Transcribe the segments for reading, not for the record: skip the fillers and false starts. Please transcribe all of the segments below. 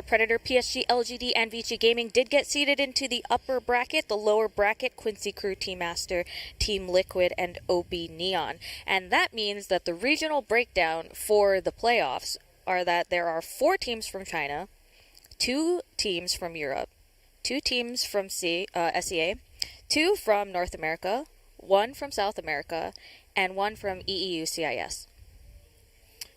Predator, PSG.LGD, and Vici Gaming did get seeded into the upper bracket. The lower bracket, Quincy Crew, Team Master, Team Liquid, and OB Neon. And that means that the regional breakdown for the playoffs are that there are 4 teams from China, 2 teams from Europe, 2 teams from SEA, 2 from North America, 1 from South America, and 1 from EU CIS.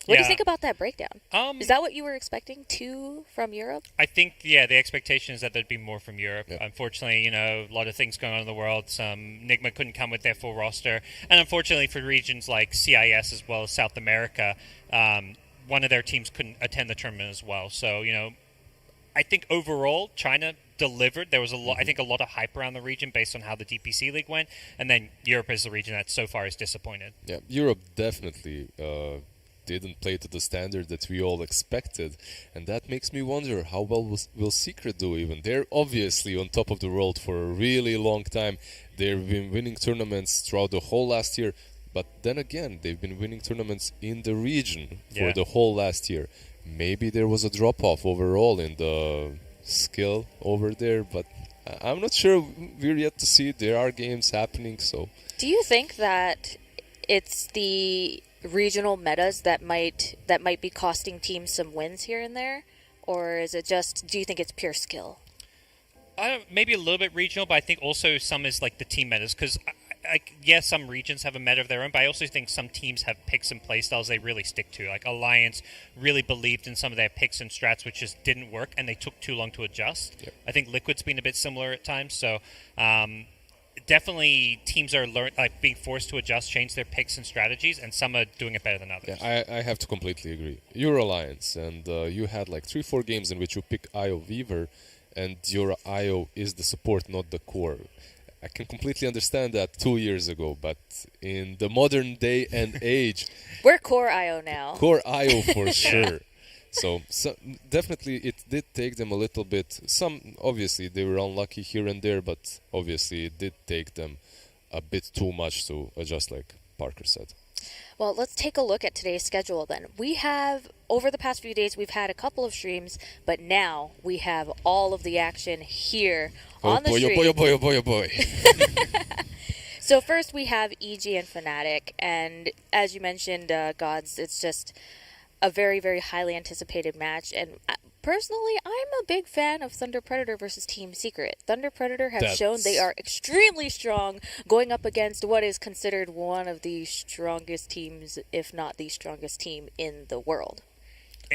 What do you think about that breakdown? Is that what you were expecting? 2 from Europe? I think, the expectation is that there'd be more from Europe. Yep. Unfortunately, a lot of things going on in the world. Nigma couldn't come with their full roster. And unfortunately for regions like CIS as well as South America, one of their teams couldn't attend the tournament as well. So, I think overall, China delivered. There was a lot, I think, a lot of hype around the region based on how the DPC League went. And then Europe is the region that so far is disappointed. Yeah, Europe definitely didn't play to the standard that we all expected, and that makes me wonder how well will Secret do. Even they're obviously on top of the world for a really long time. They've been winning tournaments throughout the whole last year, but then again they've been winning tournaments in the region for the whole last year. Maybe there was a drop-off overall in the skill over there, but I'm not sure. We're yet to see. There are games happening, so... Do you think that it's the regional metas that might be costing teams some wins here and there, or is it just, do you think it's pure skill? Maybe a little bit regional, but I think also some is like the team metas, because some regions have a meta of their own, but I also think some teams have picks and playstyles they really stick to. Like Alliance really believed in some of their picks and strats, which just didn't work, and they took too long to adjust. Yep. I think Liquid's been a bit similar at times, so definitely teams are being forced to adjust, change their picks and strategies, and some are doing it better than others. Yeah, I have to completely agree. You're Alliance, and you had like 3-4 games in which you pick IO Weaver, and your IO is the support, not the core. I can completely understand that 2 years ago, but in the modern day and age... We're core IO now. Core IO for sure. So definitely it did take them a little bit. Obviously they were unlucky here and there, but obviously it did take them a bit too much to adjust, like Parker said. Well, let's take a look at today's schedule then. We have, over the past few days, we've had a couple of streams, but now we have all of the action here on the stream. Oh boy. So first we have EG and Fnatic, and as you mentioned, Gods, it's just a very, very highly anticipated match, and personally, I'm a big fan of Thunder Predator versus Team Secret. Thunder Predator have shown they are extremely strong, going up against what is considered one of the strongest teams, if not the strongest team in the world.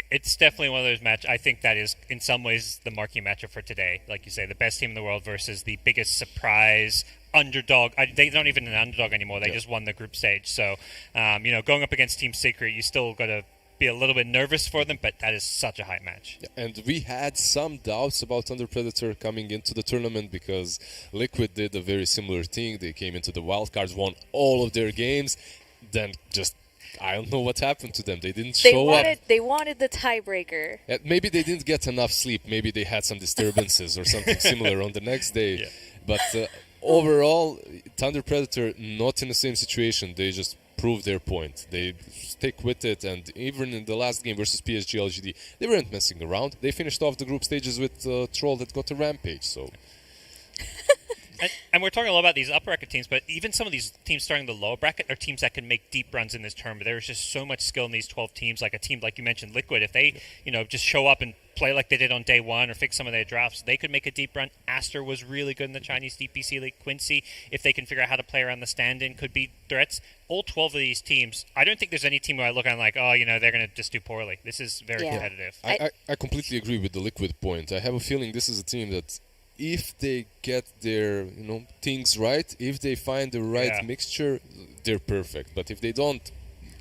It's definitely one of those matches. I think that is, in some ways, the marquee matchup for today. Like you say, the best team in the world versus the biggest surprise underdog. They're not even an underdog anymore. They just won the group stage. So, going up against Team Secret, you still got to be a little bit nervous for them, but that is such a high match. Yeah, and we had some doubts about Thunder Predator coming into the tournament because Liquid did a very similar thing. They came into the wildcards, won all of their games, then just, I don't know what happened to them. They didn't show up. They wanted the tiebreaker. Maybe they didn't get enough sleep. Maybe they had some disturbances or something similar on the next day. Yeah. But overall, Thunder Predator not in the same situation. They just prove their point. They stick with it, and even in the last game versus PSG.LGD, they weren't messing around. They finished off the group stages with Troll that got a rampage. So, and we're talking a lot about these upper bracket teams, but even some of these teams starting the lower bracket are teams that can make deep runs in this tournament. There's just so much skill in these 12 teams. Like a team like you mentioned, Liquid, if they just show up and play like they did on day one or fix some of their drafts, they could make a deep run. Aster was really good in the Chinese DPC League. Quincy, if they can figure out how to play around the stand-in, could be threats. All 12 of these teams, I don't think there's any team where I look at like, they're going to just do poorly. This is very competitive. I completely agree with the Liquid point. I have a feeling this is a team that if they get their things right, if they find the right mixture, they're perfect. But if they don't,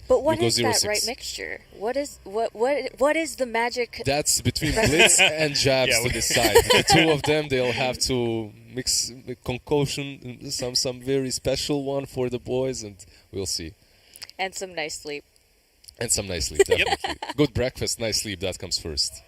but what is that right mixture? What is the magic? That's between Blitz and Jabs to decide. The two of them, they'll have to mix a concoction, some very special one for the boys, and we'll see. And some nice sleep. Definitely. Good breakfast, nice sleep, that comes first.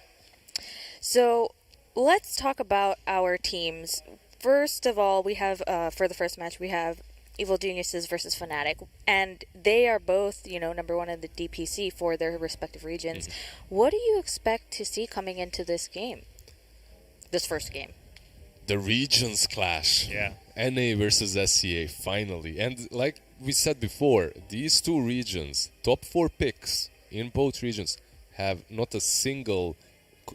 So let's talk about our teams. First of all, we have, for the first match, we have Evil Geniuses versus Fnatic, and they are both, number one in the DPC for their respective regions. What do you expect to see coming into this game? This first game? The regions clash. Yeah. NA versus SCA, finally. And like we said before, these two regions, top 4 picks in both regions, have not a single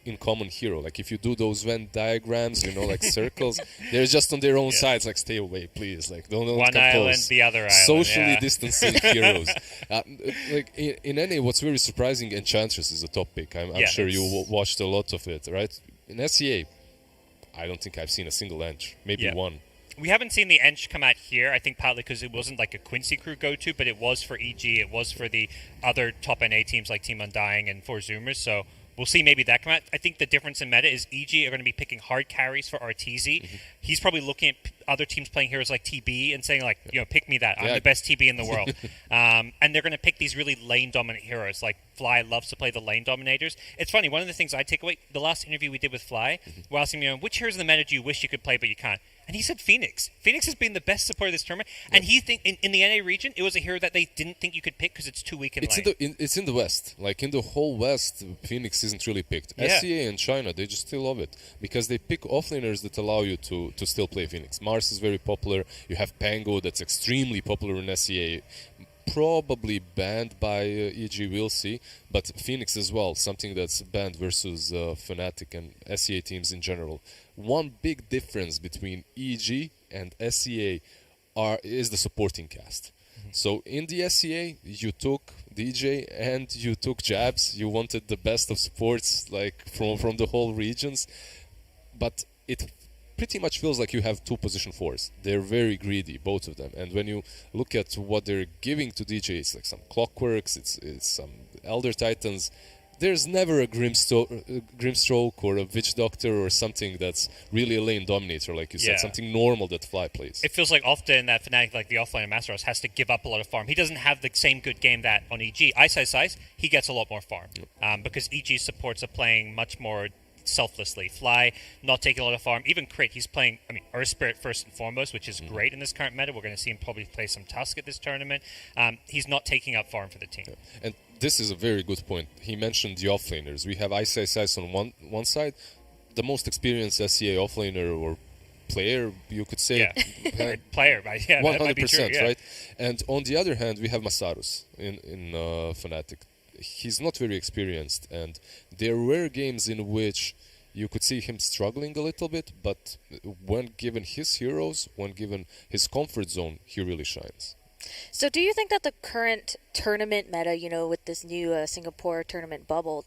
in common hero. Like if you do those Venn diagrams, like circles, they're just on their own sides. Like stay away, please. Like don't one come island, close. the other island. Socially distancing heroes. Like in NA, what's very surprising, Enchantress is a top pick. I'm sure you watched a lot of it, right? In SCA, I don't think I've seen a single Ench. Maybe one. We haven't seen the Ench come out here, I think partly because it wasn't like a Quincy crew go-to, but it was for EG, it was for the other top NA teams like Team Undying and For Zoomers, so we'll see maybe that come out. I think the difference in meta is EG are going to be picking hard carries for RTZ. He's probably looking at other teams playing heroes like TB and saying like, pick me that. I'm the best TB in the world. And they're going to pick these really lane-dominant heroes. Like Fly loves to play the lane dominators. It's funny, one of the things I take away, the last interview we did with Fly, we asked him, which heroes in the meta do you wish you could play but you can't? And he said Phoenix. Phoenix has been the best support of this tournament. And he think in the NA region, it was a hero that they didn't think you could pick because it's too weak in lane. It's in the West. Like in the whole West, Phoenix isn't really picked. SCA and China, they just still love it because they pick offlaners that allow you to still play Phoenix. Mars is very popular. You have Pango that's extremely popular in SCA. Probably banned by EG, we'll see. But Phoenix as well, something that's banned versus Fnatic and SCA teams in general. One big difference between EG and SCA is the supporting cast. So in the SCA, you took DJ and you took Jabs. You wanted the best of supports, like from the whole regions. But it pretty much feels like you have 2 position 4s. They're very greedy, both of them. And when you look at what they're giving to DJ, it's like some Clockworks, it's some Elder Titans. There's never a Grimstroke or a Witch Doctor or something that's really a lane dominator, like you said, something normal that Fly plays. It feels like often that Fnatic, like the offline Master House, has to give up a lot of farm. He doesn't have the same good game that on EG. Ice, he gets a lot more farm because EG supports are playing much more selflessly. Fly not taking a lot of farm. Even Crit, he's playing, Earth Spirit first and foremost, which is great in this current meta. We're going to see him probably play some Tusk at this tournament. He's not taking up farm for the team. And this is a very good point. He mentioned the offlaners. We have Ice on one side, the most experienced SCA offlaner or player, you could say. Player, right? Yeah, 100%, right? And on the other hand, we have Masarus in Fnatic. He's not very experienced, and there were games in which you could see him struggling a little bit, but when given his heroes, when given his comfort zone, he really shines. So do you think that the current tournament meta, with this new Singapore tournament bubble,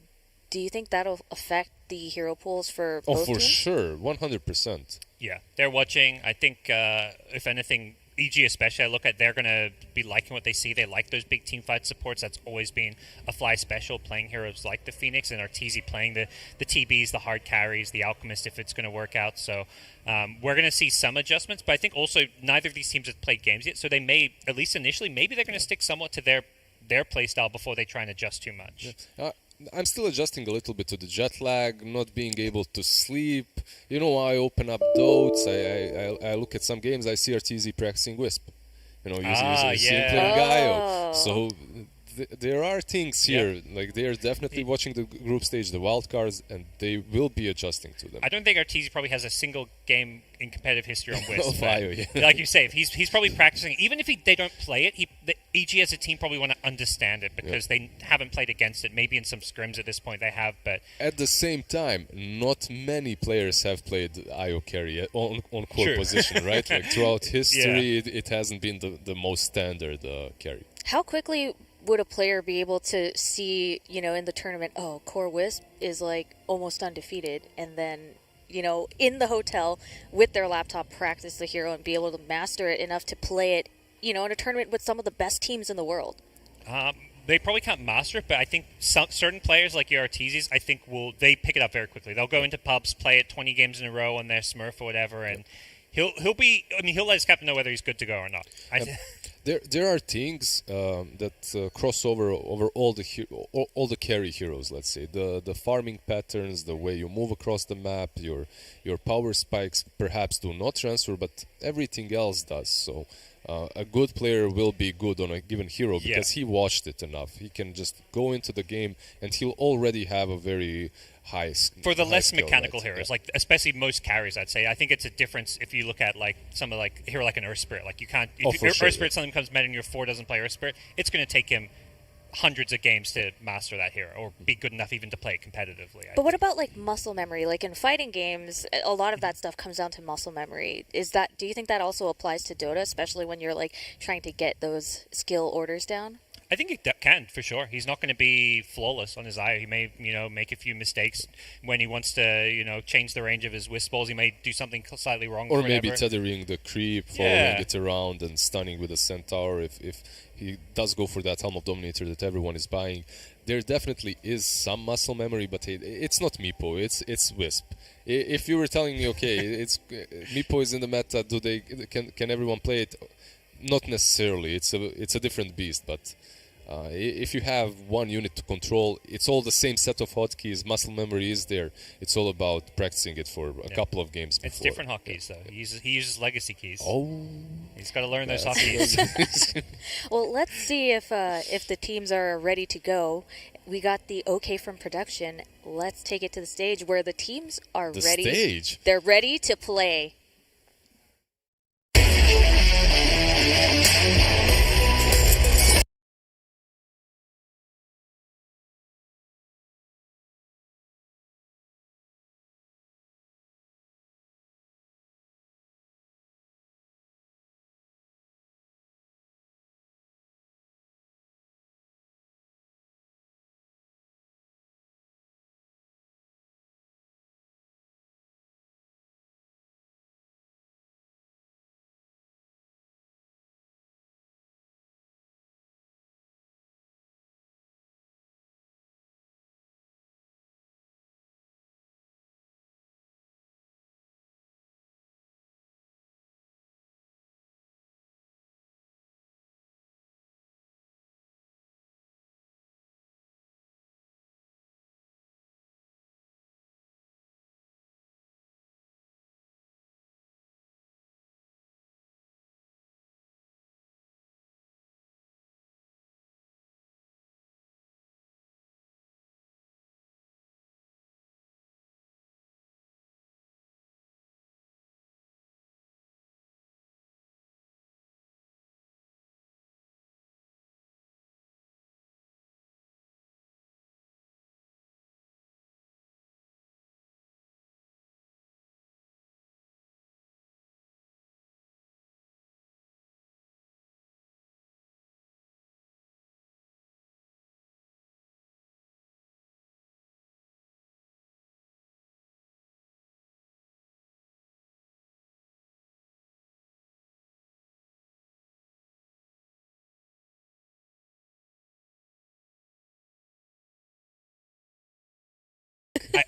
do you think that'll affect the hero pools for both teams? Oh, for sure, 100%. Yeah, they're watching. I think, if anything, EG especially, I look at, they're going to be liking what they see. They like those big team fight supports. That's always been a Fly special, playing heroes like the Phoenix, and Arteezy playing the TBs, the hard carries, the Alchemist, if it's going to work out. So we're going to see some adjustments, but I think also neither of these teams have played games yet, so they may, at least initially, maybe they're going to stick somewhat to their play style before they try and adjust too much. I'm still adjusting a little bit to the jet lag, not being able to sleep. I open up Dotes, I look at some games, I see Arteezy practicing Wisp. Using playing Gaio. So there are things here. Like they are definitely watching the group stage, the wild cards, and they will be adjusting to them. I don't think Arteezy probably has a single game in competitive history on Wisp. Like you say, if he's probably practicing. Even if they don't play it, the EG as a team probably want to understand it because they haven't played against it. Maybe in some scrims at this point they have, but at the same time, not many players have played IO carry on core position, right? Like throughout history, it hasn't been the most standard carry. How quickly would a player be able to see, in the tournament, Core Wisp is like almost undefeated, and then, in the hotel with their laptop practice the hero and be able to master it enough to play it, in a tournament with some of the best teams in the world? They probably can't master it, but I think certain players like your Arteezys, I think they pick it up very quickly. They'll go into pubs, play it 20 games in a row on their Smurf or whatever, and he'll let his captain know whether he's good to go or not. There are things that cross over all the carry heroes. Let's say the farming patterns, the way you move across the map, your power spikes perhaps do not transfer, but everything else does. So a good player will be good on a given hero because he watched it enough. He can just go into the game and he'll already have a very high for the less skill, mechanical right? heroes, like especially most carries, I'd say. I think it's a difference if you look at like some of like a hero like an Earth Spirit. Like you can't if Earth Spirit something comes meta and your 4 doesn't play Earth Spirit, it's going to take him hundreds of games to master that hero or be good enough even to play it competitively. But what about like muscle memory? Like in fighting games, a lot of that stuff comes down to muscle memory. Do you think that also applies to Dota, especially when you're like trying to get those skill orders down? I think he can, for sure. He's not going to be flawless on his eye. He may, make a few mistakes when he wants to, change the range of his wisp balls. He may do something slightly wrong. Or maybe tethering the creep, following it around and stunning with a centaur. If he does go for that Helm of Dominator that everyone is buying, there definitely is some muscle memory, but it's not Meepo, it's Wisp. If you were telling me, okay, it's Meepo is in the meta, can everyone play it? Not necessarily. It's a different beast, but if you have one unit to control, it's all the same set of hotkeys. Muscle memory is there. It's all about practicing it for a couple of games before. It's different hotkeys, though. He uses legacy keys. Oh. He's got to learn those hotkeys. Well, let's see if the teams are ready to go. We got the OK from production. Let's take it to the stage where the teams are ready. The stage? They're ready to play.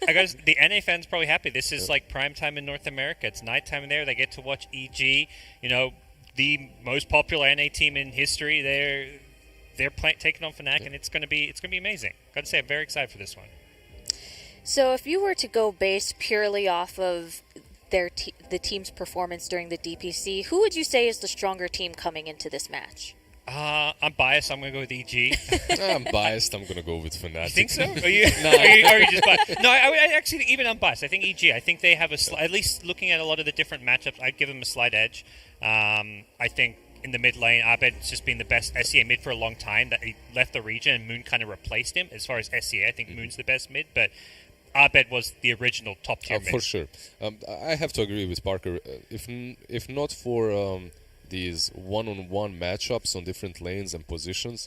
I guess the NA fans probably happy. This is like prime time in North America. It's nighttime there. They get to watch EG. The most popular NA team in history. They're taking on Fnatic, and it's going to be amazing. Got to say, I'm very excited for this one. So, if you were to go based purely off of the team's performance during the DPC, who would you say is the stronger team coming into this match? I'm biased. I'm going to go with EG. I'm biased. I'm going to go with Fnatic. You think so? Are you just biased? No, I actually, even I'm biased. I think EG. I think they have at least looking at a lot of the different matchups, I'd give them a slight edge. I think in the mid lane, Abed's just been the best SEA mid for a long time. That he left the region and Moon kind of replaced him. As far as SEA, I think Moon's the best mid, but Abed was the original top tier mid. For sure. I have to agree with Parker. If not for these one-on-one matchups on different lanes and positions,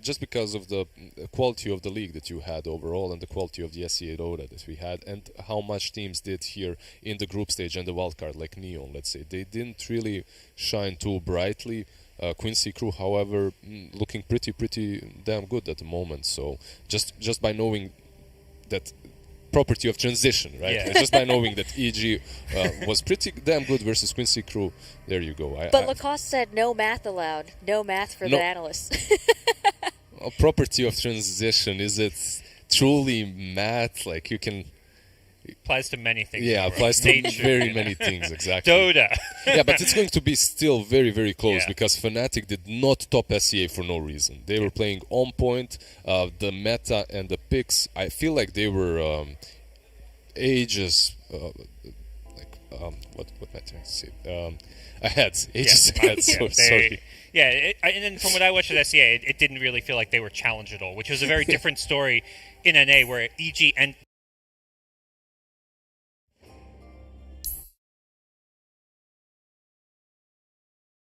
just because of the quality of the league that you had overall and the quality of the SEA Dota that we had and how much teams did here in the group stage and the wildcard, like Neon, let's say. They didn't really shine too brightly. Quincy Crew, however, looking pretty damn good at the moment. So just by knowing that property of transition, right? Yeah. Just by knowing that EG was pretty damn good versus Quincy Crew, there you go. But Lacoste said no math allowed. No math for the analysts. A property of transition, is it truly math? Like you can Applies to many things. Yeah, applies to Nature, very many things, exactly. Dota. Yeah, but it's going to be still very, very close Yeah. because Fnatic did not top SEA for no reason. They were playing on point. The meta and the picks, I feel like they were ages, what meta I say? Ahead. Ages ahead, so sorry. Yeah, and then from what I watched at SEA, it didn't really feel like they were challenged at all, which was a very different story in NA where EG and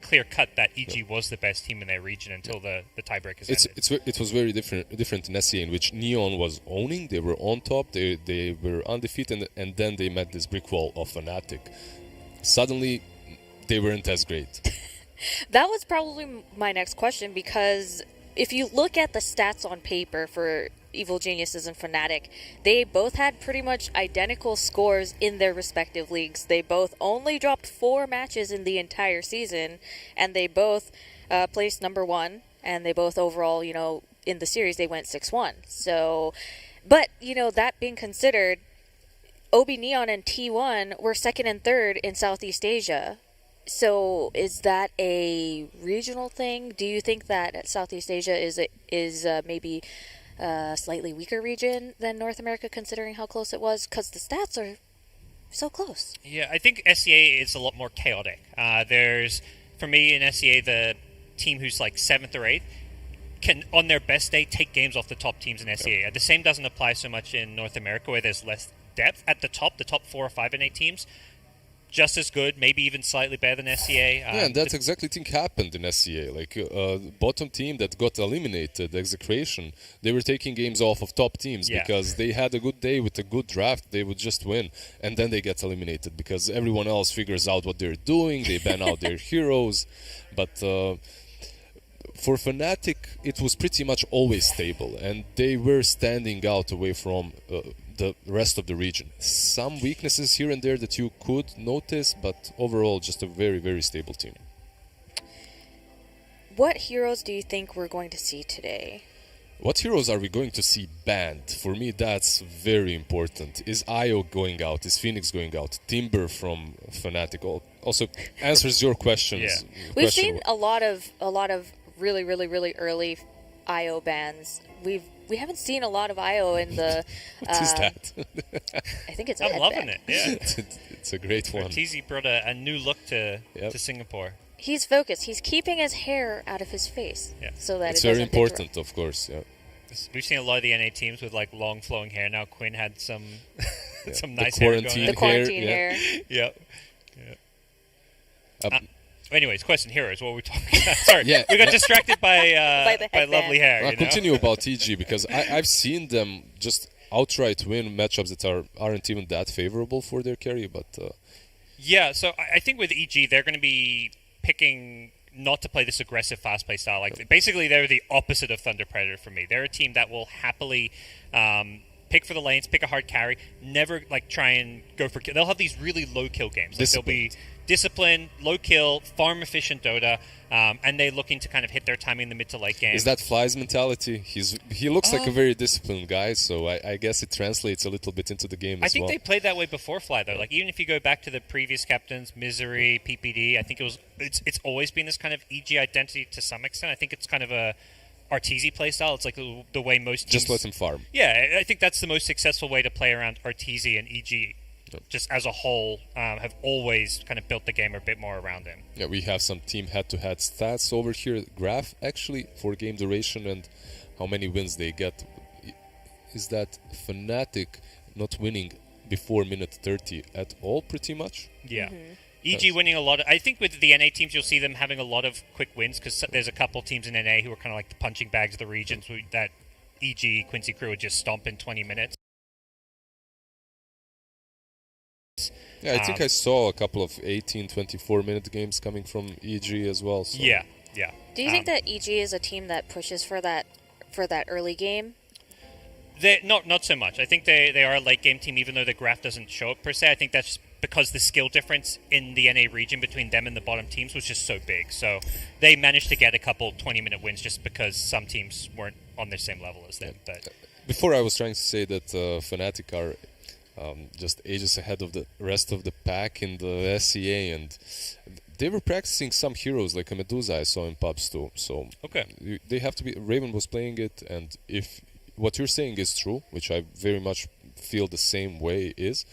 clear cut that EG was the best team in their region until the tiebreakers ended. It was very different in SEA, in which Neon was owning. They were on top. They were undefeated, and then they met this brick wall of Fnatic. Suddenly, they weren't as great. That was probably my next question, because if you look at the stats on paper for Evil Geniuses and Fnatic, they both had pretty much identical scores in their respective leagues. They both only dropped 4 matches in the entire season, and they both placed number 1, and they both overall, in the series, they went 6-1. So, but, that being considered, OB Neon and T1 were 2nd and 3rd in Southeast Asia. So is that a regional thing? Do you think that Southeast Asia is maybe a slightly weaker region than North America, considering how close it was? Because the stats are so close. Yeah, I think SEA is a lot more chaotic. There's, for me in SEA, the team who's like 7th or 8th can, on their best day, take games off the top teams in SEA. The same doesn't apply so much in North America, where there's less depth. At the top 4 or 5 and 8 teams, just as good, maybe even slightly better than SEA. Yeah, and that exactly thing happened in SEA. Like, bottom team that got eliminated, Execration, they were taking games off of top teams because they had a good day with a good draft, they would just win. And then they get eliminated because everyone else figures out what they're doing, they ban out their heroes. But for Fnatic, it was pretty much always stable, and they were standing out away from the rest of the region. Some weaknesses here and there that you could notice, but overall just a very, very stable team. What heroes do you think we're going to see today? What heroes are we going to see banned? For me, that's very important. Is Io going out? Is Phoenix going out? Timber from Fnatic also answers your questions. We've seen a lot of really, really, really early IO bans. We haven't seen a lot of IO in the. What is that? I think it's a I'm headband. loving it. Yeah, it's a great one. TZ brought a new look to Singapore. He's focused. He's keeping his hair out of his face, so that it's it very doesn't important, of course. Yeah. We've seen a lot of the NA teams with like long flowing hair. Now Quinn had some some nice the hair going. The quarantine hair. Yeah. Anyways, question heroes. What were we talking about? Sorry, Yeah. we got distracted by by lovely hair. I'll you know? continue about TG because I've seen them just outright win matchups that aren't even that favorable for their carry, but Yeah, so I think with EG, they're going to be picking not to play this aggressive, fast-paced style. Like basically, they're the opposite of Thunder Predator for me. They're a team that will happily pick for the lanes, pick a hard carry, never like try and go for kill. They'll have these really low kill games. Like, they'll be disciplined, low kill, farm efficient Dota, and they're looking to kind of hit their timing in the mid to late game. Is that Fly's mentality? He looks like a very disciplined guy, so I guess it translates a little bit into the game as well. I think they played that way before Fly, though. Like even if you go back to the previous captains, Misery, PPD, I think it's always been this kind of EG identity to some extent. I think it's kind of a Arteezy playstyle. It's like the way most teams... Just let him farm. Yeah, I think that's the most successful way to play around Arteezy and EG. Just as a whole, have always kind of built the game a bit more around him. Yeah, we have some team head-to-head stats over here. Graph, actually, for game duration and how many wins they get. Is that Fnatic not winning before minute 30 at all, pretty much? Yeah. EG winning a lot. I think with the NA teams, you'll see them having a lot of quick wins because there's a couple teams in NA who are kind of like the punching bags of the regions that EG, Quincy Crew would just stomp in 20 minutes. Yeah, I think I saw a couple of 18, 24-minute games coming from EG as well. So. Yeah. Do you think that EG is a team that pushes for that early game? Not so much. I think they are a late game team, even though the graph doesn't show it per se. I think that's because the skill difference in the NA region between them and the bottom teams was just so big. So they managed to get a couple 20-minute wins just because some teams weren't on the same level as them. But before I was trying to say that Fnatic are just ages ahead of the rest of the pack in the SEA, and they were practicing some heroes like a Medusa I saw in pubs too. So they have to be. Raven was playing it, and if what you're saying is true, which I very much feel the same way is,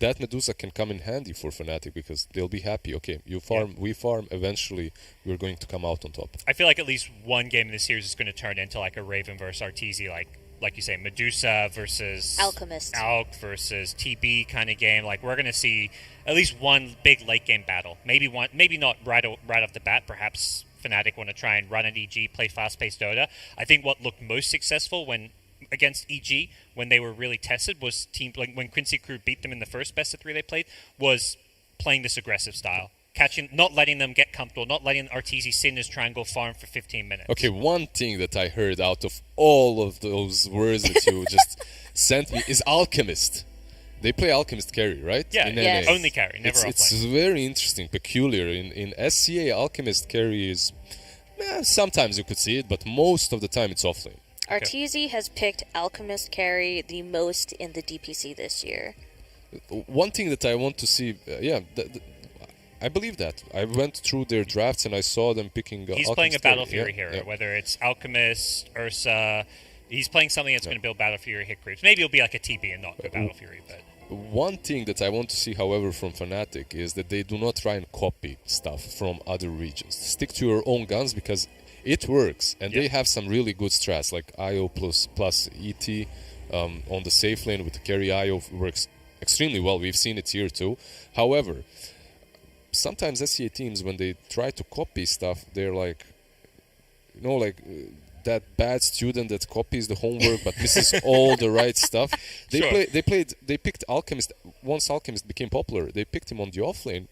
that Medusa can come in handy for Fnatic because they'll be happy. Okay, you farm, we farm. Eventually, we're going to come out on top. I feel like at least one game in the series is going to turn into like a Raven versus Arteezy, like you say, Medusa versus Alchemist, Alk versus TB kind of game. Like we're going to see at least one big late game battle. Maybe one, maybe not right off the bat. Perhaps Fnatic want to try and run an EG, play fast-paced Dota. I think what looked most successful against EG when they were really tested was when Quincy Crew beat them in the first best of 3 they played, was playing this aggressive style. Not letting them get comfortable, not letting Arteezy sit in his triangle farm for 15 minutes. Okay, one thing that I heard out of all of those words that you just sent me is Alchemist. They play Alchemist carry, right? Yeah, yes. Only carry, never offlane. It's very interesting, peculiar. In SCA, Alchemist carry is... sometimes you could see it, but most of the time it's offlane. Arteezy has picked Alchemist carry the most in the DPC this year. One thing that I want to see... I believe that. I went through their drafts and I saw them picking... He's playing a Battle Fury hero, whether it's Alchemist, Ursa... He's playing something that's going to build Battle Fury hit creeps. Maybe it'll be like a TB and not a Battle Fury, but... One thing that I want to see, however, from Fnatic is that they do not try and copy stuff from other regions. Stick to your own guns because it works. And they have some really good strats, like IO plus ET on the safe lane with the carry IO works extremely well. We've seen it here too. However, sometimes SCA teams, when they try to copy stuff, they're like, that bad student that copies the homework but misses all the right stuff. They picked Alchemist. Once Alchemist became popular, they picked him on the offlane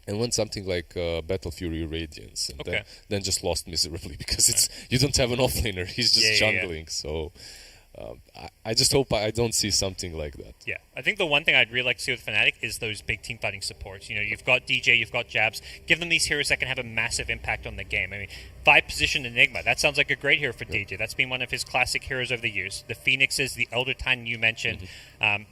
and went something like Battle Fury Radiance, and then just lost miserably because you don't have an offlaner. He's just jungling. So I just hope I don't see something like that. Yeah, I think the one thing I'd really like to see with Fnatic is those big team fighting supports. You know, you've got DJ, you've got Jabs. Give them these heroes that can have a massive impact on the game. I mean, 5-position Enigma, that sounds like a great hero for DJ. That's been one of his classic heroes over the years. The Phoenixes, the Elder Titan you mentioned.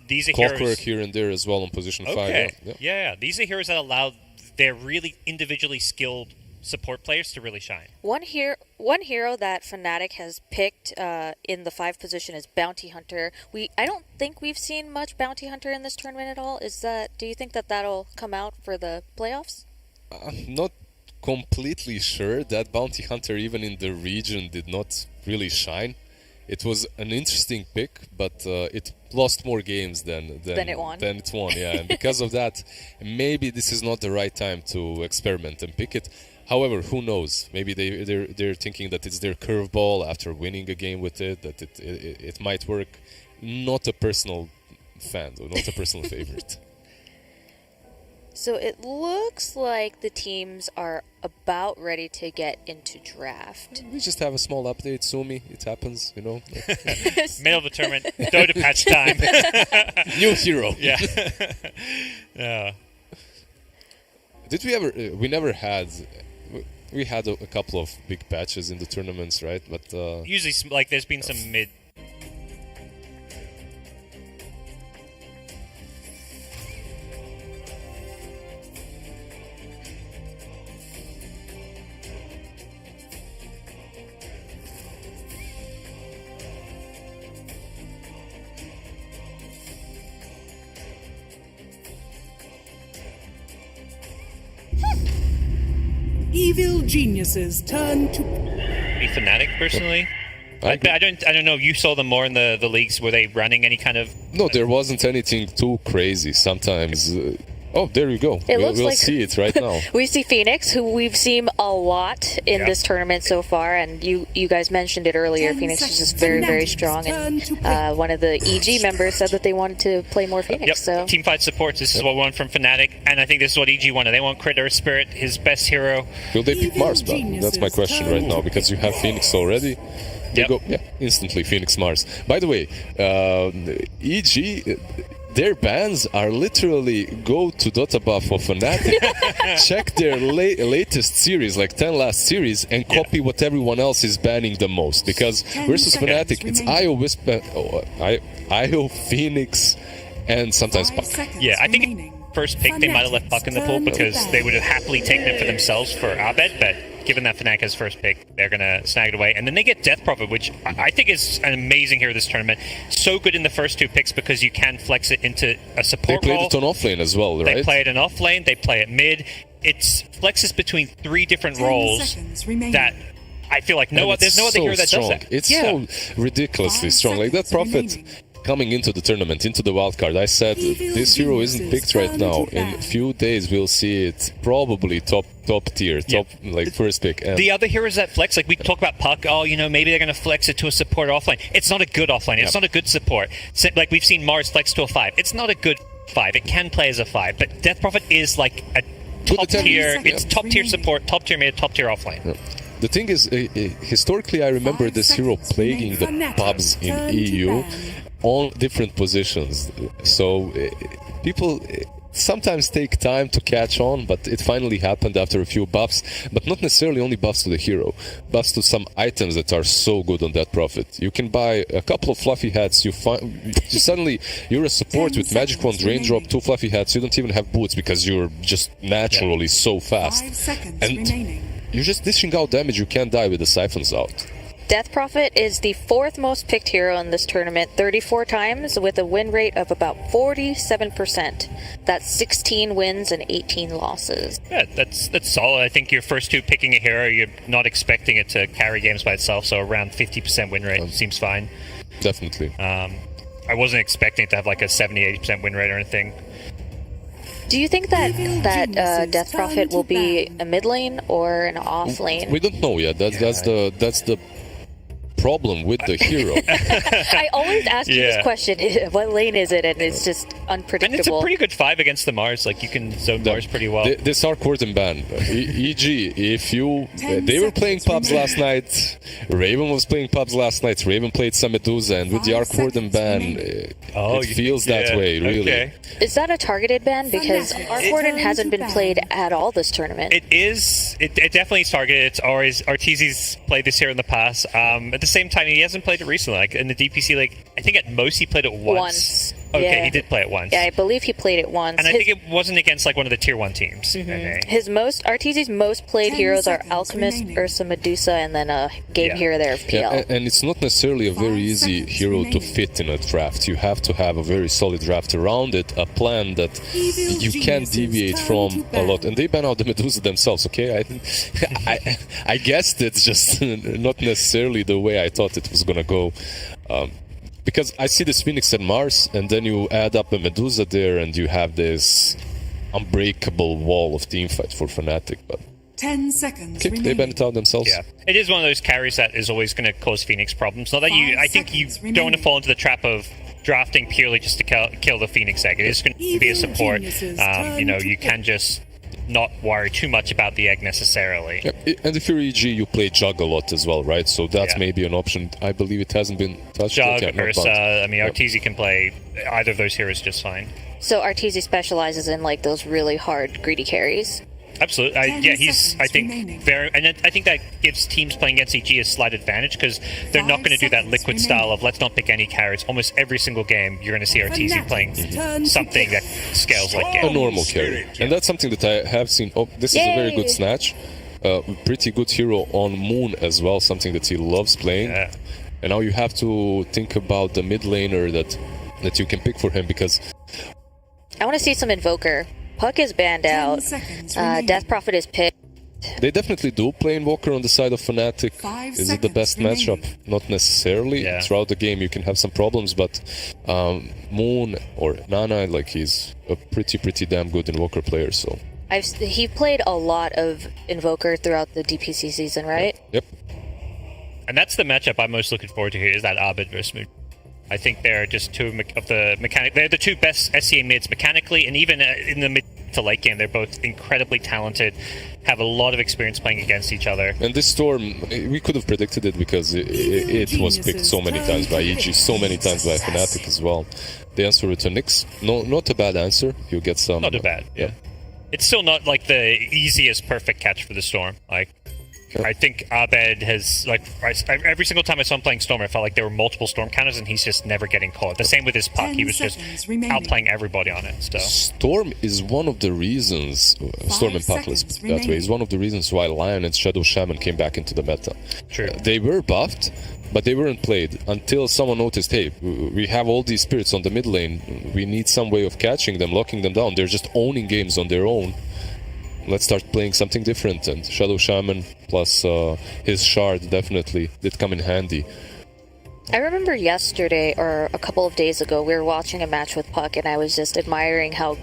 These are Clockwork heroes... here and there as well on position 5. Yeah. These are heroes that allow their really individually skilled support players to really shine. One hero that Fnatic has picked in the 5 position is Bounty Hunter. I don't think we've seen much Bounty Hunter in this tournament at all. Do you think that that'll come out for the playoffs? I'm not completely sure. That Bounty Hunter, even in the region, did not really shine. It was an interesting pick, but it lost more games than it won. Yeah, and because of that, maybe this is not the right time to experiment and pick it. However, who knows? Maybe they're thinking that it's their curveball after winning a game with it, that it might work. Not a personal fan, though, not a personal favorite. So it looks like the teams are about ready to get into draft. We just have a small update, Sumi. It happens, you know. Middle of the tournament, Dota patch time. New hero. Yeah. Did we ever? We never had. We had a couple of big patches in the tournaments, right? But usually, like, there's been some mid. Evil geniuses turn to Be Fnatic personally. I don't know. You saw them more in the leagues. Were they running any kind of? No, there wasn't anything too crazy. Sometimes. Oh, there you go. We'll see it right now. We see Phoenix, who we've seen a lot in this tournament so far, and you guys mentioned it earlier. Phoenix is just very, very strong, and one of the EG members said that they wanted to play more Phoenix. So teamfight supports. This is what we want from Fnatic, and I think this is what EG wanted. They want Critter Spirit, his best hero. Will they pick Mars? But that's my question right now, because you have Phoenix already. They go instantly Phoenix Mars. By the way, EG. Their bans are literally go to Dota Buff of Fnatic, check their latest series, like 10 last series, and copy what everyone else is banning the most. Because versus Fnatic, it's IO Phoenix and sometimes Puck. Yeah, I think first pick they might have left Puck in the pool because they would have happily taken it for themselves for Abed, but given that Fnatic has first pick, they're going to snag it away. And then they get Death Prophet, which I think is an amazing hero this tournament. So good in the first two picks because you can flex it into a support role. They played it on offlane as well, right? They play it in offlane, they play it mid. It flexes between 3 different roles that I feel like there's no other hero that does that. It's so ridiculously strong. Like that Prophet coming into the tournament, into the wildcard, I said this hero isn't picked right now. In a few days we'll see it probably top tier, first pick. And the other heroes that flex, like we talk about Puck, maybe they're going to flex it to a support offlane. It's not a good offlane. It's not a good support. Like we've seen Mars flex to a 5. It's not a good 5. It can play as a 5, but Death Prophet is like a top tier. It's top tier support, top tier mid, top tier offlane. Yeah. The thing is, historically I remember this hero plaguing the pubs in EU on different positions. So people sometimes take time to catch on, but it finally happened after a few buffs, but not necessarily only buffs to the hero, buffs to some items that are so good on that Prophet. You can buy a couple of fluffy hats, you're a support with Magic Wand, Raindrop, 2 fluffy hats, you don't even have boots because you're just naturally so fast. And you're just dishing out damage, you can't die with the siphons out. Death Prophet is the 4th most picked hero in this tournament, 34 times, with a win rate of about 47%. That's 16 wins and 18 losses. Yeah, that's solid. I think your first 2 picking a hero, you're not expecting it to carry games by itself, so around 50% win rate seems fine. Definitely. I wasn't expecting it to have like a 70-80% win rate or anything. Do you think that Death Prophet will be a mid lane or an off lane? We don't know yet. That's the problem with the hero. I always ask you this question: what lane is it? And it's just unpredictable. And it's a pretty good 5 against the Mars. Like you can zone Mars pretty well. This are court and ban. E.g., if you they were playing pubs last night. Raven was playing pubs last night. Raven played some Medusa, and with the Arc Warden ban, it feels that way. Really. Okay. Is that a targeted ban? Because Arc Warden hasn't been played at all this tournament. It is. It definitely is targeted. It's always Arteezy's played this here in the past. At the same time, he hasn't played it recently. Like in the DPC, like I think at most he played it once. Okay, he did play it once. Yeah, I believe he played it once. And I think it wasn't against like one of the tier 1 teams. Arteezy's most played heroes are Alchemist, Ursa, Medusa, and then a game here or there of PL. Yeah, and it's not necessarily a very easy hero to fit in a draft. You have to have a very solid draft around it, a plan that you can't deviate from a lot. And they ban out the Medusa themselves, okay? I guessed it's just not necessarily the way I thought it was gonna go. Because I see this Phoenix and Mars, and then you add up a Medusa there, and you have this unbreakable wall of teamfight for Fnatic. But 10 seconds. They ban it out themselves. Yeah, it is one of those carries that is always going to cause Phoenix problems. Not that I think you don't want to fall into the trap of drafting purely just to kill the Phoenix egg. It is going to be a support. You can just not worry too much about the egg necessarily. Yep. And if you're EG, you play Jug a lot as well, right? So that's maybe an option. I believe it hasn't been touched. Jug, Ursa, Arteezy can play either of those heroes just fine. So Arteezy specializes in like those really hard greedy carries. Absolutely. He's, I think, I think that gives teams playing against EG a slight advantage because they're not going to do that liquid style of let's not pick any carries. Almost every single game, you're going to see Arteezy playing something that scales like a normal carry. And that's something that I have seen. Oh, this is a very good snatch. Pretty good hero on Moon as well, something that he loves playing. Yeah. And now you have to think about the mid laner that you can pick for him because I want to see some Invoker. Puck is banned out. Death Prophet is picked. They definitely do play Invoker on the side of Fnatic. Is it the best matchup? Not necessarily. Throughout the game you can have some problems, but Moon or Nana, like he's a pretty damn good Invoker player. So he played a lot of Invoker throughout the DPC season, right? Yep. And that's the matchup I'm most looking forward to here, is that Abed versus Moon. I think they're just two of the mechanic. They're the two best SCA mids mechanically, and even in the mid to late game, they're both incredibly talented, have a lot of experience playing against each other. And this Storm, we could have predicted it because it was picked so many times by EG, so many times by Fnatic as well. The answer to Nyx, not a bad answer. You get some. Not a bad, yeah. It's still not like the easiest perfect catch for the Storm. Like I think Abed has, like, every single time I saw him playing Storm, I felt like there were multiple Storm counters, and he's just never getting caught. The same with his puck. He was just outplaying everybody on it. So Storm is one of the reasons, Storm and Puck, let's put it that way, is one of the reasons why Lion and Shadow Shaman came back into the meta. True. They were buffed, but they weren't played until someone noticed, hey, we have all these spirits on the mid lane, we need some way of catching them, locking them down. They're just owning games on their own. Let's start playing something different, and Shadow Shaman plus his shard definitely did come in handy. I remember yesterday, or a couple of days ago, we were watching a match with Puck, and I was just admiring how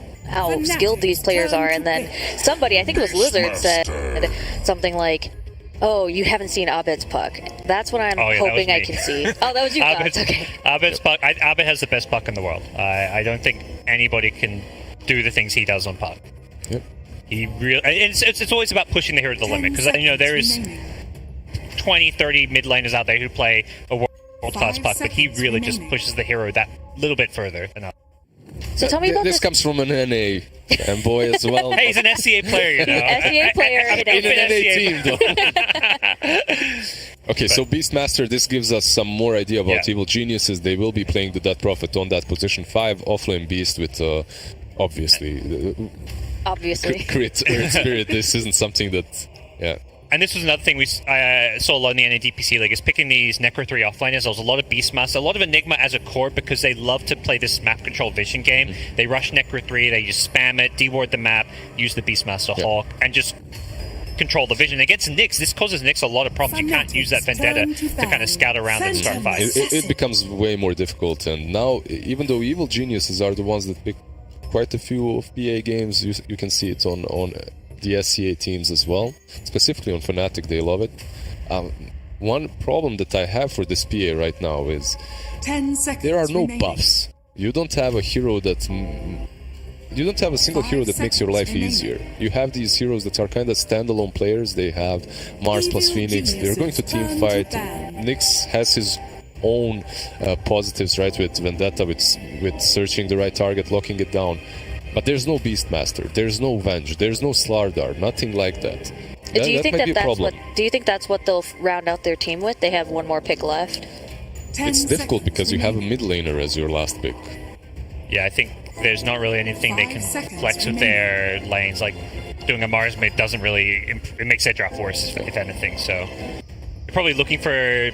skilled these players are, and then somebody, I think it was Lizard, said something like, "Oh, you haven't seen Abed's Puck." That's what I'm hoping I can see. Oh, that was you, Gods. Okay. Abed's Puck, Abed has the best Puck in the world. I don't think anybody can do the things he does on Puck. Yep. He really, it's always about pushing the hero to the limit, because there is 20, 30 mid laners out there who play a world-class Puck, but he really just pushes the hero that little bit further than others. So tell me about this. Comes from an NA and boy as well. Hey, he's an SCA player, you know. SCA player in an NA team, though. Okay, so Beastmaster, this gives us some more idea about Evil Geniuses. They will be playing the Death Prophet on that position 5, offlane Beast with, obviously, crit Earth Spirit. This isn't something that, And this was another thing we saw a lot in the NADPC League, is picking these Necro 3 offliners. There was a lot of Beastmaster, a lot of Enigma as a core, because they love to play this map control vision game. They rush Necro 3, they just spam it, deward the map, use the Beastmaster Hawk, and just control the vision. Against Nyx, this causes Nyx a lot of problems. You can't use that Vendetta to kind of scout around and start fights. It becomes way more difficult, and now, even though Evil Geniuses are the ones that pick quite a few of PA games, you can see it on the SCA teams as well, specifically on Fnatic. They love it. One problem that I have for this PA right now is 10 seconds there are no remaining. buffs. You don't have a hero that you don't have a single hero that makes your life easier. You have these heroes that are kind of standalone players. They have Mars plus Phoenix. They're going to team fight. Nyx has his own positives, right, with Vendetta, with searching the right target, locking it down. But there's no Beastmaster, there's no Venge, there's no Slardar, nothing like that. Do you think that's what they'll round out their team with? They have one more pick left. It's difficult because you have a mid laner as your last pick. Yeah, I think there's not really anything they can flex with their lanes. Like doing a Mars mid doesn't really it makes their draft worse, if anything. So you're probably looking for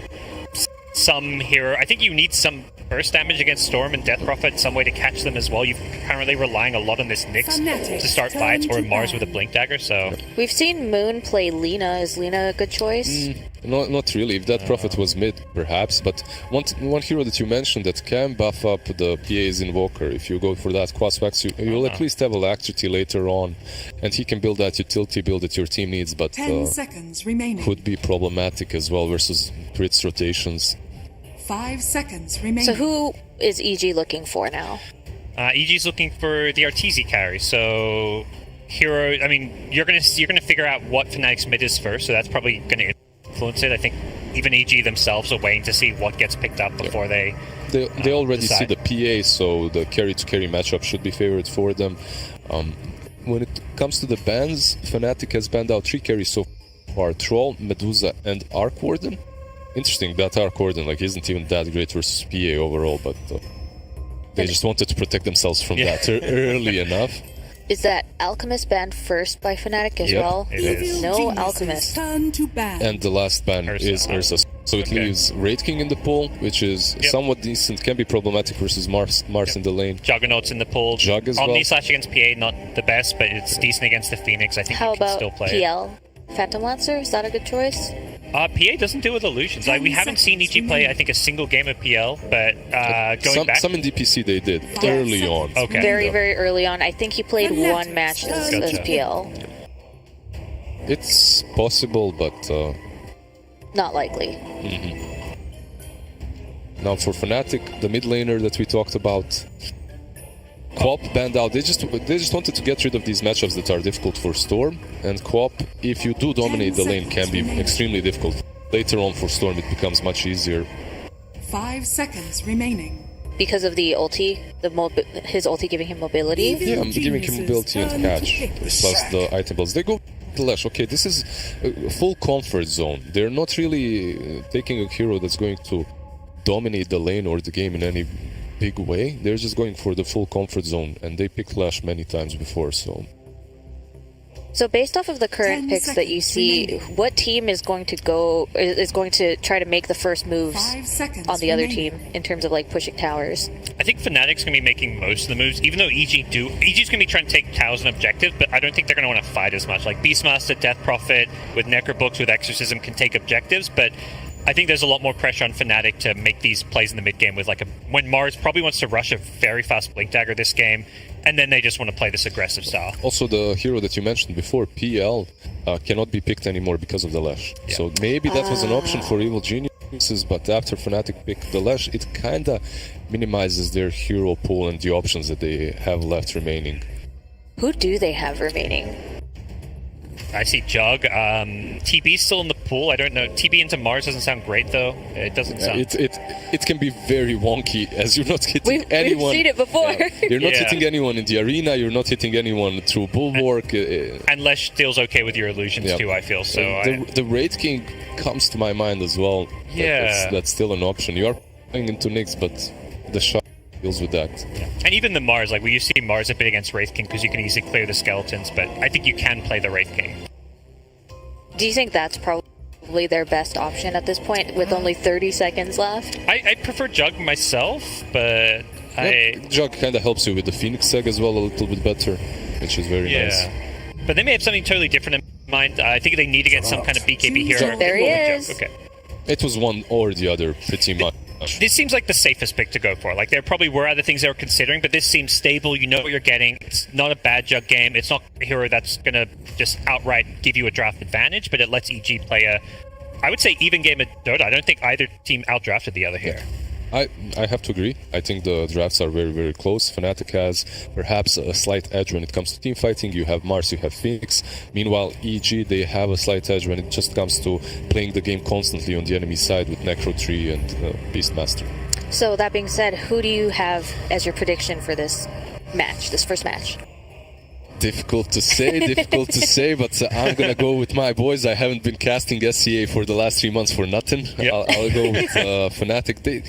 some hero. I think you need some burst damage against Storm and Death Prophet, some way to catch them as well. You're currently relying a lot on this Nyx to start fights, or Mars with a Blink Dagger, so... We've seen Moon play Lina. Is Lina a good choice? Not really. If Death Prophet was mid, perhaps, but one hero that you mentioned that can buff up the PA's Invoker, if you go for that Quaswax, you'll at least have Alacrity later on, and he can build that utility build that your team needs, but 10 seconds remaining. Could be problematic as well versus Brit's rotations. 5 seconds remaining. So who is EG looking for now? EG's looking for the Arteezy carry. So hero, I mean, you're gonna figure out what Fnatic's mid is first. So that's probably gonna influence it. I think even EG themselves are waiting to see what gets picked up before they already decide. see the PA, so the carry to carry matchup should be favored for them. When it comes to the bans, Fnatic has banned out 3 carries so far: Troll, Medusa, and Arc Warden. Interesting, that Arc Warden isn't even that great versus PA overall, but they just wanted to protect themselves from that early enough. Is that Alchemist banned first by Fnatic as well? It is. No Alchemist. And the last ban is Ursa. So it leaves Wraith King in the pool, which is somewhat decent, can be problematic versus Mars in the lane. Juggernaut's in the pool. Jug as well. Omni/against PA, not the best, but it's decent against the Phoenix. I think you can still play it. How about PL? Phantom Lancer, is that a good choice? PA doesn't deal with illusions. We haven't seen EG play, I think, a single game of PL, but going back... Some in DPC they did, early on. Okay. Very, very early on. I think he played one match as PL. It's possible, but... not likely. Now for Fnatic, the mid laner that we talked about... Co-op banned out. They just wanted to get rid of these matchups that are difficult for Storm, and Co-op, if you do dominate the lane, can be extremely difficult. Later on for Storm it becomes much easier. 5 seconds remaining. Because of the ulti, his ulti giving him mobility? Yeah, I'm giving him mobility and catch, plus the item builds. They go the Lash. Okay, this is a full comfort zone. They're not really taking a hero that's going to dominate the lane or the game in any big way. They're just going for the full comfort zone, and they picked Lash many times before, so... So based off of the current picks that you see, what team is going to try to make the first moves on the other team in terms of like pushing towers? I think Fnatic's going to be making most of the moves, even though EG's going to be trying to take towers and objectives, but I don't think they're going to want to fight as much. Like Beastmaster, Death Prophet, with Necrobooks, with Exorcism can take objectives, but I think there's a lot more pressure on Fnatic to make these plays in the mid game with when Mars probably wants to rush a very fast Blink Dagger this game, and then they just want to play this aggressive style. Also, the hero that you mentioned before, PL, cannot be picked anymore because of the Lash. Yeah. So maybe that was an option for Evil Geniuses, but after Fnatic picked the Lash, it kinda minimizes their hero pool and the options that they have left remaining. Who do they have remaining? I see Jug. TB's still in the pool. I don't know. TB into Mars doesn't sound great, though. It doesn't sound... It can be very wonky, as you're not hitting anyone... We've seen it before. You're not hitting anyone in the arena, you're not hitting anyone through Bulwark. And Lesh deals okay with your illusions, too, I feel. So the Wraith King comes to my mind as well. Yeah. That's still an option. You are playing into Nyx, but the shot deals with that. Yeah. And even the Mars, like, we used to see Mars a bit against Wraith King because you can easily clear the skeletons, but I think you can play the Wraith King. Do you think that's probably their best option at this point with only 30 seconds left? I prefer Jug myself, but Jug kind of helps you with the Phoenix Seg as well a little bit better, which is very nice. But they may have something totally different in mind. I think they need to get some kind of BKB hero. There he is. Okay. It was one or the other, pretty much. This seems like the safest pick to go for. Like, there probably were other things they were considering, but this seems stable. You know what you're getting. It's not a bad Jug game. It's not a hero that's going to just outright give you a draft advantage, but it lets EG play I would say, even game of Dota. I don't think either team outdrafted the other here. I have to agree. I think the drafts are very, very close. Fnatic has perhaps a slight edge when it comes to team fighting. You have Mars, you have Phoenix. Meanwhile, EG, they have a slight edge when it just comes to playing the game constantly on the enemy side with Necro Tree and Beastmaster. So that being said, who do you have as your prediction for this match, this first match? Difficult to say, but I'm gonna go with my boys. I haven't been casting SCA for the last 3 months for nothing. Yep. I'll go with Fnatic.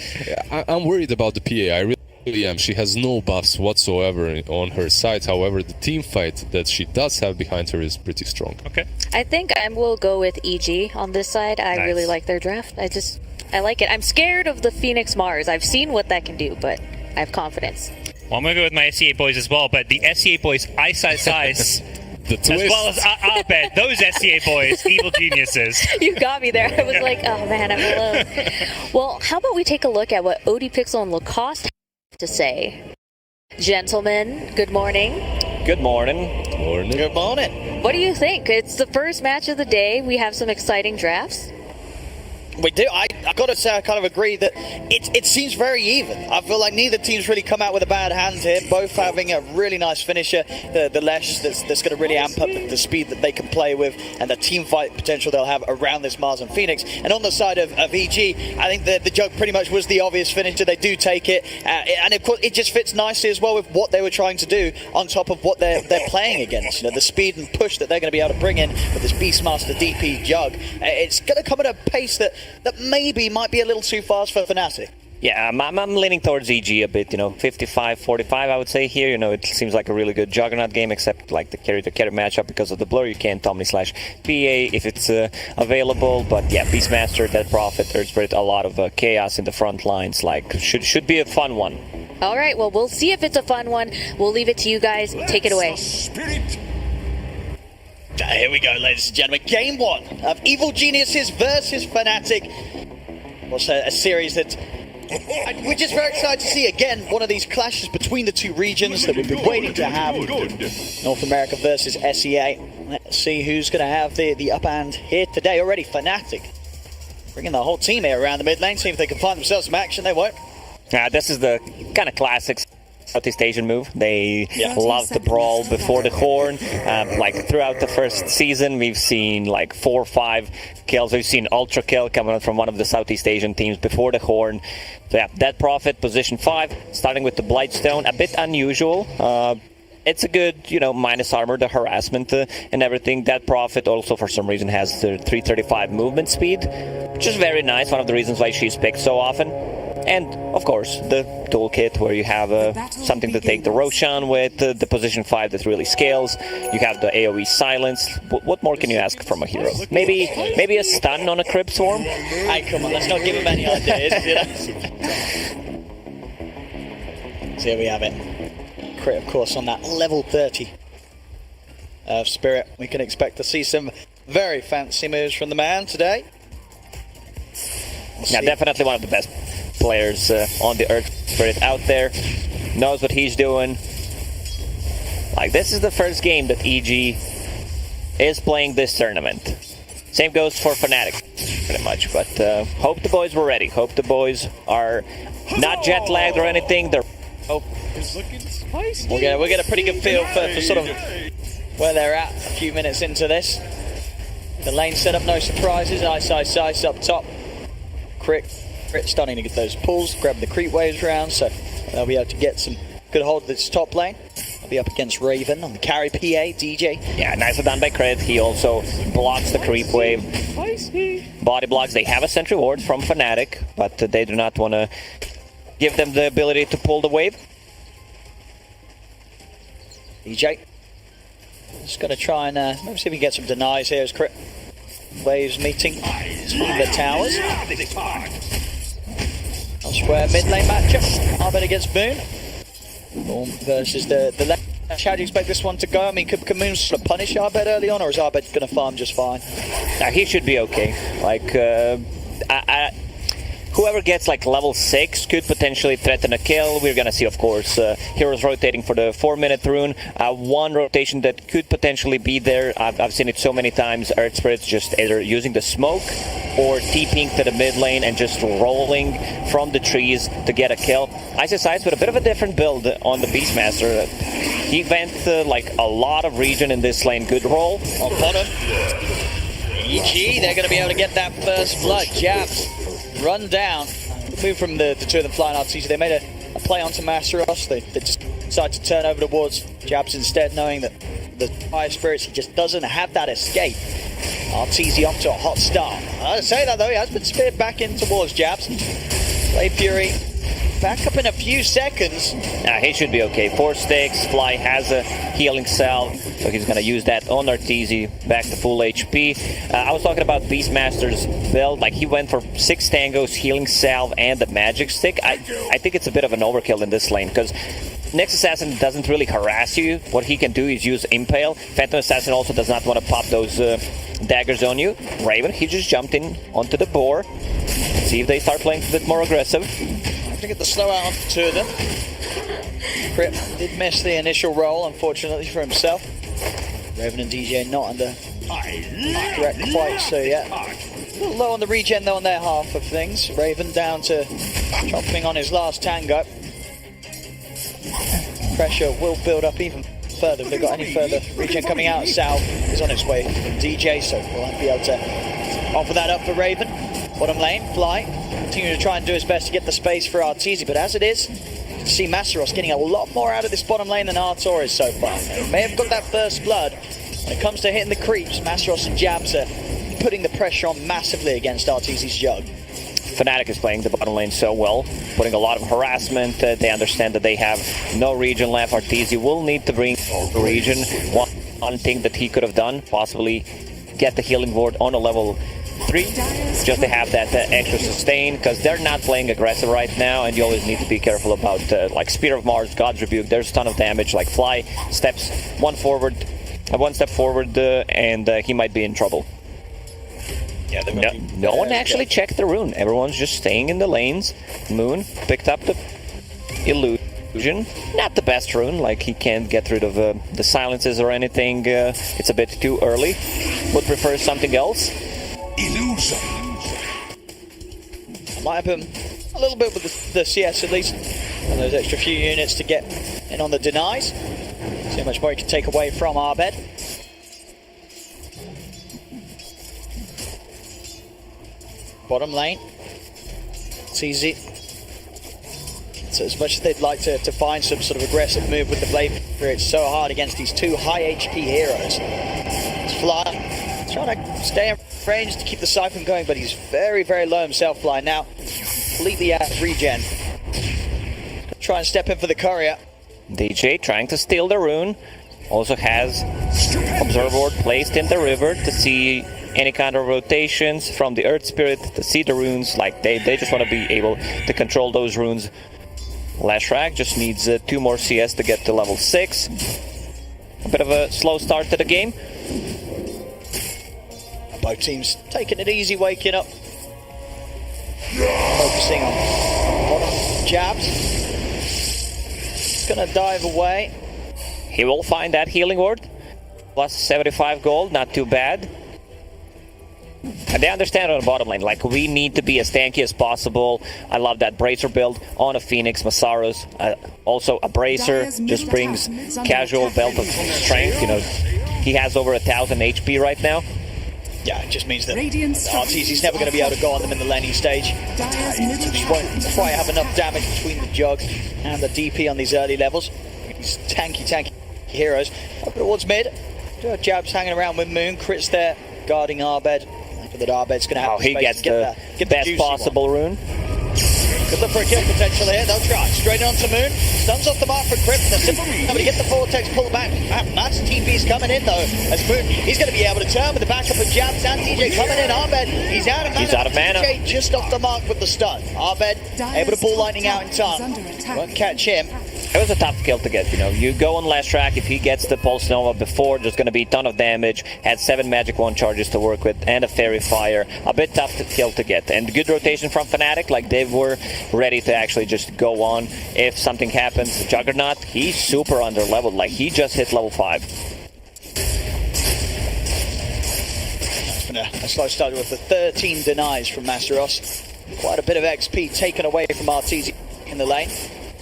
I'm worried about the PA. I really am. She has no buffs whatsoever on her side. However, the team fight that she does have behind her is pretty strong. Okay. I think I will go with EG on this side. I really like their draft. I like it. I'm scared of the Phoenix Mars. I've seen what that can do, but I have confidence. Well, I'm going to go with my SCA boys as well, but the SCA boys, Ice, as well as Abed, those SCA boys, evil geniuses. You got me there. I was like, oh man, I'm alone. Well, how about we take a look at what ODPixel and Lacoste have to say? Gentlemen, good morning. Good morning. Morning. Good morning. What do you think? It's the first match of the day. We have some exciting drafts. We do. I got to say, I kind of agree that it seems very even. I feel like neither team's really come out with a bad hand here. Both having a really nice finisher. The Lesh that's going to really amp up the speed that they can play with and the team fight potential they'll have around this Mars and Phoenix. And on the side of EG, I think the Jug pretty much was the obvious finisher. They do take it. And of course, it just fits nicely as well with what they were trying to do on top of what they're playing against. You know, the speed and push that they're going to be able to bring in with this Beastmaster DP Jug. It's going to come at a pace that maybe might be a little too fast for Fnatic. Yeah, I'm leaning towards EG a bit, 55-45 I would say here. It seems like a really good Juggernaut game, except like the carry-to-carry matchup because of the blur. You can't Omni/PA if it's available, but yeah, Beastmaster, Death Prophet, Third Spirit, a lot of chaos in the front lines. Like, should be a fun one. All right, well, we'll see if it's a fun one. We'll leave it to you guys. Take it away. Here we go, ladies and gentlemen. Game 1 of Evil Geniuses versus Fnatic. Was a series that we're just very excited to see. Again, one of these clashes between the two regions that we've been waiting to have. North America versus SEA. Let's see who's going to have the upper hand here today. Already Fnatic bringing the whole team here around the mid lane. See if they can find themselves some action. They won't. This is the kind of classic Southeast Asian move. They love to brawl before the horn. Like throughout the first season, we've seen like 4 or 5 kills. We've seen Ultra Kill coming out from one of the Southeast Asian teams before the horn. So yeah, Dead Prophet, position 5, starting with the Blightstone. A bit unusual. it's a good, minus armor, the harassment and everything. That Prophet also, for some reason, has the 335 movement speed, which is very nice. One of the reasons why she's picked so often. And, of course, the toolkit where you have something to take the Roshan with, the position 5 that really scales. You have the AoE silence. What more can you ask from a hero? Maybe a stun on a Crib Swarm? Hey, come on, let's not give him any ideas. So here we have it. Crit, of course, on that level 30 of Spirit. We can expect to see some very fancy moves from the man today. Yeah, definitely one of the best players on the Earth Spirit out there. Knows what he's doing. Like, this is the first game that EG is playing this tournament. Same goes for Fnatic, pretty much. But hope the boys were ready. Hope the boys are not jet lagged or anything. They're It's looking spicy. We'll get a pretty good feel for sort of where they're at a few minutes into this. The lane setup, no surprises. Ice up top. Crit starting to get those pulls, grab the creep waves round, so they'll be able to get some good hold of this top lane. They'll be up against Raven on the carry PA, DJ. Yeah, nicely done by Crit. He also blocks the creep wave. Body blocks. They have a sentry ward from Fnatic, but they do not want to give them the ability to pull the wave. DJ. Just going to try and maybe see if we can get some denies here as Crit waves meeting the towers. Elsewhere, mid lane matchup. Arbed against Boon. Boom versus the left. How do you expect this one to go? I mean, could Moon sort of punish Arbed early on, or is Arbed going to farm just fine? He should be okay. Like, whoever gets like level 6 could potentially threaten a kill. We're gonna see, of course, heroes rotating for the 4-minute rune. One rotation that could potentially be there, I've seen it so many times, Earth Spirits just either using the smoke or TPing to the mid lane and just rolling from the trees to get a kill. ICIS with a bit of a different build on the Beastmaster. He went like a lot of region in this lane. Good roll. On bottom. EG, they're going to be able to get that first blood. Jabs run down. Move from the two of them flying out. They made a play onto Masteros. They just decided to turn over towards Jabs instead, knowing that the Fire Spirits, he just doesn't have that escape. Arteezy off to a hot start. I say that though, he has been speared back in towards Jabs. Blade Fury back up in a few seconds. He should be okay. 4 sticks. Fly has a healing salve, so he's going to use that on Arteezy back to full HP. I was talking about Beastmaster's build. Like, he went for 6 tangos, healing salve, and the magic stick. I think it's a bit of an overkill in this lane, because Next Assassin doesn't really harass you. What he can do is use Impale. Phantom Assassin also does not want to pop those daggers on you. Raven, he just jumped in onto the boar. See if they start playing a bit more aggressive. To get the slow out on two of them. Crit did miss the initial roll, unfortunately for himself. Raven and DJ not under threat quite so yet. A little low on the regen though on their half of things. Raven down to chopping on his last tango. Pressure will build up even further if they've got any further regen coming out. Sal is on its way from DJ, so we'll be able to offer that up for Raven. Bottom lane, Fly continuing to try and do his best to get the space for Arteezy, but as it is, you can see Masteros getting a lot more out of this bottom lane than Artor is so far. They may have got that first blood. When it comes to hitting the creeps, Masteros and Jabs are putting the pressure on massively against Arteezy's Jug. Fnatic is playing the bottom lane so well, putting a lot of harassment. They understand that they have no regen left. Arteezy will need to bring regen. One thing that he could have done, possibly get the healing ward on a level 3, just to have that extra sustain, because they're not playing aggressive right now, and you always need to be careful about like Spear of Mars, God's Rebuke. There's a ton of damage. Like Fly steps one step forward, and he might be in trouble. Yeah, no one actually checked the rune. Everyone's just staying in the lanes. Moon picked up the illusion. Not the best rune, like he can't get rid of the silences or anything. It's a bit too early. Would prefer something else. Illusion. Might have him a little bit with the CS at least, and those extra few units to get in on the denies. See how much more he can take away from Arbed. Bottom lane, it's easy. So as much as they'd like to find some sort of aggressive move with the blade, it's so hard against these two high HP heroes. It's Fly trying to stay in range to keep the siphon going, but he's very, very low himself. Fly now completely out of regen. Try and step in for the courier. DJ trying to steal the rune. Also has Observer Ward placed in the river to see any kind of rotations from the Earth Spirit, to see the runes. Like they just want to be able to control those runes. Lashrak just needs 2 more CS to get to level 6. A bit of a slow start to the game. Both teams taking it easy, waking up. Focusing on bottom jabs. Gonna dive away. He will find that healing ward. Plus 75 gold, not too bad. And they understand on the bottom lane, like, we need to be as tanky as possible. I love that Bracer build on a Phoenix, Masaros. Also, a Bracer just brings casual belt of strength. You know, he has over 1,000 HP right now. Yeah, it just means that RTZ's never going to be able to go on them in the laning stage. He won't quite have enough damage between the Jug and the DP on these early levels. These tanky heroes. Up towards mid. Jabs hanging around with Moon. Crits there, guarding Arbed. That Arbed's going to have he gets the best possible rune. Good look for a kill potential here. They'll try. Straight onto Moon. Stuns off the mark for Crypt. They're simply able to get the Vortex pulled back. Matt's TP's coming in though. As Moon, he's going to be able to turn with the backup of Jabs and DJ coming in. Arbed, he's out of mana. DJ just off the mark with the stun. Arbed able to ball lightning out in time. Won't catch him. It was a tough kill to get, you know. You go on Lashrak, if he gets the Pulse Nova before, there's going to be a ton of damage. Had 7 Magic Wand charges to work with and a Fairy Fire. A bit tough to kill to get. And good rotation from Fnatic, like they were ready to actually just go on if something happens. Juggernaut, he's super under leveled, like he just hit level 5. It's been a slow start with the 13 denies from Masteros. Quite a bit of XP taken away from RTZ in the lane.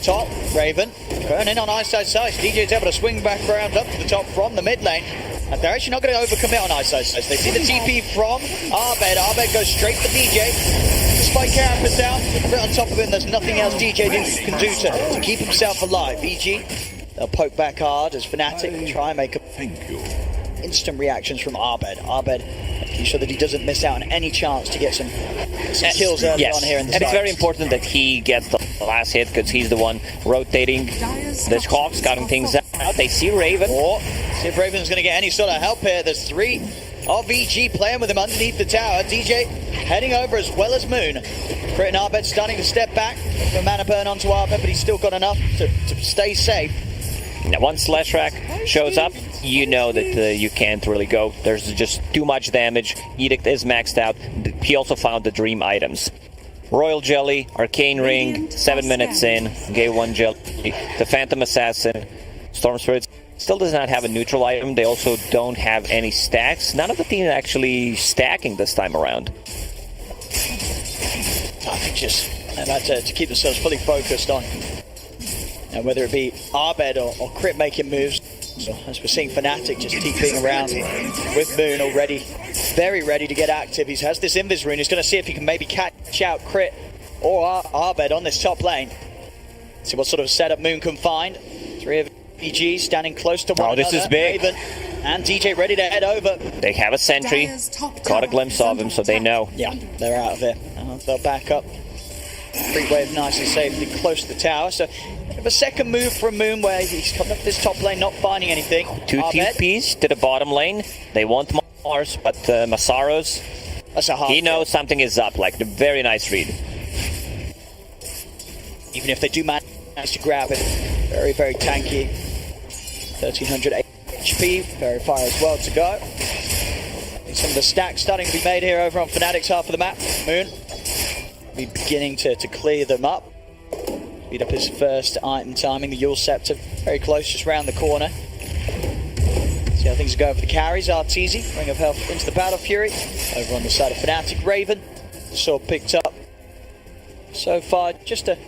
Top, Raven, going in on Ice. DJ's able to swing back around up to the top from the mid lane. And they're actually not going to overcommit on Ice. They see the TP from Arbed. Arbed goes straight to DJ. Spike Carapace down, right on top of him. There's nothing else DJ can do to keep himself alive. EG, they'll poke back hard as Fnatic try and make instant reactions from Arbed. Arbed making sure that he doesn't miss out on any chance to get some kills early on here in the And it's very important that he gets the last hit because he's the one rotating the Hawks, cutting things out. They see Raven. See if Raven's going to get any sort of help here. There's 3 of EG playing with him underneath the tower. DJ heading over as well as Moon. Crit and Arbed starting to step back. The mana burn onto Arbed, but he's still got enough to stay safe. Now, once Lashrak shows up, you know that you can't really go. There's just too much damage. Edict is maxed out. He also found the dream items. Royal Jelly, Arcane Ring, 7 minutes in, gave 1 Jelly. The Phantom Assassin, Storm Spirit still does not have a neutral item. They also don't have any stacks. None of the team actually stacking this time around. Just about to keep themselves fully focused on whether it be Arbed or Crit making moves. So as we're seeing Fnatic just TPing around with Moon already very ready to get active. He has this Invis rune. He's going to see if he can maybe catch out Crit or Arbed on this top lane. See what sort of setup Moon can find. 3 of EG standing close to one another. Oh, this is big. Raven and DJ ready to head over. They have a sentry. Caught a glimpse of him, so they know. Yeah, they're out of here. They'll back up. Free wave nicely safely close to the tower. So a second move from Moon where he's coming up this top lane not finding anything. 2 TPs to the bottom lane. They want Mars, but Masaros, he knows something is up. Like, the very nice read. Even if they do manage to grab it, very, very tanky. 1300 HP, very fire as well to go. Some of the stacks starting to be made here over on Fnatic's half of the map. Moon be beginning to clear them up. Speed up his first item timing, the Yule Scepter, very close, just round the corner. See how things are going for the carries. RTZ, Ring of Health into the Battle Fury. Over on the side of Fnatic, Raven. Sword picked up. So far, just a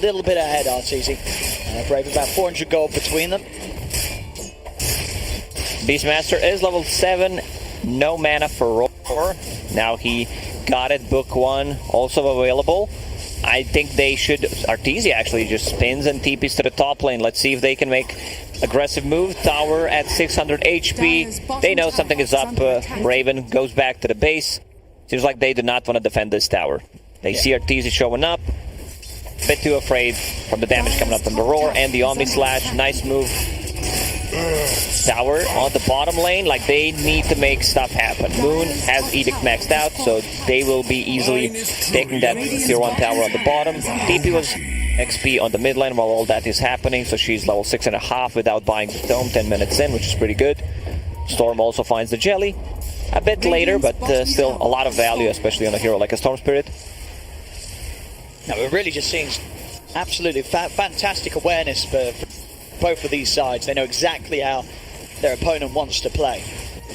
little bit ahead, RTZ. Raven, about 400 gold between them. Beastmaster is level 7, no mana for Roar. Now he got it, book 1, also available. I think they should. Arteezy actually just spins and TPs to the top lane. Let's see if they can make aggressive move. Tower at 600 HP. They know something is up. Raven goes back to the base. Seems like they do not want to defend this tower. They see Arteezy showing up. Bit too afraid from the damage coming up from the Roar and the Omni Slash. Nice move. Tower on the bottom lane, like they need to make stuff happen. Moon has Edict maxed out, so they will be easily taking that tier 1 tower on the bottom. TP was XP on the mid lane while all that is happening, so she's level 6.5 without buying the Dome 10 minutes in, which is pretty good. Storm also finds the Jelly a bit later, but still a lot of value, especially on a hero like a Storm Spirit. Now we're really just seeing absolutely fantastic awareness for both of these sides. They know exactly how their opponent wants to play.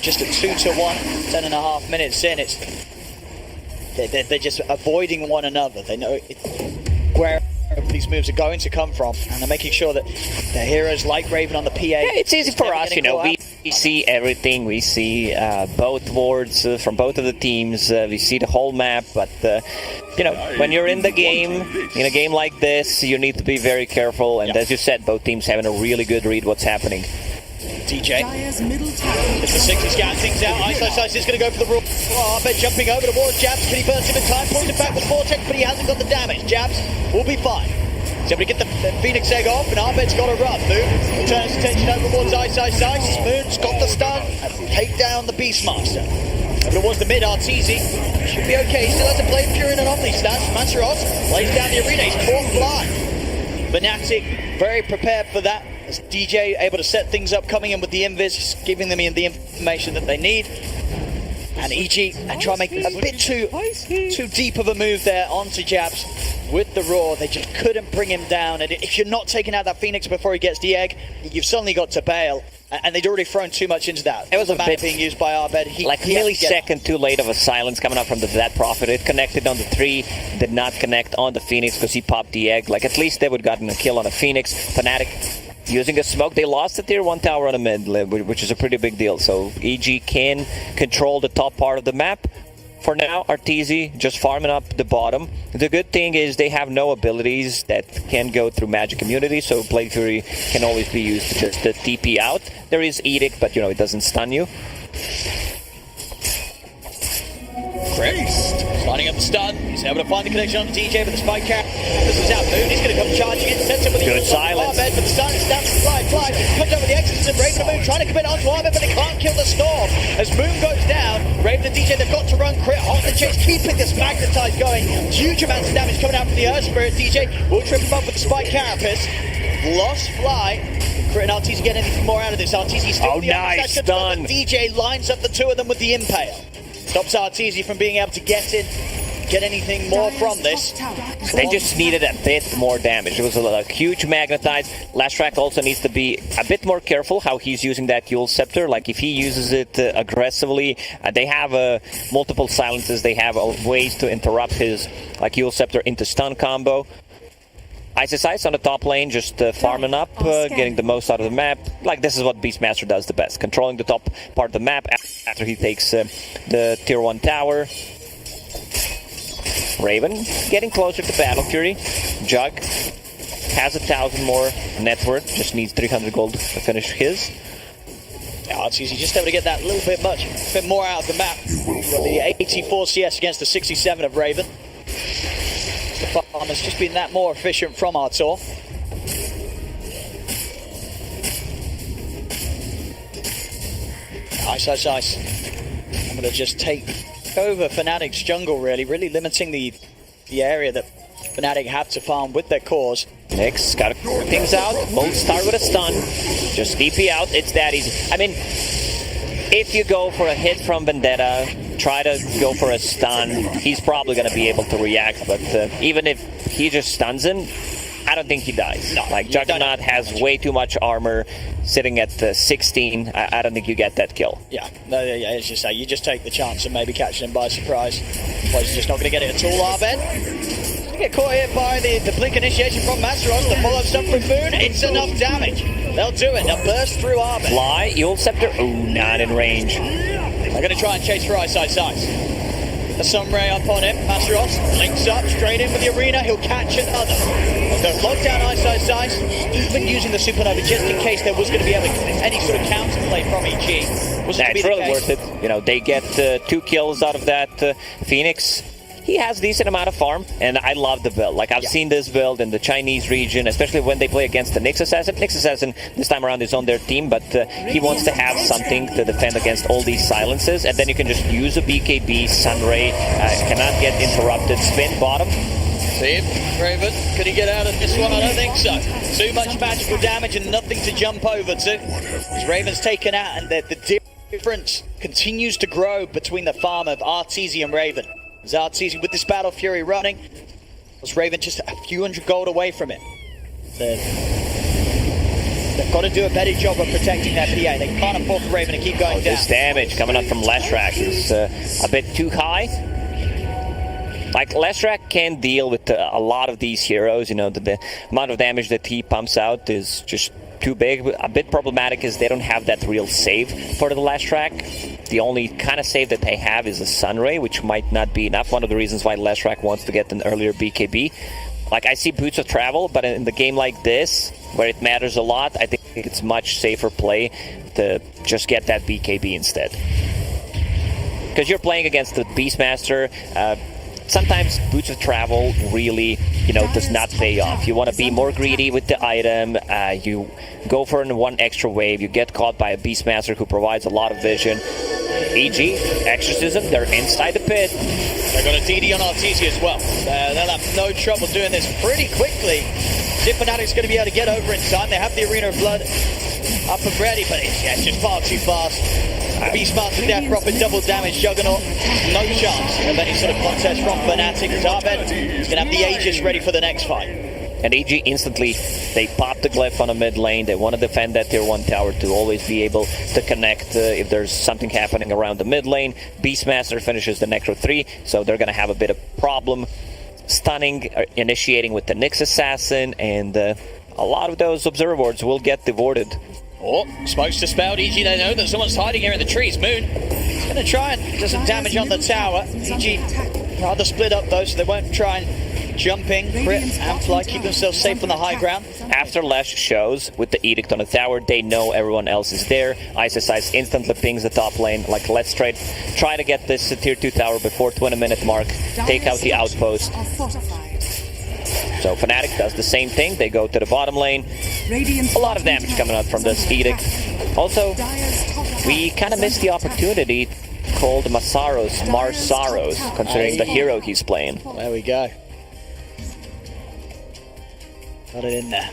Just a 2-1, 10.5 minutes in, they're just avoiding one another. They know where these moves are going to come from, and they're making sure that their heroes like Raven on the PA. Yeah, it's easy for us, you know. We see everything. We see both wards from both of the teams. We see the whole map, but you know, when you're in the game, in a game like this, you need to be very careful. And as you said, both teams having a really good read what's happening. DJ. It's the 60 scan things out. Ice is going to go for the Roar. Oh, I bet jumping over the wall. Jabs, can he burst him in time? Pulls it back with Vortex, but he hasn't got the damage. Jabs will be fine. He's able to get the Phoenix egg off, and Arbet's got to run. Moon turns attention over towards Ice. Moon's got the stun. Take down the Beastmaster. Over towards the mid, Arteezy. Should be okay. He still has to play Fury and an Omni Slash. Manceros lays down the arena. He's caught blind. Fnatic very prepared for that. As DJ able to set things up, coming in with the invis, giving them the information that they need. And EG and try to make a bit too deep of a move there onto Jabs with the Roar. They just couldn't bring him down. And if you're not taking out that Phoenix before he gets the egg, you've suddenly got to bail. And they'd already thrown too much into that. It was a bit being used by Arbed. Like a millisecond too late of a silence coming up from the Dead Prophet. It connected on the 3, did not connect on the Phoenix because he popped the egg. Like at least they would have gotten a kill on a Phoenix. Fnatic using a smoke. They lost the tier 1 tower on the mid, which is a pretty big deal. So EG can control the top part of the map. For now, Arteezy just farming up the bottom. The good thing is they have no abilities that can go through magic immunity, so Blade Fury can always be used to just TP out. There is Edict, but you know, it doesn't stun you. Christ. Lining up the stun. He's able to find the connection on the DJ, but the spike carry. This is out. Moon. He's going to come charging in. Sets up with the good silence. Arbed, but the stun is down to fly. Comes over the exits and Raven and Moon trying to commit onto Arbed, but they can't kill the Storm. As Moon goes down, Raven and DJ, they've got to run crit. Hot the chase, keeping this magnetize going. Huge amounts of damage coming out from the Earth Spirit. DJ will trip him up with the spike carapace. Lost fly. Crit and Arteezy get anything more out of this. Arteezy still with the nice stun. DJ lines up the two of them with the Impale. Stops Arteezy from being able to get anything more from this. They just needed a bit more damage. It was a huge magnetize. Lashrak also needs to be a bit more careful how he's using that Yule Scepter. Like if he uses it aggressively, they have multiple silences. They have ways to interrupt his like Yule Scepter into stun combo. Ice on the top lane, just farming up, getting the most out of the map. Like this is what Beastmaster does the best, controlling the top part of the map after he takes the tier 1 tower. Raven getting closer to Battle Fury. Jug has 1,000 more net worth, just needs 300 gold to finish his. Yeah, it's easy, just able to get that little bit more out of the map. You've got the 84 CS against the 67 of Raven. The farm has just been that more efficient from Artur. Ice. I'm going to just take over Fnatic's jungle, really limiting the area that Fnatic have to farm with their cores. Nyx got to work things out. Won't start with a stun. Just TP out. It's that easy. I mean, if you go for a hit from Vendetta, try to go for a stun, he's probably going to be able to react. But even if he just stuns him, I don't think he dies. No, like Juggernaut has way too much armor, sitting at 16. I don't think you get that kill. Yeah, it's just you just take the chance of maybe catching him by surprise. Well, he's just not going to get it at all. Arbed get caught here by the blink initiation from Masteros. The follow-up stuff from Moon. It's enough damage. They'll do it. They'll burst through Arbed. Fly, Yule Scepter. Ooh, not in range. They're going to try and chase for Ice. a Sunray up on him. Masteros links up straight in with the Arena. He'll catch another. They'll lock down Ice, even using the Supernova just in case there was going to be any sort of counterplay from EG. It's really worth it. You know, they get 2 kills out of that. Phoenix, he has decent amount of farm, and I love the build. Like, I've seen this build in the Chinese region, especially when they play against the Nyx Assassin. Nyx Assassin this time around is on their team, but he wants to have something to defend against all these silences, and then you can just use a BKB, Sunray, cannot get interrupted, spin bottom. See him, Raven. Could he get out of this one? I don't think so. Too much magical damage and nothing to jump over to. As Raven's taken out, and the difference continues to grow between the farm of Arteezy and Raven. As Arteezy with this Battle Fury running, was Raven just a few hundred gold away from it. They've got to do a better job of protecting their PA. They can't afford for Raven to keep going down. This damage coming up from Leshrac is a bit too high. Like, Leshrac can deal with a lot of these heroes. You know, the amount of damage that he pumps out is just too big. A bit problematic is they don't have that real save for the Leshrac. The only kind of save that they have is a Sunray, which might not be enough. One of the reasons why Leshrac wants to get an earlier BKB. Like, I see Boots of Travel, but in the game like this, where it matters a lot, I think it's much safer play to just get that BKB instead. Because you're playing against the Beastmaster. Sometimes Boots of Travel really, does not pay off. You want to be more greedy with the item, you go for one extra wave, you get caught by a Beastmaster who provides a lot of vision. EG, Exorcism, they're inside the pit. They've got a DD on Arteezy as well. They'll have no trouble doing this pretty quickly. Fnatic's going to be able to get over in time. They have the Arena of Blood up and ready, but it's just far too fast. Beastmaster death drop and double damage. Juggernaut, no chance of any sort of contest from Fnatic. Zarbed is going to have the Aegis ready for the next fight. And EG instantly, they pop the glyph on a mid lane. They want to defend that tier 1 tower to always be able to connect if there's something happening around the mid lane. Beastmaster finishes the Necro 3, so they're going to have a bit of problem stunning, initiating with the Nyx Assassin, and a lot of those Observer Wards will get devoted. Oh, smokes to spout. EG, they know that someone's hiding here in the trees. Moon is going to try and do some damage on the tower. EG rather split up though, so they won't try and jump in, crit, and fly, keep themselves safe on the high ground. After Lesh shows with the Edict on the tower, they know everyone else is there. Ice instantly pings the top lane. Like, let's try to get this tier 2 tower before 20-minute mark, take out the outpost. So Fnatic does the same thing. They go to the bottom lane. A lot of damage coming out from this Edict. Also, we kind of missed the opportunity called Marsaros, considering the hero he's playing. There we go. Got it in there.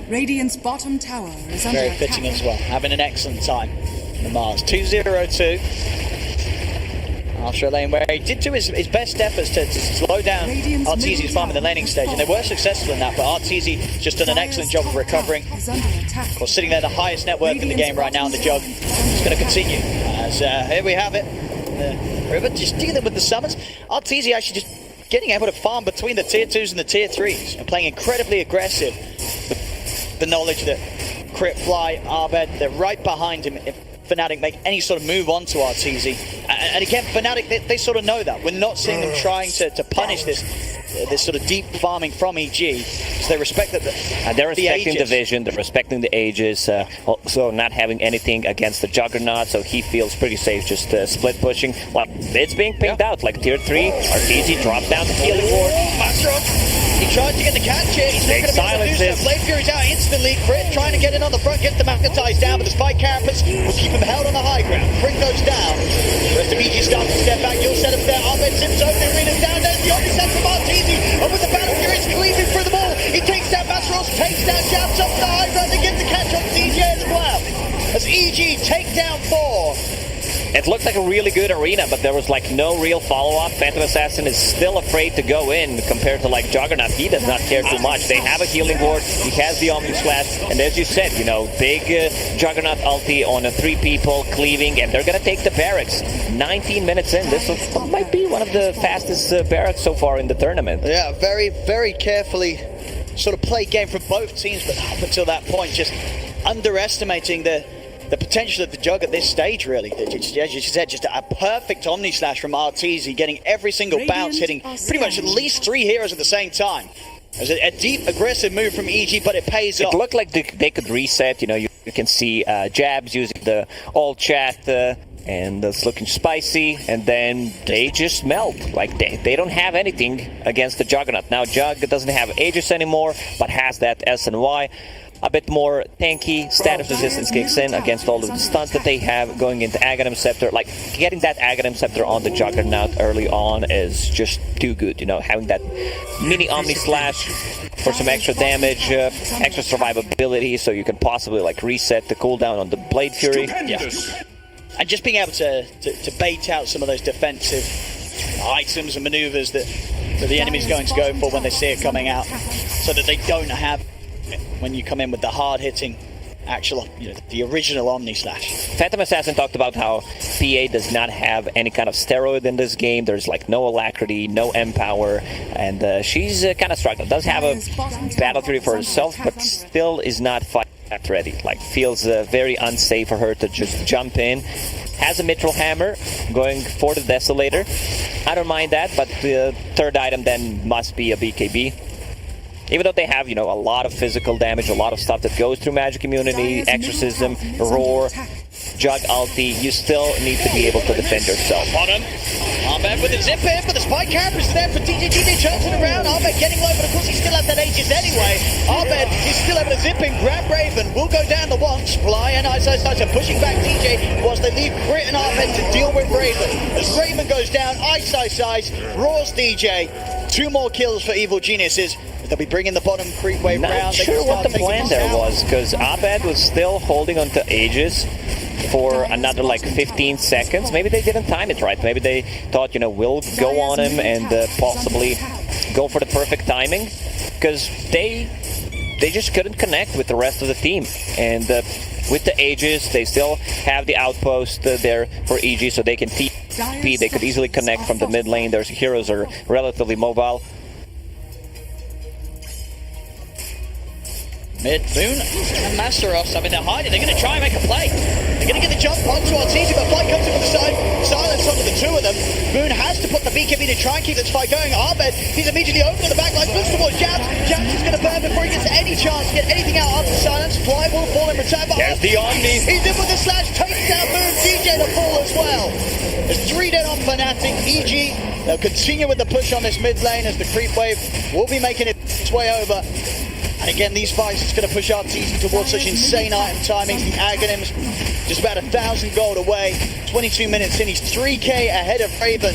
Radiant's bottom tower is under Very attack. fitting as well. Having an excellent time in the Mars. 2-0-2. After a lane where he did do his best efforts to slow down Arteezy's farm in the laning stage, and they were successful in that, but Arteezy just done an excellent job of recovering. Of course, sitting there, the highest net worth in the game right now in the jug. It's going to continue. As here we have it. River just dealing with the summons. Arteezy actually just getting able to farm between the tier 2s and the tier 3s, and playing incredibly aggressive. The knowledge that Crit, Fly, Arbed, they're right behind him. If Fnatic make any sort of move onto Arteezy, and again, Fnatic, they sort of know that. We're not seeing them trying to punish this sort of deep farming from EG, because they respect that. They're respecting the vision, they're respecting the Aegis, also not having anything against the Juggernaut, so he feels pretty safe just split pushing. Well, it's being pinged out, like tier 3, Arteezy drops down the healing ward. Masteros, he tried to get the catch here, he's not going to be able to do so. Blade Fury's out instantly, Crit trying to get in on the front, get the magnetized down, but the Spike Carapace will keep him held on the high ground. Crit goes down, the rest of EG starts to step back, you'll set up there, Arbed zips over, the arena's down, there's the only set from Arteezy, and with the Battle Fury, it's cleaving through the ball, he takes down Masteros, takes down, jabs up the high ground, and gets the catch on DJ as well, as EG take down 4. It looked like a really good arena, but there was like no real follow-up. Phantom Assassin is still afraid to go in compared to like Juggernaut. He does not care too much. They have a healing ward, he has the Omni Slash, and as you said, big Juggernaut ulti on 3 people cleaving, and they're gonna take the barracks. 19 minutes in, this might be one of the fastest barracks so far in the tournament. Yeah, very, very carefully sort of played game from both teams, but up until that point, just underestimating the the potential of the Jug at this stage, really. As you said, just a perfect Omni Slash from Arteezy, getting every single bounce, hitting pretty much at least 3 heroes at the same time. It was a deep, aggressive move from EG, but it pays off. It looked like they could reset. You know, you can see Jabs using the all chat, and it's looking spicy, and then they just melt. Like, they don't have anything against the Juggernaut. Now, Jug doesn't have Aegis anymore, but has that SNY. A bit more tanky, status resistance kicks in against all of the stuns that they have going into Aghanim Scepter. Like, getting that Aghanim Scepter on the Juggernaut early on is just too good. You know, having that mini Omni Slash for some extra damage, extra survivability, so you can possibly, like, reset the cooldown on the Blade Fury. Yeah. And just being able to bait out some of those defensive items and maneuvers that the enemy's going to go for when they see it coming out, so that they don't have when you come in with the hard-hitting actual, the original Omni Slash. Phantom Assassin talked about how PA does not have any kind of steroid in this game. There's like no alacrity, no empower, and she's kind of struggling. Does have a battle theory for herself, but still is not fight ready. Like, feels very unsafe for her to just jump in. Has a Mithril Hammer, going for the Desolator. I don't mind that, but the third item then must be a BKB. Even though they have, a lot of physical damage, a lot of stuff that goes through Magic Immunity, Exorcism, Roar, Jug ulti, you still need to be able to defend yourself. Bottom, Arbed with a zip in, but the spike camera is there for DJ turns it around. Arbed getting low, but of course he still has that Aegis anyway. Arbed is still able to zip in, grab Raven, will go down the once, Fly and Ice are pushing back DJ, whilst they leave Crit and Arbed to deal with Raven. As Raven goes down, Ice roars DJ. 2 more kills for Evil Geniuses. They'll be bringing the bottom creep wave round. Not sure what the plan there was, because Abed was still holding onto Aegis for another like 15 seconds. Maybe they didn't time it right. Maybe they thought, we'll go on him and possibly go for the perfect timing, because they just couldn't connect with the rest of the team. And with the Aegis, they still have the outpost there for EG, so they can TP. They could easily connect from the mid lane. Their heroes are relatively mobile. Mid, Boon and Masteros, they're hiding, they're going to try and make a play. They're going to get the jump onto Arteezy, but Flight comes in from the side, silence onto the 2 of them. Boon has to put the BKB to try and keep this fight going. Arbed, he's immediately open in the back line, moves towards Jabs. Jabs is going to burn before he gets any chance to get anything out after silence. Fly will fall in return, but there's the Omni. He's in with the slash, takes down Boon, DJ to fall as well. There's 3 dead on Fnatic. EG, they'll continue with the push on this mid lane as the creep wave will be making its way over. And again, these fights, it's going to push Arteezy towards such insane item timings. The Aghanims just about 1,000 gold away. 22 minutes in, he's 3k ahead of Raven.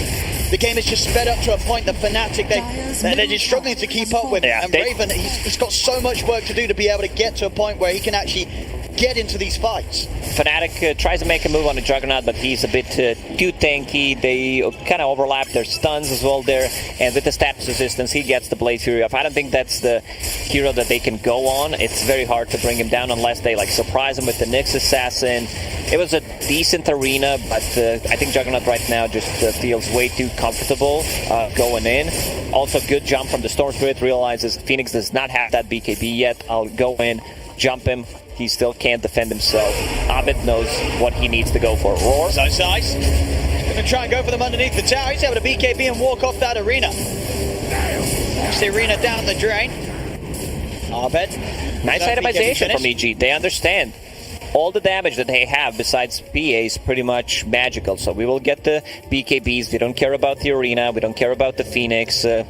The game is just sped up to a point that Fnatic, they're just struggling to keep up with. And Raven, he's got so much work to do to be able to get to a point where he can actually get into these fights. Fnatic tries to make a move on the Juggernaut, but he's a bit too tanky. They kind of overlap their stuns as well there, and with the status resistance, he gets the Blade Fury off. I don't think that's the hero that they can go on. It's very hard to bring him down unless they surprise him with the Nyx Assassin. It was a decent arena, but I think Juggernaut right now just feels way too comfortable going in. Also, good jump from the Storm Spirit, realizes Phoenix does not have that BKB yet. I'll go in, jump him. He still can't defend himself. Abed knows what he needs to go for. Roar. So Ice going to try and go for them underneath the tower. He's able to BKB and walk off that arena. Push the arena down the drain. Abed. Nice itemization from EG. They understand. All the damage that they have besides PA is pretty much magical. So we will get the BKBs. We don't care about the arena. We don't care about the Phoenix. Our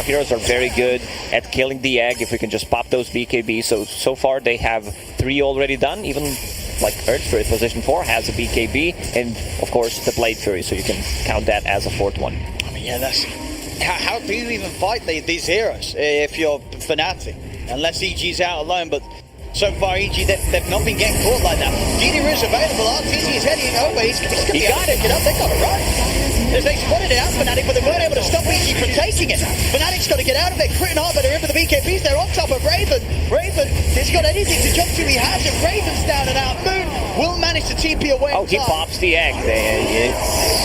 heroes are very good at killing the egg if we can just pop those BKBs. So far they have 3 already done. Even Earth Spirit position 4 has a BKB. And of course the Blade Fury. So you can count that as a 4th one. I mean, yeah, that's... How do you even fight these heroes if you're Fnatic? Unless EG's out alone, but... So far, EG, they've not been getting caught like that. DD is available. Arteezy is heading over. He's going to be able to pick it up. They've got to run. They spotted it out, Fnatic, but they weren't able to stop EG from taking it. Fnatic's got to get out of it. Crit and Arbed are in for the BKBs. They're on top of Raven. Raven, he's got anything to jump to. He has it. Raven's down and out. Moon will manage to TP away. Oh, he pops the egg. It's,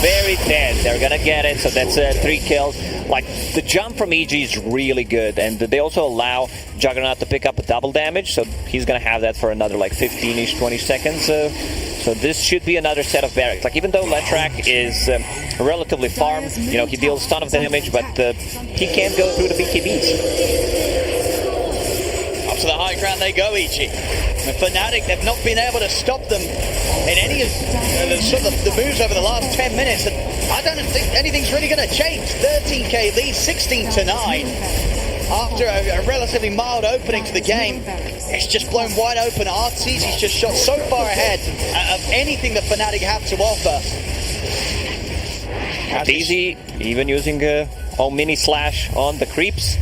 very dead. They're gonna get it, so that's 3 kills. Like, the jump from EG is really good, and they also allow Juggernaut to pick up a double damage, so he's gonna have that for another, like, 15-ish, 20 seconds. So this should be another set of barracks. Like, even though Letrak is relatively farm, he deals a ton of damage, but he can't go through the BKBs. Up to the high ground they go, EG. And Fnatic, they've not been able to stop them in any of the moves over the last 10 minutes. And I don't think anything's really going to change. 13k lead, 16-9. After a relatively mild opening to the game, it's just blown wide open. Arteezy's just shot so far ahead of anything that Fnatic have to offer. Arteezy, even using mini slash on the creeps,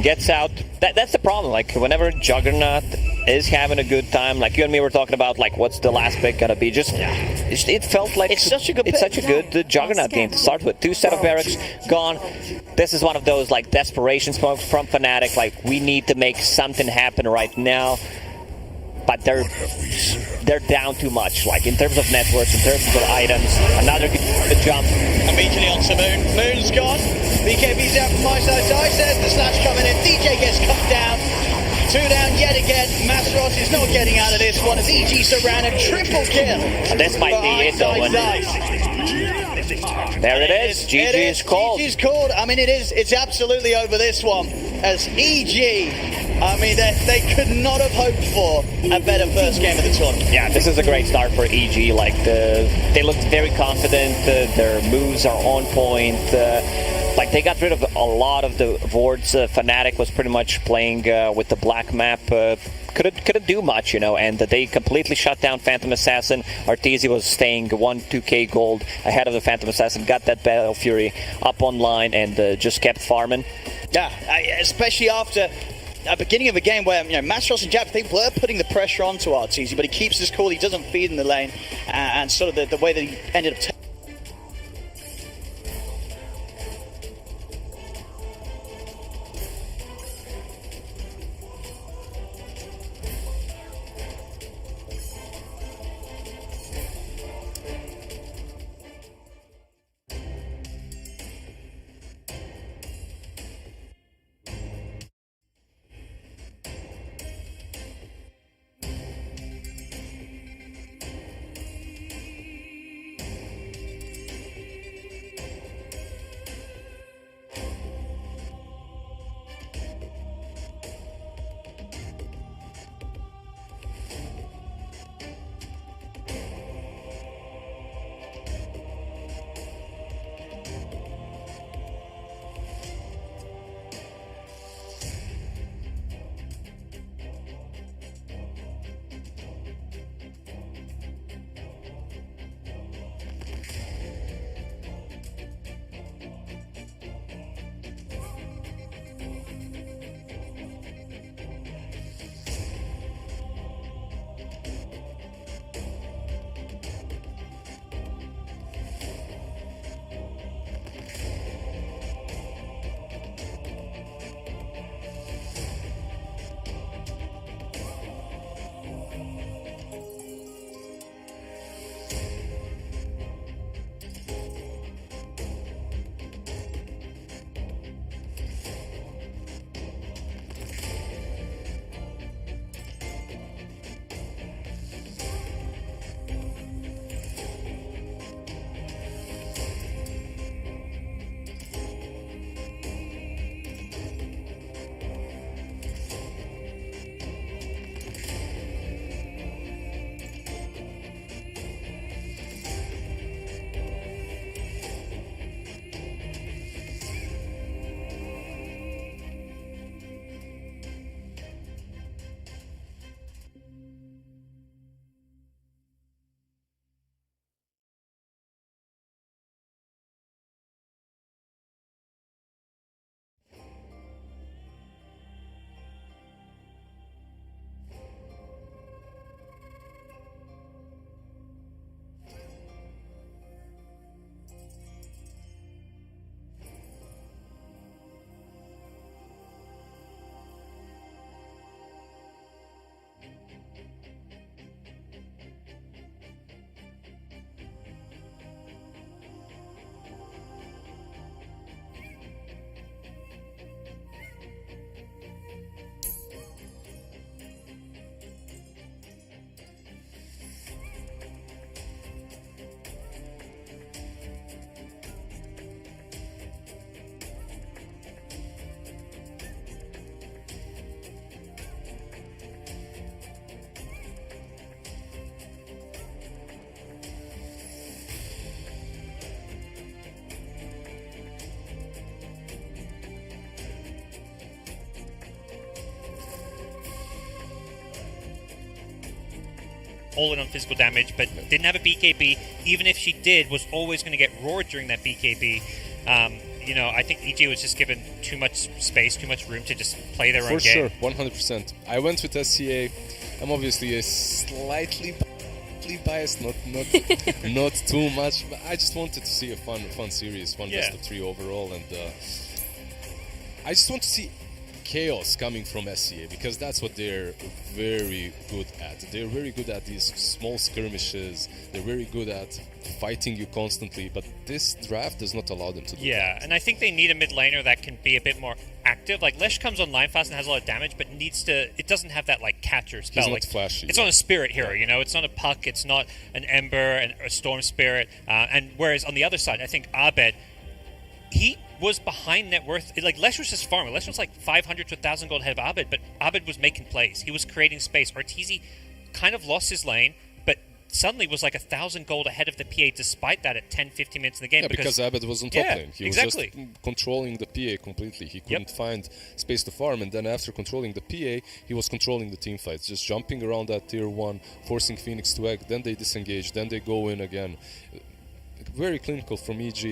gets out. That's the problem. Like, whenever Juggernaut is having a good time, like you and me were talking about, like, what's the last pick gonna be? It felt like it's such a good Juggernaut game to start with. 2 set of barracks gone. This is one of those, like, desperation smokes from Fnatic. Like, we need to make something happen right now. But they're down too much, like, in terms of networks, in terms of items. Another good jump. Immediately onto Moon. Moon's gone. BKB's out from my side. There's the slash coming in. DJ gets cut down. 2 down yet again. Masros is not getting out of this one as EG surrounded. Triple kill. And this might be it, though. There it is. GG is called. GG's called. I mean, it's absolutely over this one. As EG, I mean, they could not have hoped for a better first game of the tournament. Yeah, this is a great start for EG. Like, they looked very confident. Their moves are on point. Like, they got rid of a lot of the wards. Fnatic was pretty much playing with the black map. Couldn't do much, and they completely shut down Phantom Assassin. Arteezy was staying 1-2k gold ahead of the Phantom Assassin, got that Battle Fury up online, and just kept farming. Yeah, especially after the beginning of a game where, Mastros and Jab, they were putting the pressure onto Arteezy, but he keeps his cool, he doesn't feed in the lane, and sort of the way that he ended up taking. all in on physical damage, but didn't have a BKB. Even if she did, was always going to get roared during that BKB. I think EG was just given too much space, too much room to just play their own game. For sure, 100%. I went with SCA. I'm obviously a slightly biased, not not too much, but I just wanted to see a fun series, best of 3 overall, and I just want to see chaos coming from SCA, because that's what they're very good at. They're very good at these small skirmishes. They're very good at fighting you constantly, but this draft does not allow them to do that. Yeah, and I think they need a mid laner that can be a bit more active. Like, Lesh comes online fast and has a lot of damage, but it doesn't have that, like, catcher spell. He's not flashy. It's not a spirit hero, It's not a Puck, it's not an Ember, and a Storm Spirit. And whereas on the other side, I think Abed, he was behind net worth. Like, Lesh was just farming. Lesh was like 500 to 1,000 gold ahead of Abed, but Abed was making plays. He was creating space. Arteezy kind of lost his lane, but suddenly was like 1,000 gold ahead of the PA despite that at 10-15 minutes in the game. Yeah, because Abed was on top lane. He was just controlling the PA completely. He couldn't find space to farm, and then after controlling the PA, he was controlling the team fights, just jumping around that tier 1, forcing Phoenix to egg, then they disengage, then they go in again. Very clinical from EG,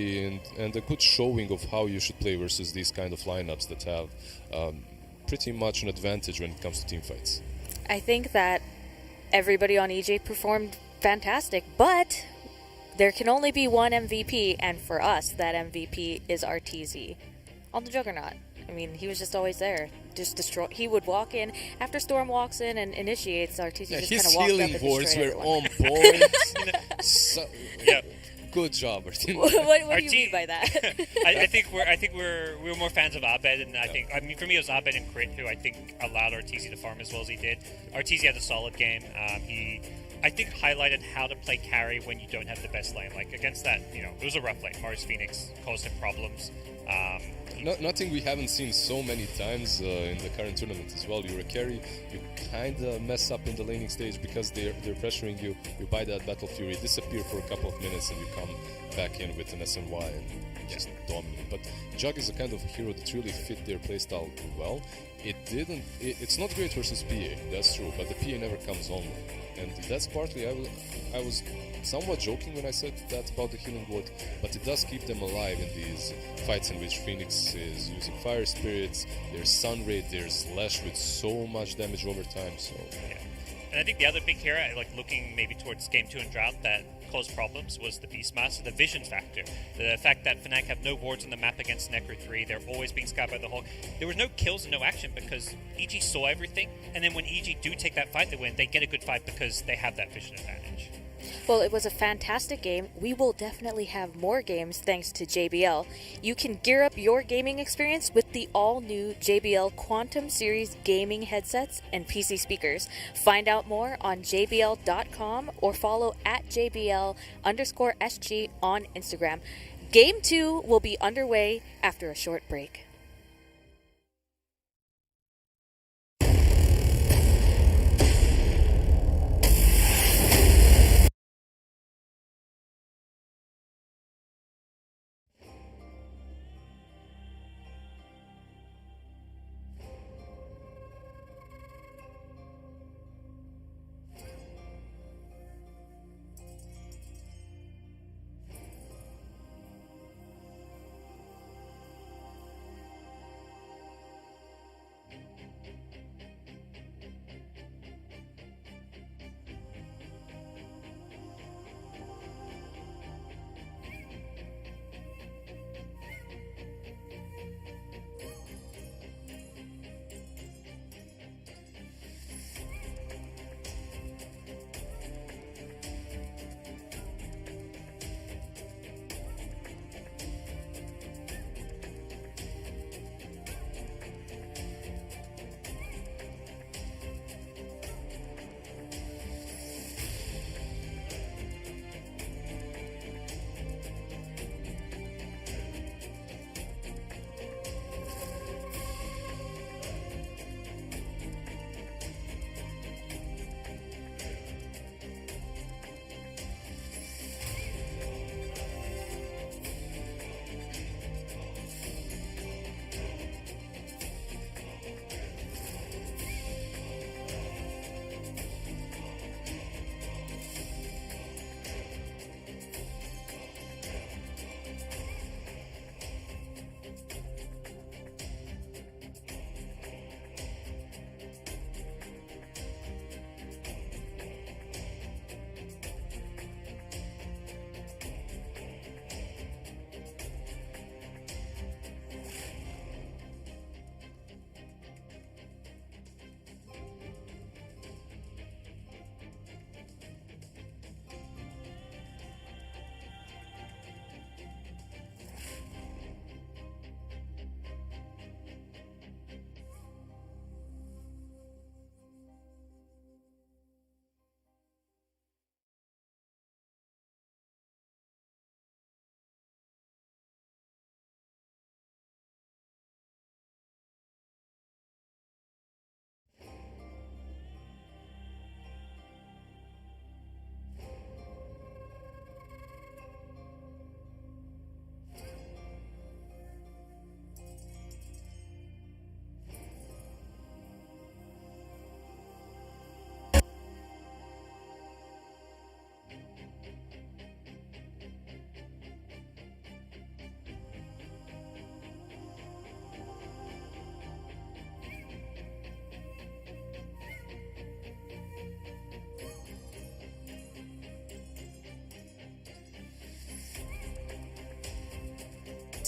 and a good showing of how you should play versus these kind of lineups that have pretty much an advantage when it comes to team fights. I think that everybody on EJ performed fantastic, but there can only be one MVP, and for us, that MVP is Arteezy on the Juggernaut. I mean, he was just always there. Just destroy. He would walk in after Storm walks in and initiates. Arteezy just kind of walked up and destroyed his healing everyone. words were on point. Good job, Arteezy. What do you mean by that? I think we're more fans of Abed, and I mean for me it was Abed and Crit who I think allowed Arteezy to farm as well as he did. Arteezy had a solid game. He I think highlighted how to play carry when you don't have the best lane. Like against that, it was a rough lane. Mars Phoenix caused him problems. Nothing we haven't seen so many times in the current tournament as well. You're a carry, you kind of mess up in the laning stage because they're pressuring you. You buy that Battle Fury, disappear for a couple of minutes, and you come back in with an SNY and just dominate. But Jug is a kind of a hero that really fit their playstyle well. It's not great versus PA, that's true, but the PA never comes on. And that's partly, I was somewhat joking when I said that about the healing ward, but it does keep them alive in these fights in which Phoenix is using Fire Spirits, there's Sun Ray, there's Lash with so much damage over time, so... Yeah. And I think the other big hero, like looking maybe towards Game 2 and Drought, that caused problems was the Beastmaster, the vision factor. The fact that Fnatic have no wards on the map against Necro 3, they're always being scouted by the Hawk. There was no kills and no action because EG saw everything, and then when EG do take that fight, they win. They get a good fight because they have that vision advantage. Well, it was a fantastic game. We will definitely have more games thanks to JBL. You can gear up your gaming experience with the all-new JBL Quantum Series gaming headsets and PC speakers. Find out more on jbl.com or follow at JBL_SG on Instagram. Game 2 will be underway after a short break.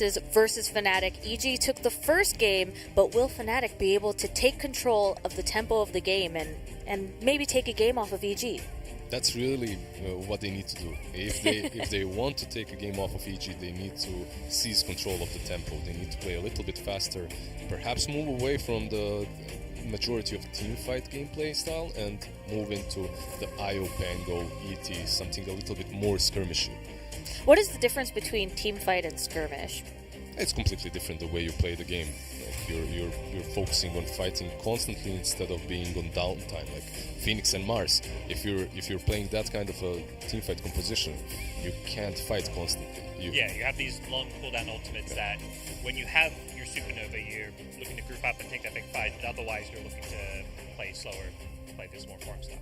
Esports' versus Fnatic. EG took the first game, but will Fnatic be able to take control of the tempo of the game and maybe take a game off of EG? That's really what they need to do. If they want to take a game off of EG, they need to seize control of the tempo. They need to play a little bit faster, perhaps move away from the majority of team fight gameplay style and move into the IO Bango ET, something a little bit more skirmishy. What is the difference between team fight and skirmish? It's completely different the way you play the game. Like you're focusing on fighting constantly instead of being on downtime, like Phoenix and Mars. If you're playing that kind of a teamfight composition, you can't fight constantly. You have these long cooldown ultimates that when you have your supernova, you're looking to group up and take that big fight, but otherwise you're looking to play slower, play this more farm stuff.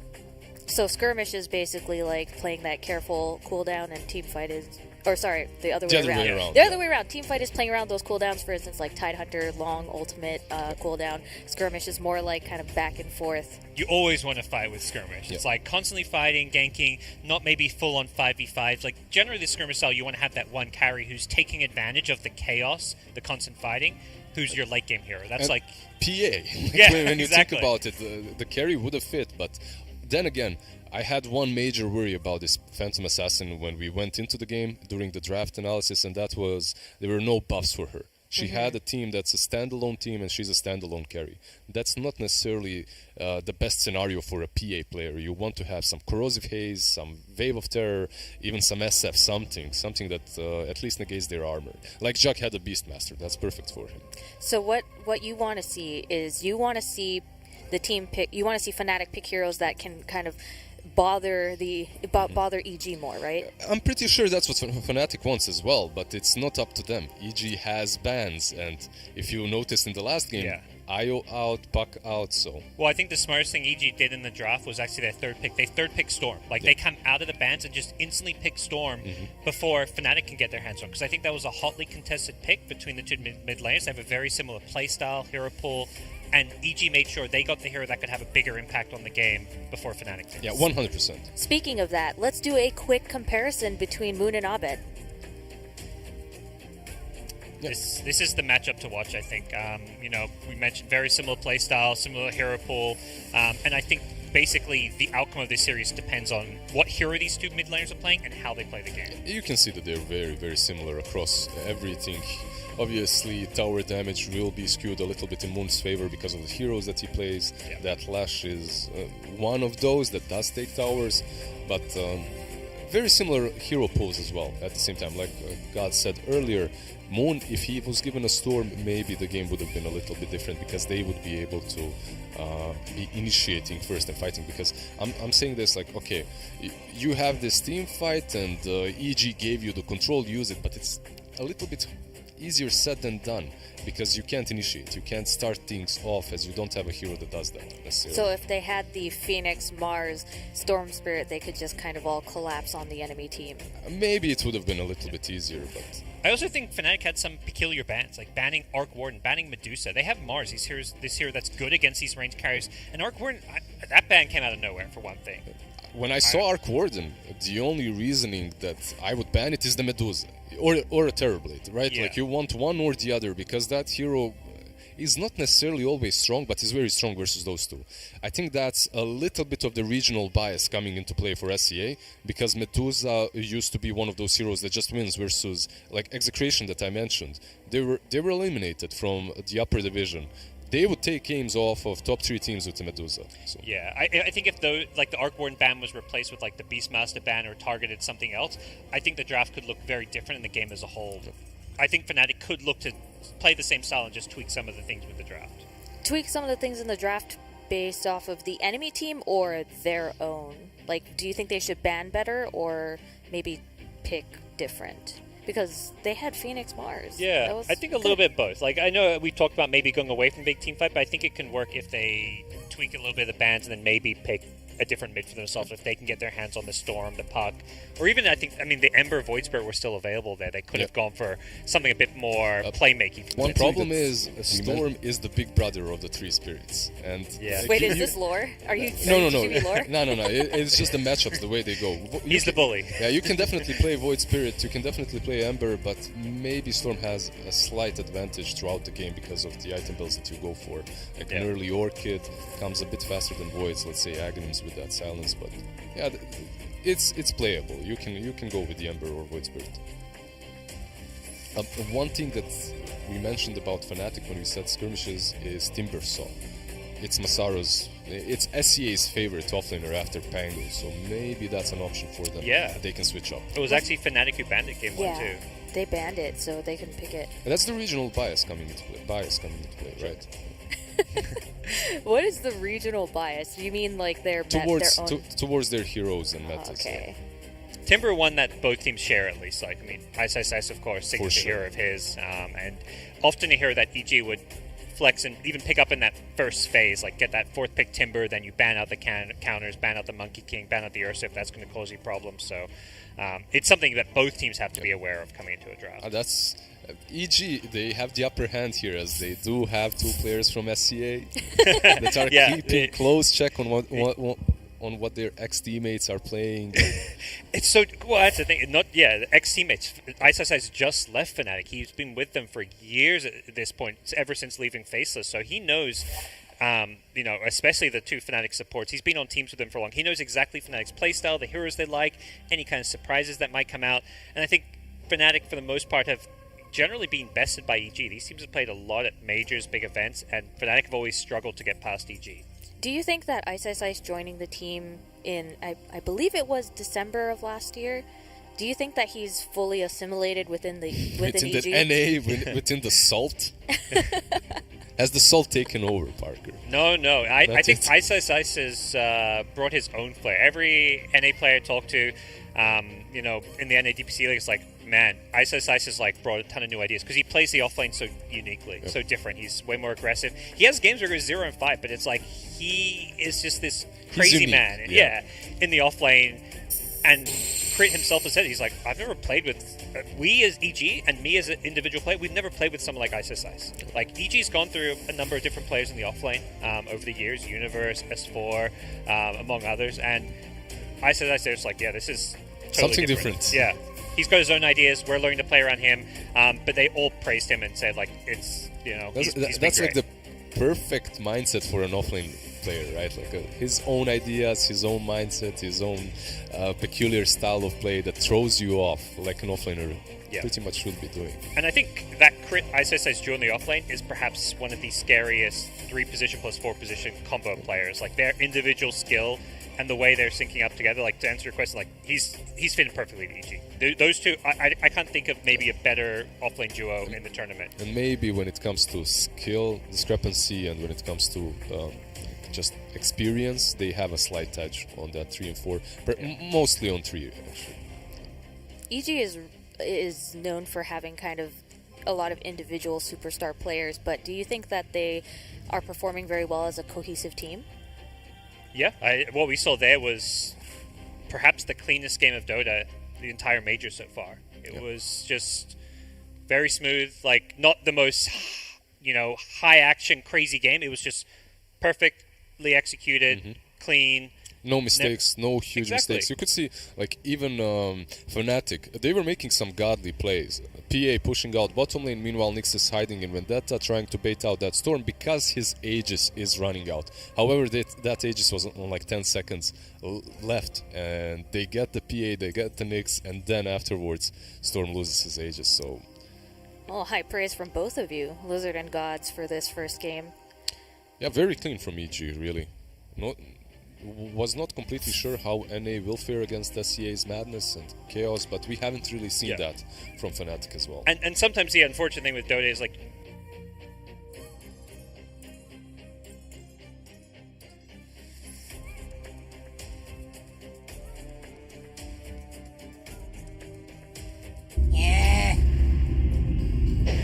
So skirmish is basically like playing that careful cooldown, and team fight is, or sorry, the other way around. The other way around. Team fight is playing around those cooldowns. For instance, like Tidehunter, long ultimate cooldown. Skirmish is more like kind of back and forth. You always want to fight with skirmish. It's like constantly fighting, ganking, not maybe full on 5v5s. Like generally the skirmish style, you want to have that one carry who's taking advantage of the chaos, the constant fighting, who's your late game hero. That's like PA. Yeah, when you exactly. think about it, the carry would have fit, but then again, I had one major worry about this Phantom Assassin when we went into the game during the draft analysis, and that was there were no buffs for her. She had a team that's a standalone team, and she's a standalone carry. That's not necessarily the best scenario for a PA player. You want to have some Corrosive Haze, some Wave of Terror, even some SF, something that at least negates their armor. Like Jack had a Beastmaster, that's perfect for him. So what you want to see is you want to see the team pick. You want to see Fnatic pick heroes that can kind of bother EG more, right? I'm pretty sure that's what Fnatic wants as well, but it's not up to them. EG has bans, and if you noticed in the last game, IO out, Puck out, so... Well, I think the smartest thing EG did in the draft was actually their third pick. They third pick Storm. Like, they come out of the bans and just instantly pick Storm before Fnatic can get their hands on. Because I think that was a hotly contested pick between the two mid laners. They have a very similar playstyle, hero pool, and EG made sure they got the hero that could have a bigger impact on the game before Fnatic did. Yeah, 100%. Speaking of that, let's do a quick comparison between Moon and Abed. This is the matchup to watch, I think. We mentioned very similar playstyle, similar hero pool, and I think basically the outcome of this series depends on what hero these two mid laners are playing and how they play the game. You can see that they're very, very similar across everything. Obviously, tower damage will be skewed a little bit in Moon's favor because of the heroes that he plays. Yeah. That Lash is one of those that does take towers, but very similar hero pools as well at the same time. Like God said earlier, Moon, if he was given a Storm, maybe the game would have been a little bit different because they would be able to be initiating first and fighting. Because I'm saying this like, okay, you have this team fight and EG gave you the control, use it, but it's a little bit easier said than done because you can't initiate, you can't start things off as you don't have a hero that does that necessarily. So if they had the Phoenix, Mars, Storm Spirit, they could just kind of all collapse on the enemy team. Maybe it would have been a little bit easier, but... I also think Fnatic had some peculiar bans, like banning Arc Warden, banning Medusa. They have Mars, this hero that's good against these range carriers, and Arc Warden, that ban came out of nowhere for one thing. When I saw Arc Warden, the only reasoning that I would ban it is the Medusa or a Terrorblade, right? Yeah. Like you want one or the other because that hero is not necessarily always strong, but is very strong versus those two. I think that's a little bit of the regional bias coming into play for SCA because Medusa used to be one of those heroes that just wins versus like Execration that I mentioned. They were eliminated from the upper division. They would take games off of top 3 teams with the Medusa. So. Yeah, I think if the Arc Warden ban was replaced with like the Beastmaster ban or targeted something else, I think the draft could look very different in the game as a whole. I think Fnatic could look to play the same style and just tweak some of the things with the draft. Tweak some of the things in the draft based off of the enemy team or their own? Like, do you think they should ban better or maybe pick different? Because they had Phoenix Mars. Yeah, I think a little bit both. Like, I know we talked about maybe going away from big team fight, but I think it can work if they tweak a little bit of the bans and then maybe pick a different mid for themselves if they can get their hands on the Storm, the Puck, or even the Ember Void Spirit were still available there. They could have gone for something a bit more playmaking. One problem is Storm is the big brother of the three spirits, and Wait, is this lore? Are you no lore? no. It's just the matchups, the way they go. He's the bully. Yeah, you can definitely play Void Spirit, you can definitely play Ember, but maybe Storm has a slight advantage throughout the game because of the item builds that you go for. Like an early Orchid comes a bit faster than Voids, let's say Aghanims with that silence, but yeah, it's playable. You can go with the Ember or Void Spirit. One thing that we mentioned about Fnatic when we said skirmishes is Timbersaw. It's Masaru's, it's SCA's favorite offlaner after Pango, so maybe that's an option for them. Yeah. They can switch up. It was actually Fnatic who banned it game 1 too. They banned it, so they can pick it. And that's the regional bias coming into play, right? What is the regional bias? Do you mean like their towards their heroes and metas? Okay. Timber one that both teams share at least. Like, I mean, ISIS, of course, signature sure. hero of his, and often a hero that EG would flex and even pick up in that first phase, like get that 4th pick Timber, then you ban out the counters, ban out the Monkey King, ban out the Ursa if that's going to cause you problems. So it's something that both teams have to be aware of coming into a draft. That's EG. They have the upper hand here, as they do have 2 players from SCA that are keeping close check on what their ex-teammates are playing. It's so well. That's the thing. The ex-teammates. ISIS just left Fnatic. He's been with them for years at this point, ever since leaving Faceless. So he knows, especially the 2 Fnatic supports. He's been on teams with them for long. He knows exactly Fnatic's playstyle, the heroes they like, any kind of surprises that might come out. And I think Fnatic, for the most part, have generally been bested by EG. These teams have played a lot at majors, big events, and Fnatic have always struggled to get past EG. Do you think that ISIS joining the team in, I believe it was December of last year, do you think that he's fully assimilated within EG? The NA, within the Salt? Has the Salt taken over, Parker? No. I think ISIS has brought his own flair. Every NA player I talk to, in the NA DPC league, it's like, man, ISIS has brought a ton of new ideas because he plays the offlane so uniquely, so different. He's way more aggressive. He has games where he goes 0-5, but it's like he is just this crazy man. Yeah, in the offlane. And Crit himself has said, he's like, I've never played with, we as EG and me as an individual player, we've never played with someone like ISIS. Like, EG's gone through a number of different players in the offlane over the years, Universe, S4, among others, and ISIS is like, yeah, this is totally something different. Yeah. He's got his own ideas. We're learning to play around him, but they all praised him and said, like, it's, that's like the perfect mindset for an offlane player, right? Like his own ideas, his own mindset, his own peculiar style of play that throws you off, like an offlaner pretty much should be doing. And I think that Crit ISIS during the offlane is perhaps one of the scariest 3-position plus 4-position combo players. Like, their individual skill and the way they're syncing up together, like, to answer your question, like, he's fitting perfectly to EG. Those two, I can't think of maybe a better offlane duo in the tournament. And maybe when it comes to skill discrepancy and when it comes to just experience, they have a slight edge on that 3 and 4, but mostly on 3, actually. EG is known for having kind of a lot of individual superstar players, but do you think that they are performing very well as a cohesive team? Yeah, what we saw there was perhaps the cleanest game of Dota the entire major so far. It was just very smooth, like, not the most, high action, crazy game. It was just perfectly executed, clean. No mistakes, no huge mistakes. You could see, like, even Fnatic, they were making some godly plays. PA pushing out bottom lane, meanwhile Nyx is hiding in Vendetta, trying to bait out that Storm because his Aegis is running out. However, that Aegis was on like 10 seconds left, and they get the PA, they get the Nyx, and then afterwards Storm loses his Aegis. So, well, high praise from both of you, Lizard and Gods, for this first game. Yeah, very clean from EG, really. Was not completely sure how NA will fare against SCA's Madness and Chaos, but we haven't really seen that from Fnatic as well. And sometimes the unfortunate thing with Dota is, like,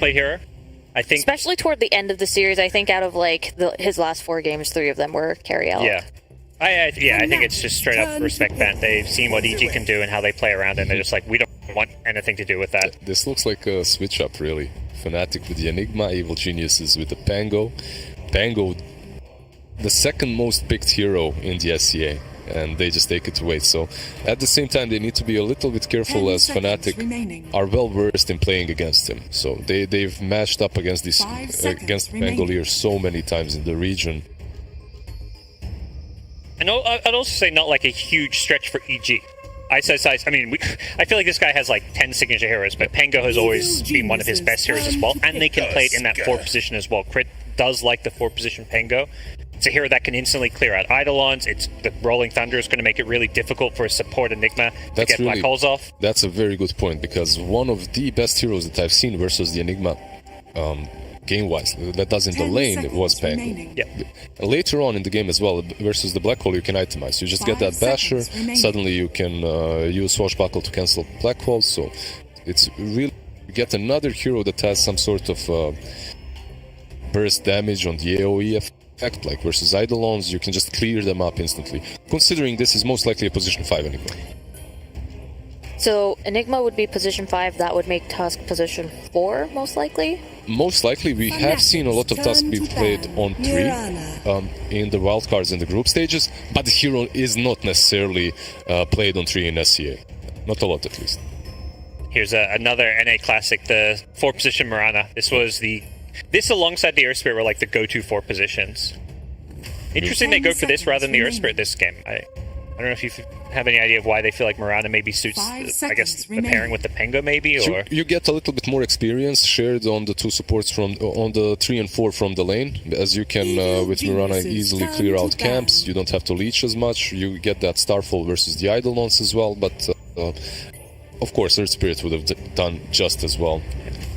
play hero. I think, especially toward the end of the series, I think out of his last 4 games, 3 of them were carry out. Yeah. I think it's just straight up respect band. They've seen what EG can do and how they play around, and they're just like, we don't want anything to do with that. This looks like a switch up, really. Fnatic with the Enigma, Evil Geniuses with the Pango. Pango, the second most picked hero in the SCA, and they just take it away. So at the same time, they need to be a little bit careful, as Fnatic are well versed in playing against him. So they've matched up against this against Pangolier so many times in the region. And I'd also say not like a huge stretch for EG. I mean, I feel like this guy has like 10 signature heroes, but Pango has always been one of his best heroes as well, and they can play it in that 4 position as well. Crit does like the 4 position Pango. It's a hero that can instantly clear out Eidolons. The Rolling Thunder is going to make it really difficult for a support Enigma to get Black Holes off. That's a very good point, because one of the best heroes that I've seen versus the Enigma, game-wise, that does in the lane, was Pango. Yeah. Later on in the game as well, versus the Black Hole, you can itemize. You just get that Basher, suddenly you can use Swashbuckle to cancel Black Holes, so it's really... You get another hero that has some sort of burst damage on the AoE effect, like versus Eidolons, you can just clear them up instantly. Considering this is most likely a position 5 Enigma. So Enigma would be position 5, that would make Tusk position 4, most likely? Most likely, we have seen a lot of Tusk be played on 3 in the wildcards and the group stages, but the hero is not necessarily played on 3 in SCA. Not a lot, at least. Here's another NA classic, the 4 position Mirana. This alongside the Earth Spirit were like the go-to 4 positions. Interesting they go for this rather than the Earth Spirit this game. I don't know if you have any idea of why they feel like Mirana maybe suits, I guess, the pairing with the Pango maybe, or... You get a little bit more experience shared on the 2 supports on the 3 and 4 from the lane, as you can, with Mirana, easily clear out camps. You don't have to leech as much. You get that Starfall versus the Eidolons as well, but of course, Earth Spirit would have done just as well.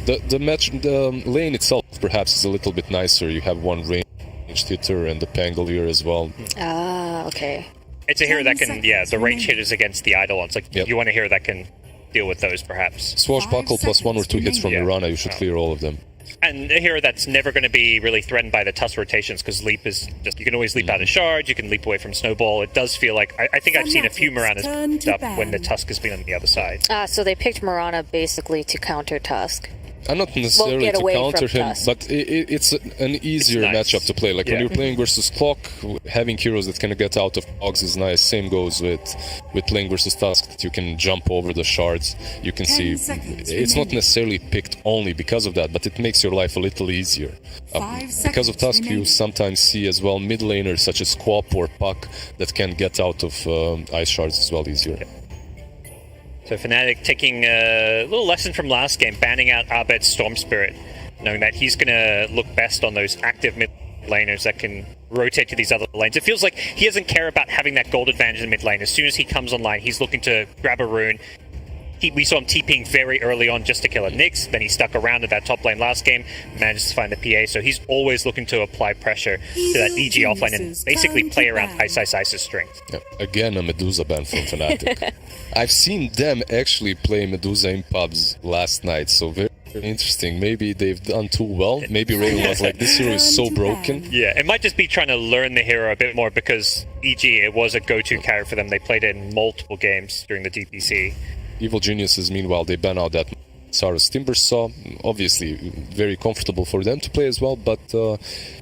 The lane itself perhaps is a little bit nicer. You have one ranged hitter and the Pangolier as well. Ah, okay. It's a hero that can, the range hitters against the Eidolons. Like, you want a hero that can deal with those, perhaps. Swashbuckle plus 1 or 2 hits from Mirana, you should clear all of them. And a hero that's never going to be really threatened by the Tusk rotations, because Leap is just, you can always leap out of Shard, you can leap away from Snowball. It does feel like, I think I've seen a few Miranas up when the Tusk has been on the other side. So they picked Mirana basically to counter Tusk. Not necessarily to counter him, but it's an easier matchup to play. Like when you're playing versus Clock, having heroes that can get out of cogs is nice. Same goes with playing versus Tusk, that you can jump over the shards. You can see it's not necessarily picked only because of that, but it makes your life a little easier. Because of Tusk, you sometimes see as well mid laners such as Quap or Puck that can get out of ice shards as well easier. So Fnatic taking a little lesson from last game, banning out Abed's Storm Spirit, knowing that he's going to look best on those active mid laners that can rotate to these other lanes. It feels like he doesn't care about having that gold advantage in mid lane. As soon as he comes online, he's looking to grab a rune. We saw him TPing very early on just to kill a Nyx, then he stuck around at that top lane last game, managed to find the PA, so he's always looking to apply pressure to that EG offlane and basically play around Ice's strength. Yeah. Again, a Medusa ban from Fnatic. I've seen them actually play Medusa in pubs last night, so very interesting. Maybe they've done too well. Maybe Raven was like, this hero is so broken. Yeah, it might just be trying to learn the hero a bit more, because EG, it was a go-to carry for them. They played it in multiple games during the DPC. Evil Geniuses, meanwhile, they ban out that Saurus Timbersaw. Obviously, very comfortable for them to play as well, but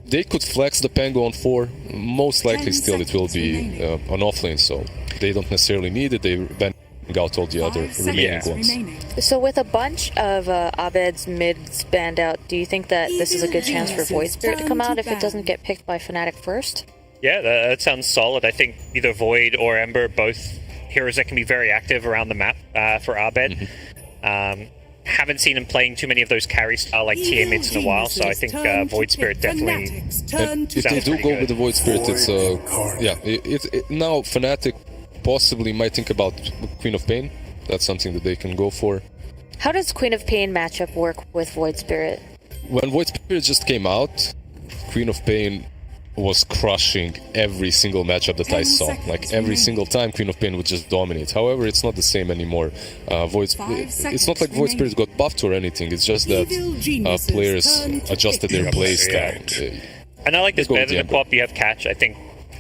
they could flex the Pango on 4. Most likely still it will be an offlane, so they don't necessarily need it. They ban out all the other remaining ones. So with a bunch of Abed's mids banned out, do you think that this is a good chance for Void Spirit to come out if it doesn't get picked by Fnatic first? Yeah, that sounds solid. I think either Void or Ember, both heroes that can be very active around the map for Abed. Haven't seen him playing too many of those carry style like TA mids in a while, so I think Void Spirit definitely. If they do go with the Void Spirit, it's now Fnatic possibly might think about Queen of Pain. That's something that they can go for. How does Queen of Pain matchup work with Void Spirit? When Void Spirit just came out, Queen of Pain was crushing every single matchup that I saw. Like every single time Queen of Pain would just dominate. However, it's not the same anymore. It's not like Void Spirit got buffed or anything. It's just that players adjusted their playstyle. And I like this better than the Quap. You have catch. I think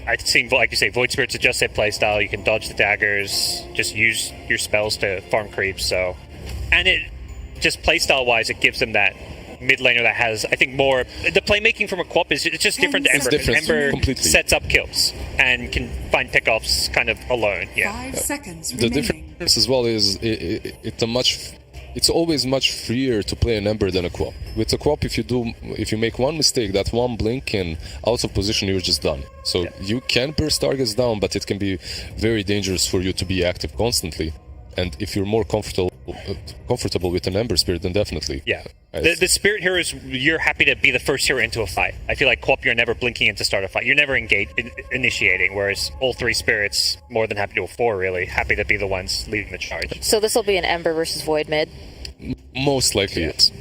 I've seen, like you say, Void Spirits adjust their playstyle. You can dodge the daggers, just use your spells to farm creeps. So, and it just playstyle wise, it gives them that mid laner that has, I think, more. The playmaking from a Quap is it's just different to Ember. Ember completely. sets up kills and can find pickoffs kind of alone. Yeah. 5 seconds The remaining. difference as well is it's always much freer to play an Ember than a Quap. With a Quap, if you make one mistake, that one blink and out of position, you're just done. So you can burst targets down, but it can be very dangerous for you to be active constantly. And if you're more comfortable with an Ember Spirit, then definitely. Yeah. The Spirit heroes, you're happy to be the first hero into a fight. I feel like Quap, you're never blinking in to start a fight. You're never initiating, whereas all 3 Spirits, more than happy to, 4 really, happy to be the ones leading the charge. So this will be an Ember versus Void mid. Most likely, yes.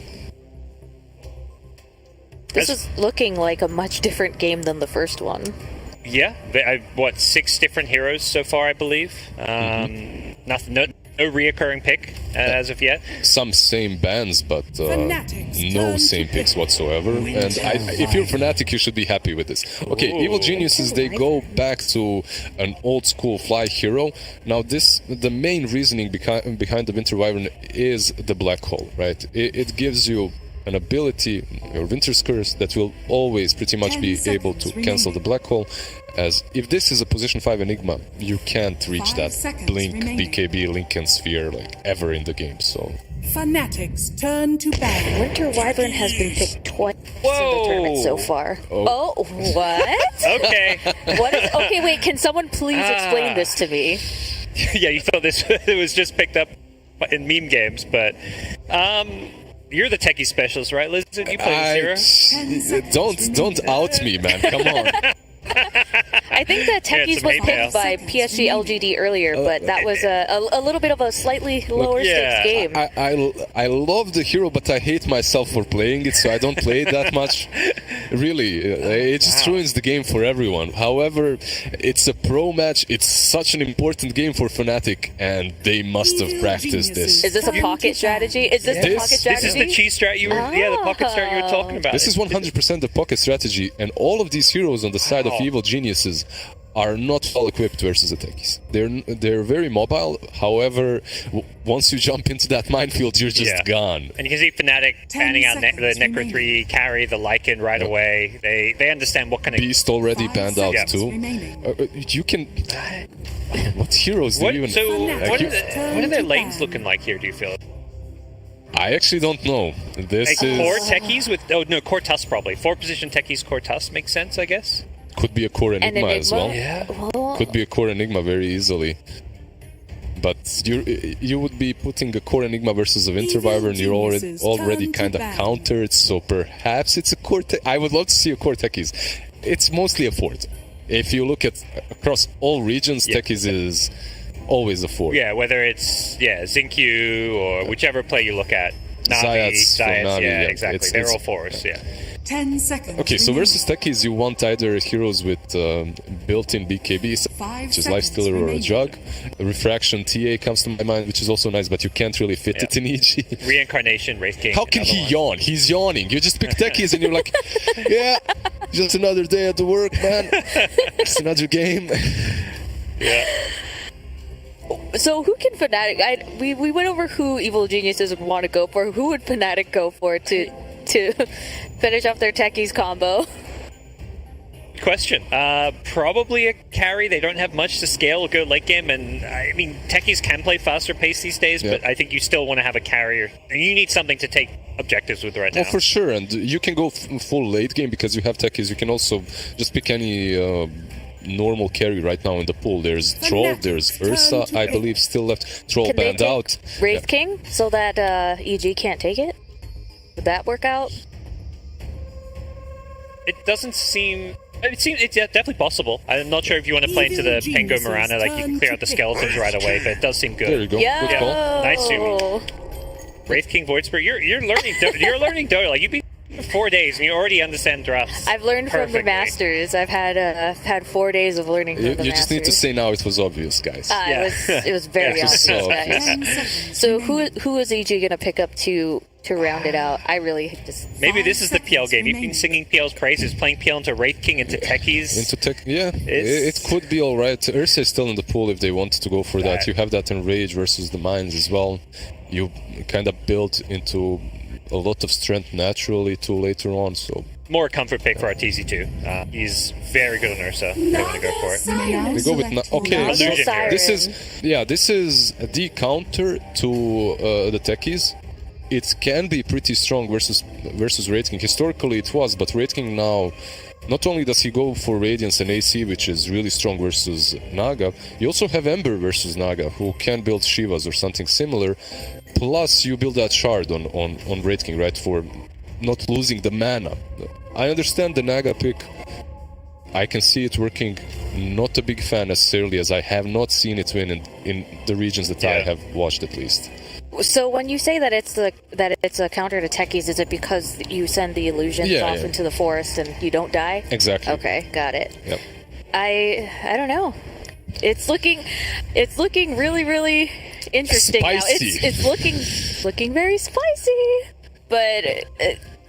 This is looking like a much different game than the first one. Yeah. 6 different heroes so far, I believe. Nothing. No reoccurring pick as of yet. Some same bans, but no same picks whatsoever. And if you're Fnatic, you should be happy with this. Okay, Evil Geniuses, they go back to an old school fly hero. Now, the main reasoning behind the Winter Wyvern is the Black Hole, right? It gives you an ability, your Winter's Curse, that will always pretty much be able to cancel the Black Hole. As if this is a position 5 Enigma, you can't reach that blink, remaining. BKB, Link and Sphere like ever in the game. So Fnatic's turn to battle. Winter Wyvern has been picked twice in Whoa. the tournament so far. Oh, what? Okay. Okay, wait, can someone please explain this to me? Yeah, you thought this it was just picked up in meme games, but you're the techie specialist, right, Lizard? You play this hero? don't out me, man. Come on. I think that Techies was picked by PSG.LGD earlier, but that was a little bit of a slightly lower stakes game. I love the hero, but I hate myself for playing it, so I don't play it that much. Really, it just ruins the game for everyone. However, it's a pro match. It's such an important game for Fnatic, and they must have practiced this. Is this a pocket strategy? Is this the pocket strategy? This is the cheese strat the pocket strat you were talking about. This is 100% the pocket strategy, and all of these heroes on the side of Evil Geniuses are not well equipped versus the techies. They're very mobile. However, once you jump into that minefield, you're just gone. And you can see Fnatic panning out the Necro 3 carry, the Lycan right away. They understand what kind of Beast already banned out too. You can. What heroes do you even? So what are their lanes looking like here? Do you feel? I actually don't know. This is core techies with core Tusk probably 4 position techies core Tusk makes sense, I guess. Could be a core Enigma as well. Yeah. Could be a core Enigma very easily. But you would be putting a core Enigma versus a Winter Wyvern. You're already kind of countered. So perhaps it's a core. I would love to see a core techies. It's mostly a fort. If you look at across all regions, techies is always a fort. Yeah, whether it's Xingqiu or whichever play you look at. Navi, Zayas, exactly. They're all fours. 10 seconds. Okay, so versus techies, you want either heroes with built-in BKB, which is Lifestealer or a Jug. Refraction TA comes to my mind, which is also nice, but you can't really fit it in EG. Reincarnation, Wraith King. How can he yawn? He's yawning. You just pick techies and you're like, yeah, just another day at the work, man. Just another game. So who can Fnatic? We went over who Evil Geniuses would want to go for. Who would Fnatic go for to finish off their techies combo? Question. Probably a carry. They don't have much to scale, go late game, and I mean, techies can play faster pace these days, but I think you still want to have a carrier. And you need something to take objectives with right now. Oh, for sure, and you can go full late game because you have techies. You can also just pick any normal carry right now in the pool. There's Troll, there's Ursa, I believe, still left. Troll Can banned they take out. Wraith King so that EG can't take it? Would that work out? It doesn't seem... It's definitely possible. I'm not sure if you want to play into the Pengo Mirana, like you can clear out the skeletons right away, but it does seem good. There you go. Yo! Good call. Nice, Sumi. Wraith King Void Spirit, you're learning you're learning Dota. Like, you've been 4 days and you already understand drafts. I've learned perfectly. from the masters. I've had 4 days of learning from the masters. You just need to say now it was obvious, guys. It was very obvious, guys. So who is EG gonna pick up to to round it out. I really just... Maybe this is the PL game. You've been remaining. singing PL's praises, playing PL into Wraith King, into Techies. Into tech, yeah, It's- it could be all right. Ursa is still in the pool if they wanted to go for that. Right. You have that in Rage versus the Mines as well. You kind of built into a lot of strength naturally to later on, so... More comfort pick for Arteezy too. He's very good on Ursa. They want to go for it. They go with okay. Illusion here. This is the counter to the techies. It can be pretty strong versus Wraith King. Historically, it was, but Wraith King now, not only does he go for Radiance and AC, which is really strong versus Naga, you also have Ember versus Naga, who can build Shivas or something similar. Plus, you build that shard on Wraith King, right, for not losing the mana. I understand the Naga pick. I can see it working. Not a big fan necessarily, as I have not seen it win in the regions that I have watched at least. So when you say that it's a counter to techies, is it because you send the illusions off into the forest and you don't die? Exactly. Okay, got it. Yep. I don't know. It's looking really interesting Spicy. now. It's looking very spicy. But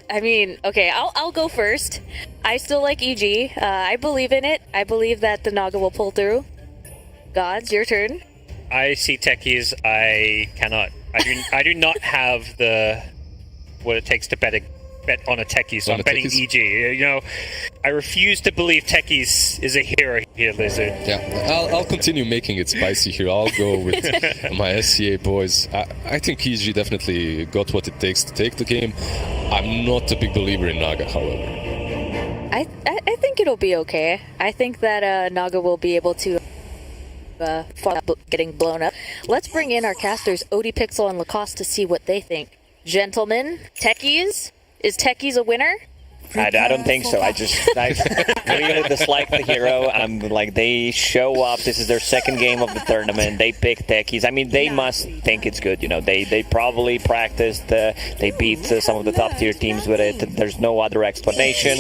I mean, okay, I'll go first. I still like EG. I believe in it. I believe that the Naga will pull through. Gods, your turn. I see Techies. I cannot. I do not have what it takes to bet on a Techie, so I'm betting Techies? EG. You know, I refuse to believe Techies is a hero here, Lizard. Yeah, I'll continue making it spicy here. I'll go with my SCA boys. I think EG definitely got what it takes to take the game. I'm not a big believer in Naga, however. I think it'll be okay. I think that Naga will be able to getting blown up. Let's bring in our casters, Odie Pixel and Lacoste, to see what they think. Gentlemen, Techies? Is Techies a winner? I don't think so. I really dislike the hero. I'm like, they show up. This is their second game of the tournament. They pick techies. I mean, they must think it's good. You know, they probably practiced. They beat some of the top tier teams with it. There's no other explanation.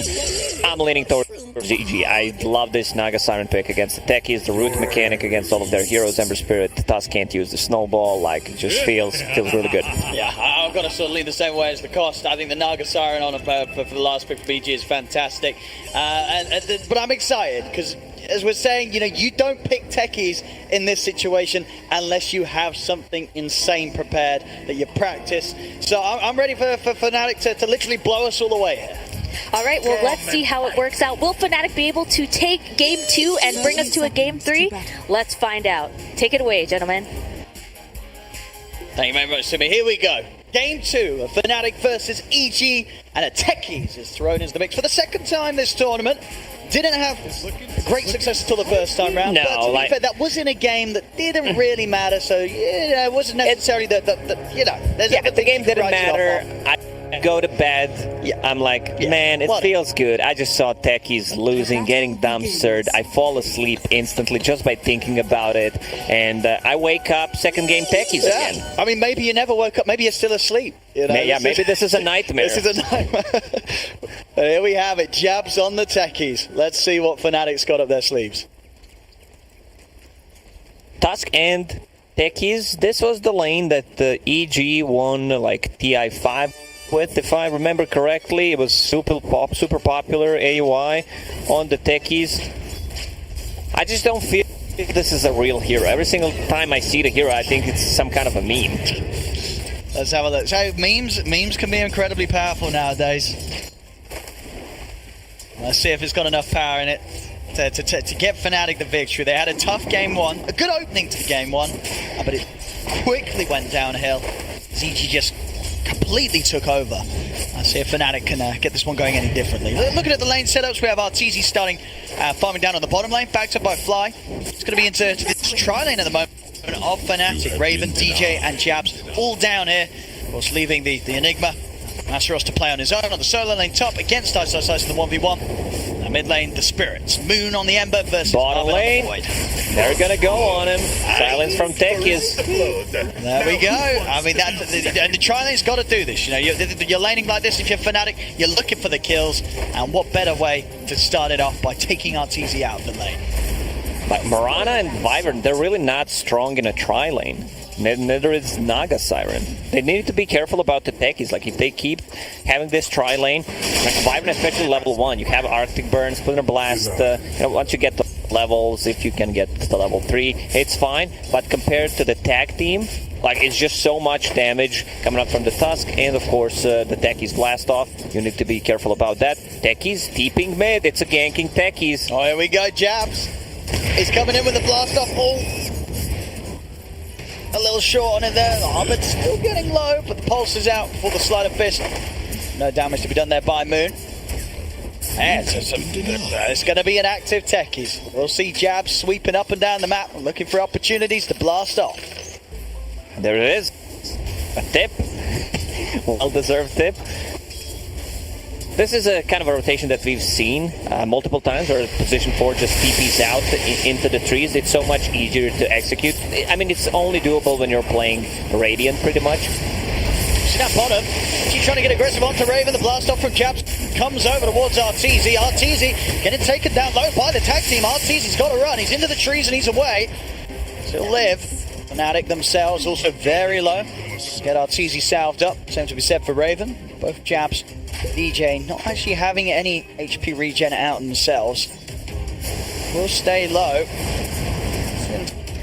I'm leaning towards GG. I love this Naga Siren pick against the techies. The root mechanic against all of their heroes. Ember Spirit. Tusk can't use the snowball. Like, it just feels really good. Yeah, I've got to sort of lean the same way as the cost. I think the Naga Siren on for the last pick for BG is fantastic. But I'm excited because, as we're saying, you know, you don't pick techies in this situation unless you have something insane prepared that you practice. So I'm ready for Fnatic to literally blow us all away here. All right, well, let's see how it works out. Will Fnatic be able to take Game 2 and bring us to a Game 3? Let's find out. Take it away, gentlemen. Thank you very much, Simi. Here we go. Game 2 of Fnatic versus EG, and a Techies is thrown into the mix for the second time this tournament. Didn't have great success until the first time round, but to be fair, that was in a game that didn't really matter, so it wasn't necessarily the the game didn't matter. I go to bed, I'm like, man, it feels good. I just saw techies losing, getting dumpstered. I fall asleep instantly just by thinking about it, and I wake up, second game techies again. I mean, maybe you never woke up, maybe you're still asleep. You know, maybe this is a nightmare. This is a nightmare. Here we have it, jabs on the techies. Let's see what Fnatic's got up their sleeves. Tusk and techies, this was the lane that the EG won like TI5 with, if I remember correctly. It was super popular AUI on the techies. I just don't feel this is a real hero. Every single time I see the hero, I think it's some kind of a meme. Let's have a look. So memes can be incredibly powerful nowadays. Let's see if it's got enough power in it to get Fnatic the victory. They had a tough game one, a good opening to game one, but it quickly went downhill. ZG just completely took over. Let's see if Fnatic can get this one going any differently. Looking at the lane setups, we have Arteezy starting farming down on the bottom lane, backed up by Fly. It's going to be into this tri-lane at the moment of Fnatic. Raven, DJ and Jabs all down here. Of course, leaving the Enigma. Masteros to play on his own on the solo lane top against Ice in the 1v1. Mid lane, the Spirits. Moon on the Ember versus bottom lane. They're gonna go on him. Silence from Techies. There we go. I mean, the tri-lane's got to do this. You know, you're laning like this if you're Fnatic. You're looking for the kills, and what better way to start it off by taking Arteezy out of the lane? Like Mirana and Wyvern, they're really not strong in a tri-lane. neither is Naga Siren. They need to be careful about the techies. Like, if they keep having this tri-lane, like Vibrant, especially level 1, you have Arctic Burn, Splinter Blast, once you get the levels, if you can get to level 3, it's fine. But compared to the tag team, like, it's just so much damage coming up from the Tusk, and of course the techies blast off. You need to be careful about that. Techies, deeping mid, it's a ganking techies. Oh, here we go, Jabs. He's coming in with the blast off. Oh, a little short on it there. Arbit's still getting low, but the pulse is out before the sleight of fist. No damage to be done there by Moon. And it's going to be an active techies. We'll see Jabs sweeping up and down the map, looking for opportunities to blast off. There it is. A tip. Well-deserved tip. This is a kind of a rotation that we've seen multiple times, where position 4 just TPs out into the trees. It's so much easier to execute. I mean, it's only doable when you're playing Radiant, pretty much. Snap on him. She's trying to get aggressive onto Raven. The blast off from Jabs comes over towards Arteezy. Arteezy getting taken down low by the tag team. Arteezy's got to run. He's into the trees and he's away. Still live. Fnatic themselves also very low. Get Arteezy salved up. Same to be said for Raven. Both Jabs, DJ, not actually having any HP regen out themselves. Will stay low.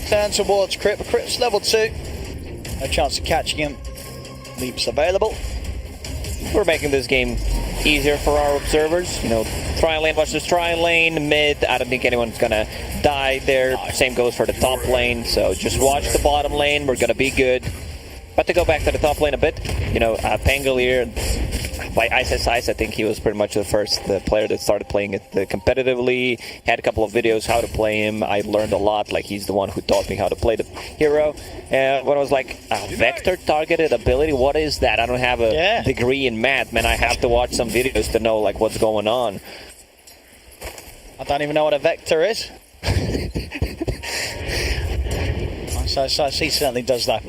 Turn towards Crypt. Crypt's level 2. No chance of catching him. Leaps available. We're making this game easier for our observers. You know, tri-lane versus tri-lane, mid. I don't think anyone's gonna die there. Same goes for the top lane. So just watch the bottom lane. We're gonna be good. But to go back to the top lane a bit, you know, Pangolier by ISIS, I think he was pretty much the first player that started playing it competitively. Had a couple of videos how to play him. I learned a lot. Like, he's the one who taught me how to play the hero. And when I was like, vector targeted ability, what is that? I don't have a degree in math, man. I have to watch some videos to know like what's going on. I don't even know what a vector is. He certainly does that.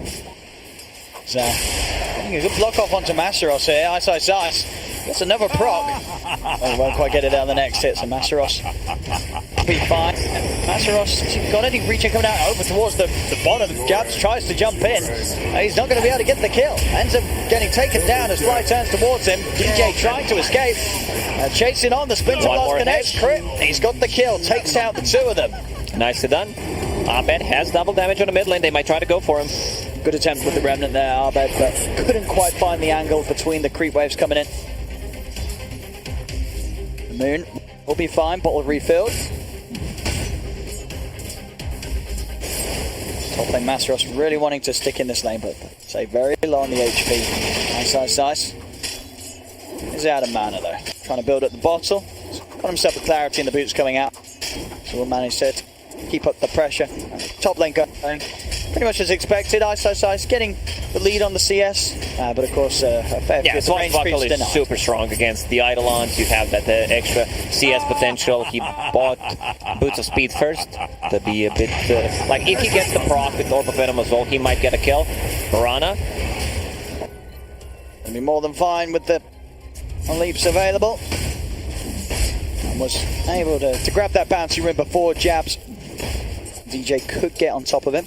So, a good block off onto Masteros here. Ice. Gets another proc. Oh, won't quite get it down the next hit, so Masteros be fine. Masteros got any reaching coming out over towards the bottom. Jabs tries to jump in. He's not going to be able to get the kill. Ends up getting taken down as Fly turns towards him. DJ trying to escape. Chasing on the Splinter Blast connects. Crit. He's got the kill. Takes out the 2 of them. Nicely done. Abed has double damage on the mid lane. They might try to go for him. Good attempt with the Remnant there, Abed, but couldn't quite find the angle between the creep waves coming in. The Moon will be fine, bottle refilled. Top lane Masteros really wanting to stick in this lane, but say very low on the HP. Nice. He's out of mana though. Trying to build up the bottle. Got himself a clarity in the boots coming out. So we'll manage to keep up the pressure. Top lane going pretty much as expected. Ice getting the lead on the CS, but of course a fair few range creeps is super strong against the Eidolons. You have that extra CS potential. He bought Boots of Speed first to be a bit like, if he gets the proc with Orb of Venom as well, he might get a kill. Mirana will be more than fine with the leaps available, and was able to grab that bouncy rim before Jabs. DJ could get on top of him.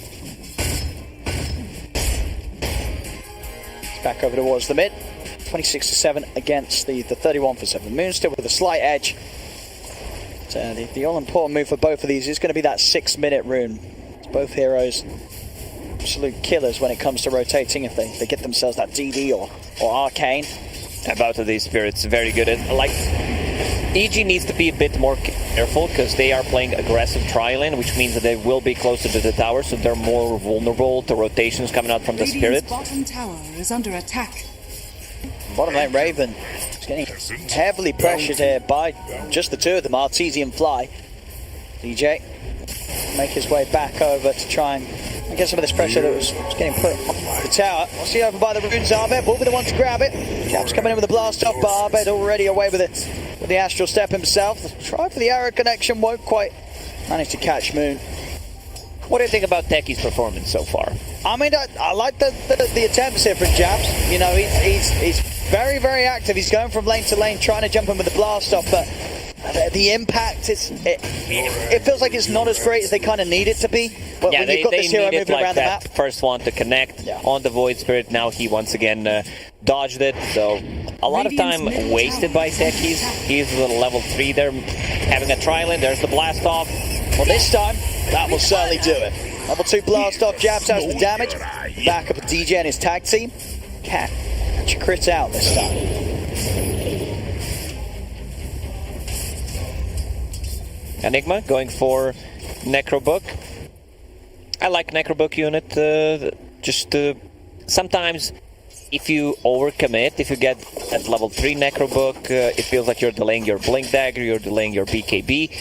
Back over towards the mid. 26-7 against the 31-7. Moon still with a slight edge. So the all-important move for both of these is going to be that 6-minute rune. Both heroes absolute killers when it comes to rotating if they get themselves that DD or Arcane. Both of these spirits very good at, like, EG needs to be a bit more careful because they are playing aggressive tri-lane, which means that they will be closer to the tower, so they're more vulnerable to rotations coming out from the spirit. Bottom tower is under attack. Bottom lane Raven is getting heavily pressured here by just the 2 of them, Arteezy and Fly. DJ make his way back over to try and get some of this pressure that was getting put on the tower. We'll see over by the runes. Abed will be the one to grab it. Jab's coming in with the blast off, but Abed already away with it. With the Astral Step himself. The try for the arrow connection won't quite manage to catch Moon. What do you think about Techie's performance so far? I mean, I like the attempts here from Jabs. You know, he's very, very active. He's going from lane to lane, trying to jump in with the blast off, but The impact, it feels like it's not as great as they kind of need it to be. But Yeah, when you've got this hero needed moving like around the that map. first one to connect on the Void Spirit. Now he once again dodged it, so a lot of time wasted by Techies. He's at level 3 there, having a Trilin. There's the blast off. Well, this time, that will certainly do it. Level 2 blast off, Jabs has the damage. Back up a DJ and his tag team. Cat, crit out this time. Enigma going for Necrobook. I like Necrobook unit. Sometimes if you overcommit, if you get at level 3 Necrobook, it feels like you're delaying your Blink Dagger, you're delaying your BKB.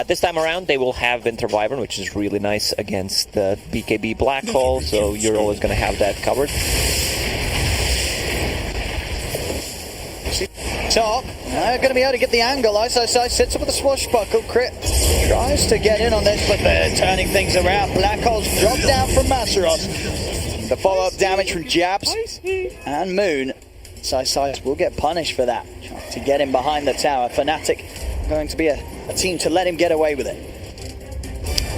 This time around, they will have Winter Wyvern, which is really nice against the BKB Black Hole, so you're always going to have that covered. Top, going to be able to get the angle. ISO sits up with a swashbuckle. Crit tries to get in on this, but they're turning things around. Black Hole's dropped down from Masaros. The follow-up damage from Jabs and Moon. Size will get punished for that. Trying to get him behind the tower. Fnatic going to be a team to let him get away with it.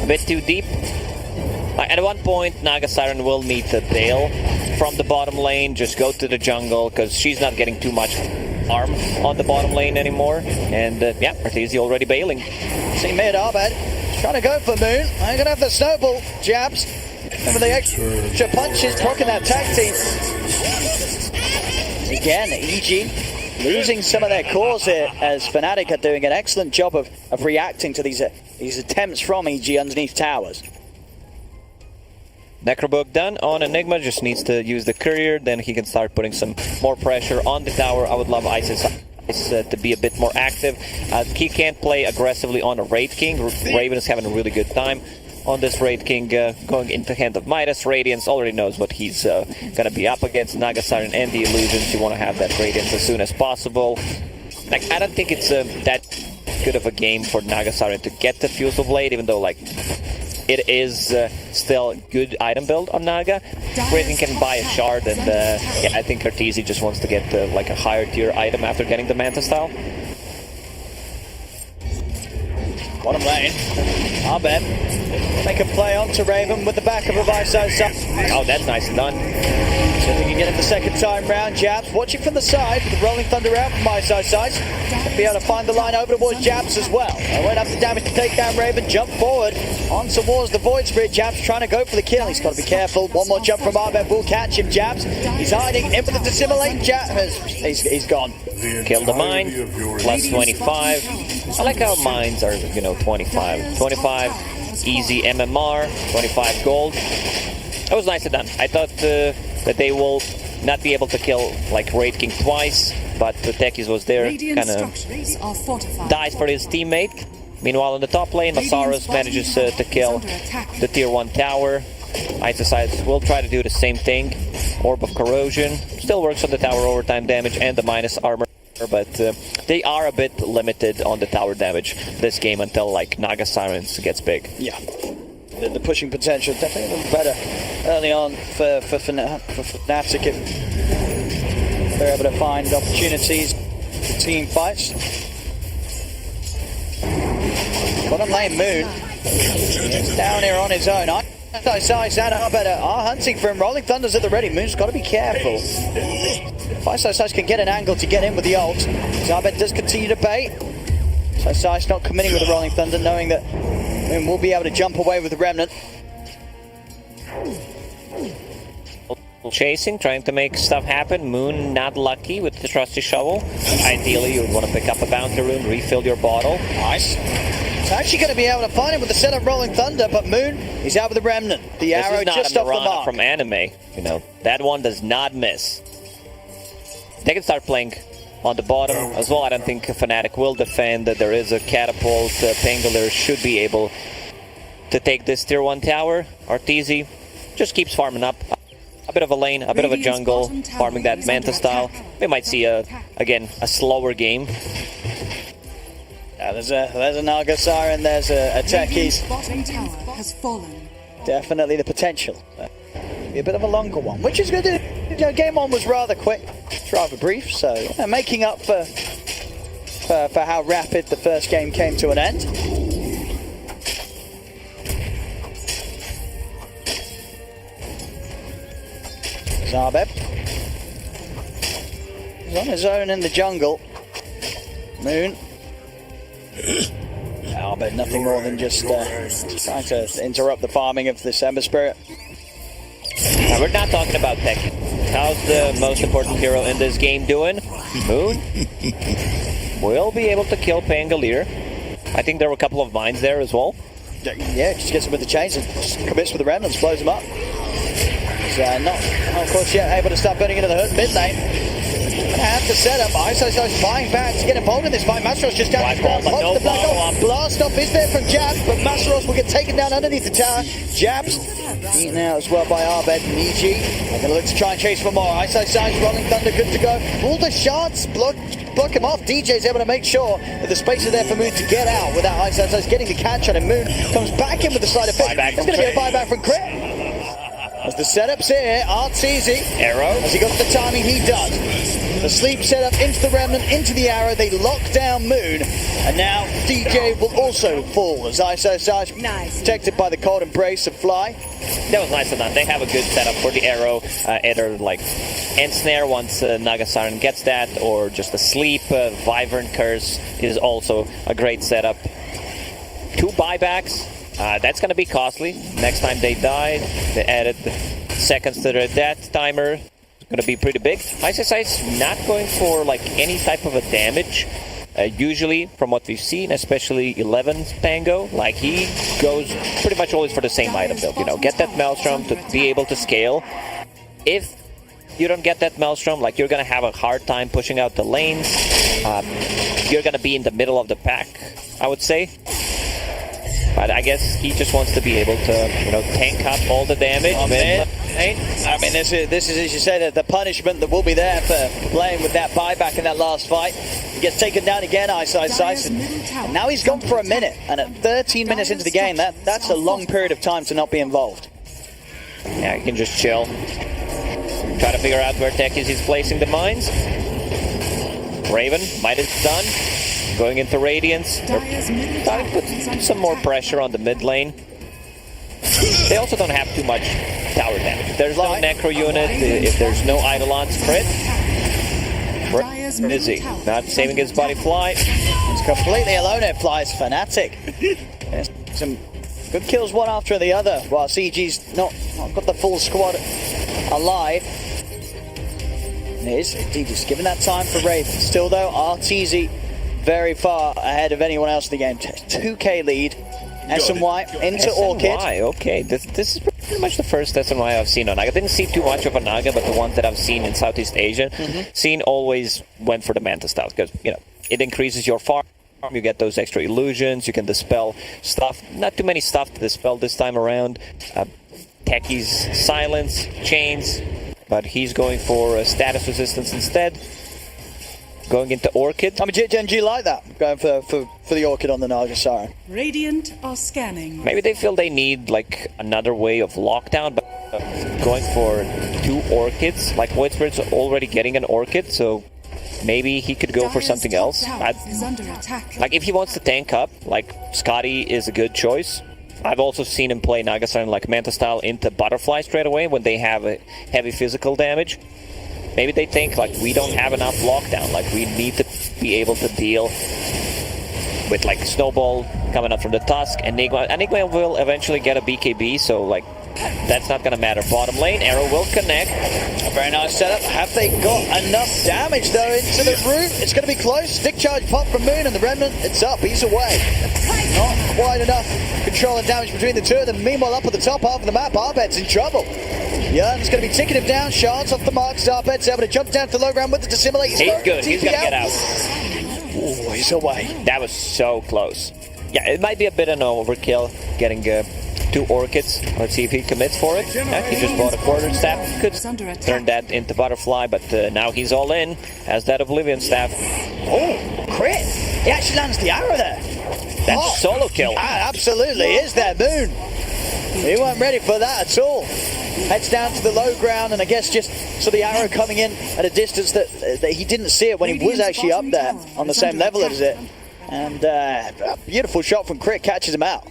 A bit too deep. At one point, Naga Siren will meet the Bale from the bottom lane. Just go to the jungle, because she's not getting too much arm on the bottom lane anymore. And yeah, Arteezy already bailing. See mid Arbed trying to go for Moon. I'm gonna have the snowball. Jabs. Remember the extra punches blocking that tag team. Again, EG losing some of their cores here, as Fnatic are doing an excellent job of reacting to these attempts from EG underneath towers. Necrobook done on Enigma, just needs to use the courier, then he can start putting some more pressure on the tower. I would love Isis to be a bit more active. He can't play aggressively on a Raid King. Raven is having a really good time on this Raid King, going into Hand of Midas. Radiance already knows what he's going to be up against. Naga Siren and the Illusions, you want to have that Radiance as soon as possible. Like, I don't think it's that good of a game for Naga Siren to get the Fusel Blade, even though, like, it is still a good item build on Naga. Raven can buy a shard, and yeah, I think Arteezy just wants to get like a higher tier item after getting the Manta style. Bottom lane, Arbed make a play onto Raven with the back of a Viso. Oh, that's nice and done. So if he can get it the second time round. Jabs watching from the side with the Rolling Thunder out from Viso's side. Be able to find the line over towards Jabs as well. Won't have the damage to take down Raven. Jump forward on towards the Void Spirit. Jabs trying to go for the kill. He's got to be careful. One more jump from Arbed will catch him. Jabs, he's hiding in for the dissimulate. Jabs, he's gone. Kill the mine, plus 25. I like how mines are, 25. 25, easy MMR, 25 gold. That was nicely done. I thought that they will not be able to kill, like, Raid King twice, but the Techies was there, kind of dies for his teammate. Meanwhile, in the top lane, Masaros manages to kill the tier 1 tower. Isis will try to do the same thing. Orb of Corrosion still works on the tower overtime damage and the minus armor, but they are a bit limited on the tower damage this game until, like, Naga Sirens gets big. Yeah. The pushing potential definitely a little better early on for Fnatic if they're able to find opportunities for team fights. Bottom lane Moon is down here on his own. Size and Arbed are hunting for him. Rolling Thunder's at the ready. Moon's got to be careful. If Size can get an angle to get in with the ult, Arbed does continue to bait. Size not committing with the Rolling Thunder, knowing that Moon will be able to jump away with the Remnant. Chasing, trying to make stuff happen. Moon not lucky with the trusty shovel. Ideally, you would want to pick up a bounty rune, refill your bottle. Nice. It's actually going to be able to find him with the setup Rolling Thunder, but Moon, he's out with the Remnant. The arrow just off the mark. From anime, that one does not miss. They can start playing on the bottom as well. I don't think Fnatic will defend. There is a catapult. Pangolin should be able to take this tier 1 tower. Arteezy just keeps farming up. A bit of a lane, a bit of a jungle, farming that Manta style. We might see, again, a slower game. There's a Naga Siren, there's a Techies. Definitely the potential. Be a bit of a longer one, which is good. Game 1 was rather quick, it's rather brief, so making up for for how rapid the first game came to an end. Zabeb is on his own in the jungle. Moon. But nothing more than just trying to interrupt the farming of this Ember Spirit. Now, we're not talking about tech. How's the most important hero in this game doing? Moon will be able to kill Pangolier. I think there were a couple of mines there as well. Yeah, just gets him with the chains and just commits with the remnants, blows him up. He's not, of course, yet able to start burning into the hood mid lane. Have the setup. ISO flying back to get involved in this fight. Masteros just down. No blast off is there from Jabs, but Masteros will get taken down underneath the tower. Jabs beaten out as well by Arbed and EG. They're going to look to try and chase for more. ISO Rolling Thunder, good to go. All the shots block him off. DJ's able to make sure that the space is there for Moon to get out without ISO getting the catch on him. Moon comes back in with the side of There's going to be a buyback from Crit. As the setup's here, Art's easy. Arrow. Has he got the timing? He does. The sleep setup into the remnant, into the arrow. They lock down Moon. And now DJ will also fall as ISO protected by the cold embrace of Fly. That was nice of them. They have a good setup for the arrow. Either like ensnare once Naga Siren gets that, or just a sleep. Wyvern Curse is also a great setup. 2 buybacks. That's going to be costly. Next time they die, they added seconds to their death timer. It's going to be pretty big. ISSI is not going for like any type of a damage. Usually, from what we've seen, especially 11 Pango, like he goes pretty much always for the same item build. You know, get that Maelstrom to be able to scale. If you don't get that Maelstrom, like you're going to have a hard time pushing out the lanes. You're going to be in the middle of the pack, I would say. But I guess he just wants to be able to, you know, tank up all the damage. I mean, this is, as you said, the punishment that will be there for playing with that buyback in that last fight. He gets taken down again, Ice. And now he's gone for a minute. And at 13 minutes into the game, that's a long period of time to not be involved. Yeah, he can just chill. Try to figure out where Techies is placing the mines. Raven, might have done. Going into Radiance, they're trying to put some more pressure on the mid lane. They also don't have too much tower damage. If there's no Necro unit, if there's no Eidolon's crit, busy. Not saving his body Fly. He's completely alone at Fly's Fnatic. There's some good kills one after the other, while CG's not got the full squad alive. And it is indeed just giving that time for Raven. Still though, Arteezy very far ahead of anyone else in the game. 2k lead. SNY into Orchid. Okay, this is pretty much the first SNY I've seen on Naga. I didn't see too much of a Naga, but the ones that I've seen in Southeast Asia, seen always went for the Manta style because, you know, it increases your farm. You get those extra illusions. You can dispel stuff. Not too many stuff to dispel this time around. Techie's silence, chains, but he's going for status resistance instead. Going into Orchid. I mean, do you like that? Going for the Orchid on the Naga Siren. Radiant are scanning. Maybe they feel they need like another way of lockdown, but going for 2 Orchids. Like Void Spirit's already getting an Orchid, so maybe he could go for something else. Like if he wants to tank up, like Scotty is a good choice. I've also seen him play Naga Siren like Manta style into Butterfly straight away when they have a heavy physical damage. Maybe they think, like, we don't have enough lockdown. Like, we need to be able to deal with, like, Snowball coming up from the Tusk. Enigma will eventually get a BKB, so, like, that's not going to matter. Bottom lane, Arrow will connect. A very nice setup. Have they got enough damage, though, into the root? It's going to be close. Stick charge pop from Moon, and the Remnant, it's up. He's away. Not quite enough control and damage between the two of them. Meanwhile, up at the top half of the map, Arbed's in trouble. Yearn's going to be ticking him down. Shards off the mark. Starbed's able to jump down to the low ground with the Dissimulate. He's good. He's going to get out. Oh, he's away. That was so close. Yeah, it might be a bit of an overkill getting 2 Orchids. Let's see if he commits for it. He just bought a quarter staff. Could turn that into Butterfly, but now he's all in. Has that Oblivion staff. Oh, crit. He actually lands the arrow there. That's a solo kill. Absolutely is there, Moon. He wasn't ready for that at all. heads down to the low ground, and I guess just so the arrow coming in at a distance that he didn't see it when he was actually up there on the same level as it. And a beautiful shot from Crit catches him out.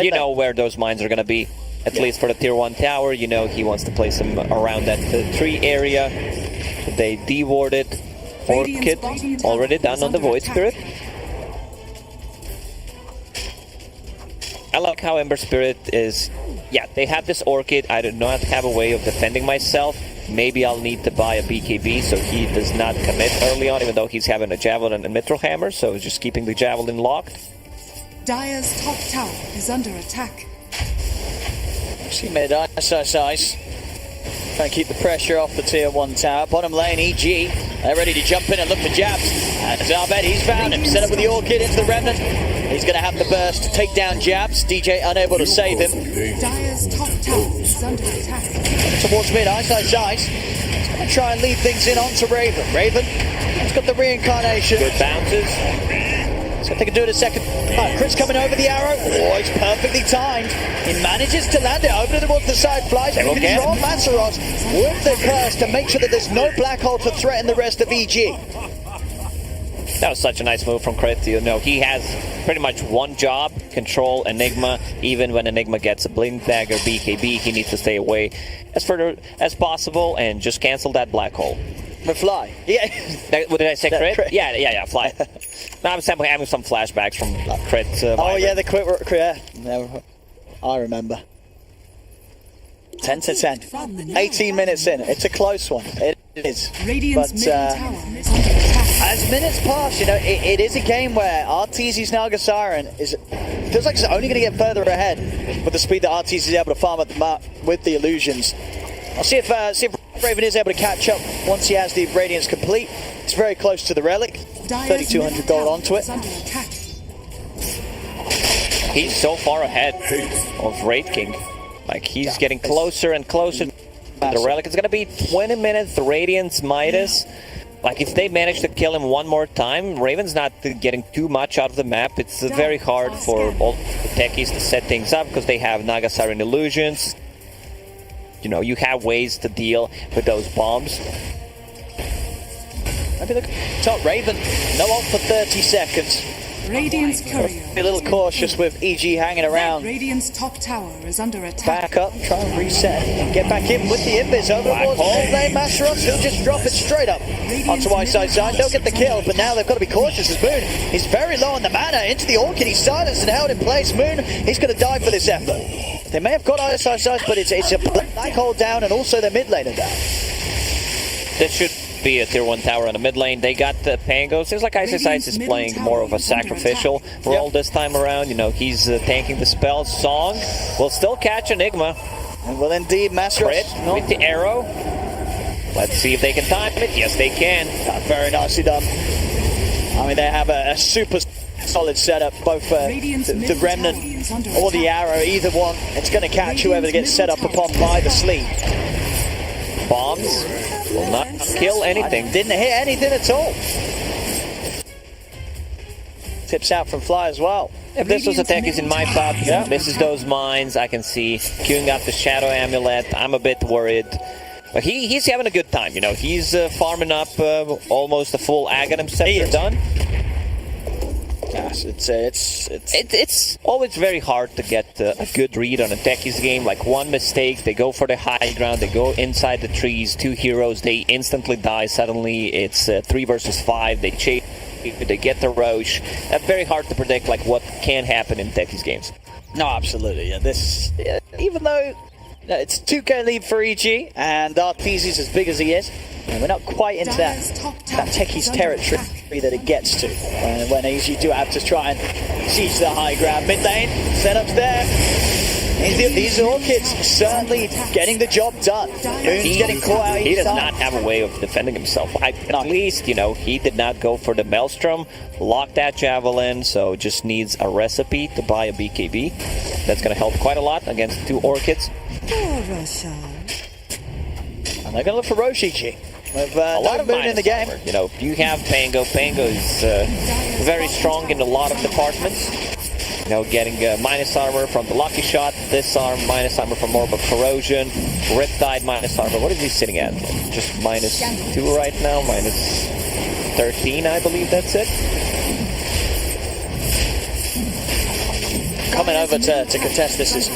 You know where those mines are going to be, at least for the tier 1 tower. You know he wants to place them around that tree area. They dewarded Orchid, already done on the Void Spirit. I like how Ember Spirit is... Yeah, they have this Orchid. I do not have a way of defending myself. Maybe I'll need to buy a BKB so he does not commit early on, even though he's having a Javelin and Mithril Hammer, so just keeping the Javelin locked. Dire's top tower is under attack. See mid, ice. Trying to keep the pressure off the tier 1 tower. Bottom lane, EG. They're ready to jump in and look for jabs. And Zarbet, he's found him. Set up with the Orchid into the Remnant. He's going to have the burst to take down jabs. DJ unable to save him. Dire's top tower is under attack. Towards mid, ice. He's going to try and lead things in onto Raven. Raven, he's got the reincarnation. Good bounces. So they can do it a second. Chris coming over the arrow. Oh, it's perfectly timed. He manages to land it over towards the side. Flies. We can control Masaros with the curse to make sure that there's no black hole to threaten the rest of EG. That was such a nice move from Crit. You know, he has pretty much one job, control Enigma. Even when Enigma gets a Blink Dagger BKB, he needs to stay away as further as possible and just cancel that black hole. The Fly. Yeah. What did I say, Crit? Yeah, Fly. Now I'm having some flashbacks from Crit. Oh yeah, the Crit. Yeah. I remember. 10 to 10. 18 minutes in. It's a close one. It is. Radiant's but tower is under attack. as minutes pass, you know, it is a game where RTZ's Naga Siren feels like it's only going to get further ahead with the speed that RTZ is able to farm at the map with the illusions. I'll see if Raven is able to catch up once he has the Radiance complete. It's very close to the Relic. 3,200 gold onto it. He's so far ahead of Wraith King. Like, he's getting closer and closer. The Relic is going to be 20 minutes, Radiance Midas. Like, if they manage to kill him one more time, Raven's not getting too much out of the map. It's very hard for all the techies to set things up because they have Naga Siren illusions. You know, you have ways to deal with those bombs. Maybe look top Raven. No ult for 30 seconds. Radiant's courier. Be a little cautious with EG hanging around. Radiant's top tower is under attack. Back up, try and reset, and get back in with the Invis over towards the lane. Masteros, he'll just drop it straight up onto Side. They'll get the kill, but now they've got to be cautious as Moon is very low on the mana. Into the Orchid, he's silenced and held in place. Moon, he's going to die for this effort. They may have got Side, but it's a black hole down and also their mid laner down. This should be a tier 1 tower on the mid lane. They got the Pango. Seems like Ice is playing more of a sacrificial role this time around. You know, he's tanking the spell. Song will still catch Enigma. And will indeed Masteros with the arrow. Let's see if they can time it. Yes, they can. Very nicely done. I mean, they have a super solid setup, both the Remnant or the arrow, either one. It's going to catch whoever gets set up upon by the sleep. Bombs will not kill anything. Didn't hit anything at all. Tips out from Fly as well. If this was a techies in my top, this is those mines. I can see queuing up the Shadow Amulet. I'm a bit worried. But he's having a good time, you know. He's farming up almost a full Aghanim set done. Yes, it's always very hard to get a good read on a techies game. Like, one mistake, they go for the high ground, they go inside the trees, 2 heroes, they instantly die. Suddenly it's 3 versus 5. They chase, they get the Roche. That's very hard to predict, like, what can happen in techies games. No, absolutely. Yeah, even though it's 2k lead for EG and RTZ's as big as he is, we're not quite into that techies territory that it gets to when EG do have to try and siege the high ground. Mid lane, setups there. These Orchids certainly getting the job done. Moon's getting caught out. He does not have a way of defending himself. At least, you know, he did not go for the Maelstrom, lock that Javelin, so just needs a recipe to buy a BKB. That's going to help quite a lot against 2 Orchids. And they're going to look for Roche, EG. With a lot of Moon in the game. You know, you have Pango. Pango is very strong in a lot of departments. You know, getting minus armor from the Lucky Shot, this arm, minus armor from Orb of Corrosion, Riptide, minus armor. What is he sitting at? Just minus 2 right now, minus 13, I believe that's it. Coming over to contest this is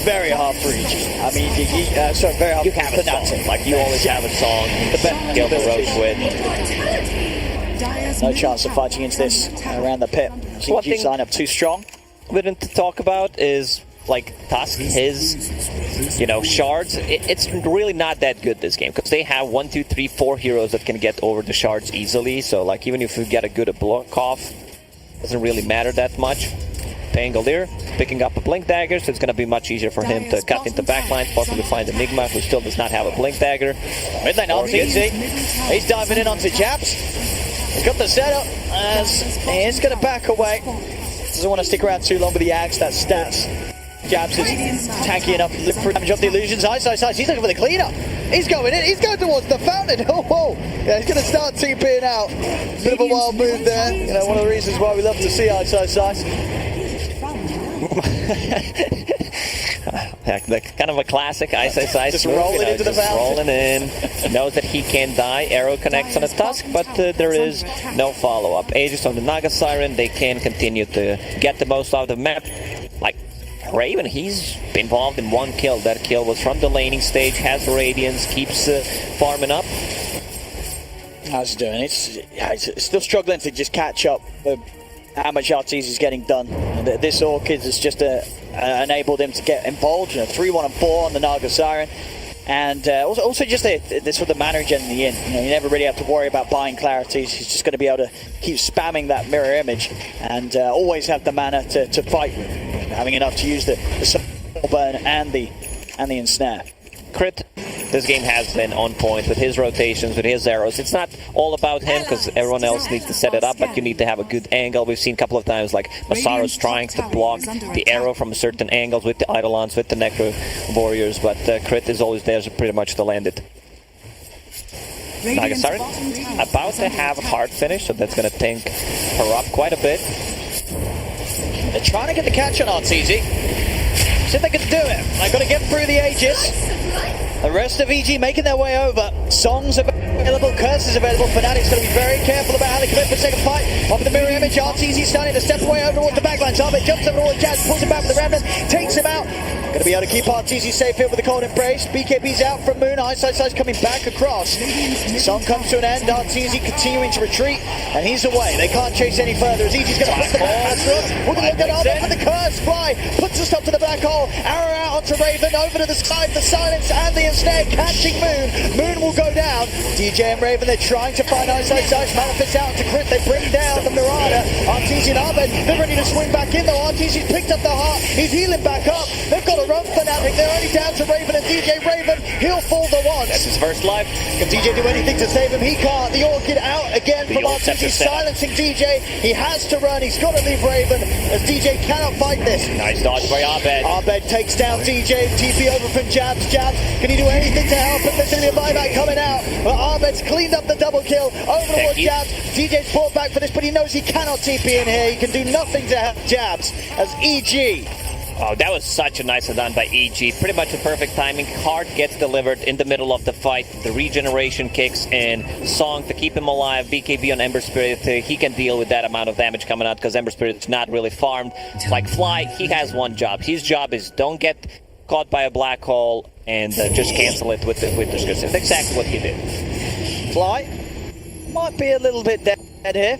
very hard for EG. I mean, sorry, very hard You have a song. Like, you always have a song. The best kill the Roach with. No chance of fighting into this around the pit. EG's lineup too strong. We didn't talk about is, like, Tusk, his, you know, shards. It's really not that good this game, because they have 1, 2, 3, 4 heroes that can get over the shards easily. So, like, even if you get a good block off, it doesn't really matter that much. Pangolier picking up a Blink Dagger, so it's going to be much easier for him to cut into backline, possibly find Enigma, who still does not have a Blink Dagger. Mid lane RTZ. He's diving in onto Jabs. He's got the setup as he is going to back away. Doesn't want to stick around too long with the Axe, that's stats. Jabs is tanky enough to look for damage off the illusions. Ice. He's looking for the cleanup. He's going in. He's going towards the fountain. Oh, whoa. Yeah, he's going to start TPing out. Bit of a wild move there. You know, one of the reasons why we love to see Ice. Kind of a classic Ice Just move, rolling into the fountain. rolling in. Knows that he can die. Arrow connects on a Tusk, but there is no follow-up. Aegis on the Naga Siren. They can continue to get the most out of the map. Like Raven, he's involved in 1 kill. That kill was from the laning stage. Has Radiance, keeps farming up. How's he doing? It's still struggling to just catch up with how much RTZ is getting done. And this Orchid has just enabled him to get involved. 3-1 and 4 on the Naga Siren. And also just this sort of mana regen in the end. You never really have to worry about buying clarities. He's just going to be able to keep spamming that mirror image and always have the mana to fight with. Having enough to use the soul burn and the ensnare. Crit, this game has been on point with his rotations, with his arrows. It's not all about him, because everyone else needs to set it up, but you need to have a good angle. We've seen a couple of times, like, Masaru's trying to block the arrow from certain angles with the Eidolons, with the Necro Warriors, but Crit is always there, so pretty much to land it. Naga Siren about to have a hard finish, so that's going to tank her up quite a bit. They're trying to get the catch on RTZ. See if they can do it. They've got to get through the Aegis. The rest of EG making their way over. Songs available, curses available. Fnatic's going to be very careful about how they commit for the second fight. Off the mirror image, RTZ starting to step away over towards the backline. Arbit jumps over towards Jazz, pulls him back with the Remnant, takes him out. Going to be able to keep RTZ safe here with the cold embrace. BKB's out from Moon. Ice coming back across. Song comes to an end. RTZ continuing to retreat, and he's away. They can't chase any further as EG's going to put the back. We're going to look at Arbit for the curse fly. Puts the stop to the black hole. Arrow out onto Raven. Over to the side. The silence and the ensnare catching Moon. Moon will go down. DJ and Raven, they're trying to find Ice. Manifests out to Crit. They bring down the Mirada. RTZ and Arbit, they're ready to swing back in though. RTZ's picked up the heart. He's healing back up. They've got to run Fnatic. They're only down to Raven and DJ. Raven, he'll fall the one. That's his first life. Can DJ do anything to save him? He can't. The Orchid out again from RTZ, silencing DJ. He has to run. He's got to leave Raven as DJ cannot fight this. Nice dodge by Arbed. Arbed takes down DJ. TP over from Jabs. Jabs, can he do anything to help him? There's going to be a buyback coming out. But Arbed's cleaned up the double kill over towards Jabs. DJ's brought back for this, but he knows he cannot TP in here. He can do nothing to help Jabs as EG. Oh, that was such a nice done by EG. Pretty much the perfect timing. Heart gets delivered in the middle of the fight. The regeneration kicks in. Song to keep him alive. BKB on Ember Spirit. He can deal with that amount of damage coming out because Ember Spirit is not really farmed. Like Fly, he has one job. His job is don't get caught by a black hole and just cancel it with the script. That's exactly what he did. Fly might be a little bit dead here.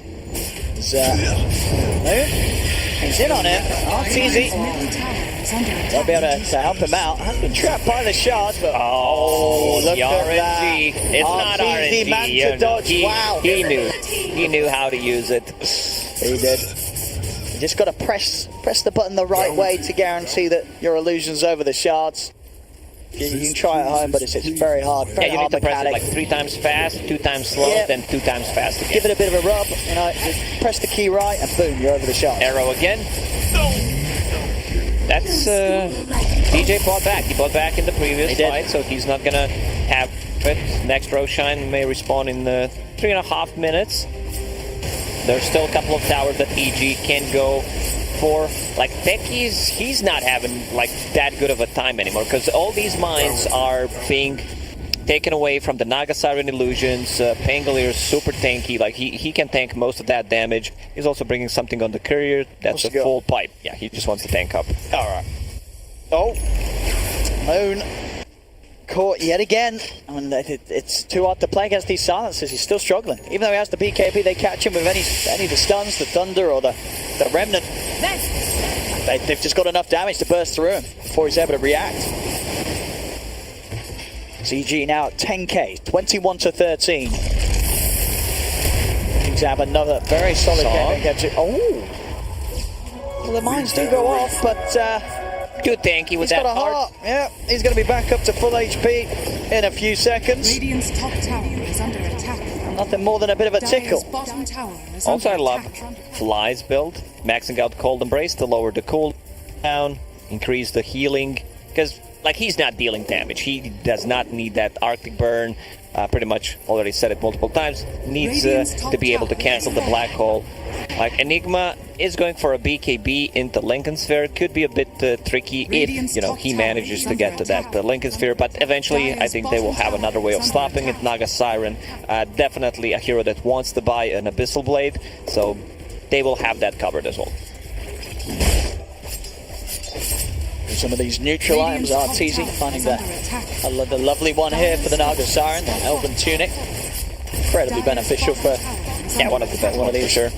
He's in on it. RTZ. They'll be able to help him out. Has been trapped by the shards, but look at that. It's not RNG. Man to dodge. Wow. He knew how to use it. He did. You just got to press the button the right way to guarantee that your illusion's over the shards. You can try at home, but it's very hard. Very you hard need to press it mechanic. like 3 times fast, 2 times slow, then 2 times fast again. Give it a bit of a rub, just press the key right, and boom, you're over the shot. Arrow again. That's DJ bought back. He bought back in the previous fight, so he's not gonna have it. Next Roshan may respawn in 3.5 minutes. There's still a couple of towers that EG can go for. Like Techies, he's not having like that good of a time anymore because all these mines are being taken away from the Naga Siren illusions. Pangolier is super tanky, like he can tank most of that damage. He's also bringing something on the courier. That's a full pipe. Yeah, he just wants to tank up. Alright. Oh, Moon caught yet again. I mean, it's too hard to play against these silences. He's still struggling. Even though he has the BKB, they catch him with any of the stuns, the Thunder or the Remnant. They've just got enough damage to burst through him before he's able to react. CG now at 10k, 21 to 13. Things have another very solid game against it. Oh! Well, the mines do go off, but too tanky with he's that got a heart. Yeah, he's going to be back up to full HP in a few seconds. Radiant's top tower is under attack. Nothing more than a bit of a tickle. Dire's bottom tower is Also, I under love attack. Fly's build, maxing out Cold Embrace to lower the cooldown, increase the healing, because like he's not dealing damage. He does not need that Arctic burn. Pretty much already said it multiple times. Needs to be able to cancel the black hole. Like Enigma is going for a BKB into Lincoln Sphere. Could be a bit tricky if he manages to get to that Lincoln Sphere. But eventually, I think they will have another way of stopping it. Naga Siren, definitely a hero that wants to buy an Abyssal Blade, so they will have that covered as well. Some of these neutral items are teasing, finding the lovely one here for the Naga Siren, the Elven Tunic. Incredibly beneficial for one of the best ones for sure.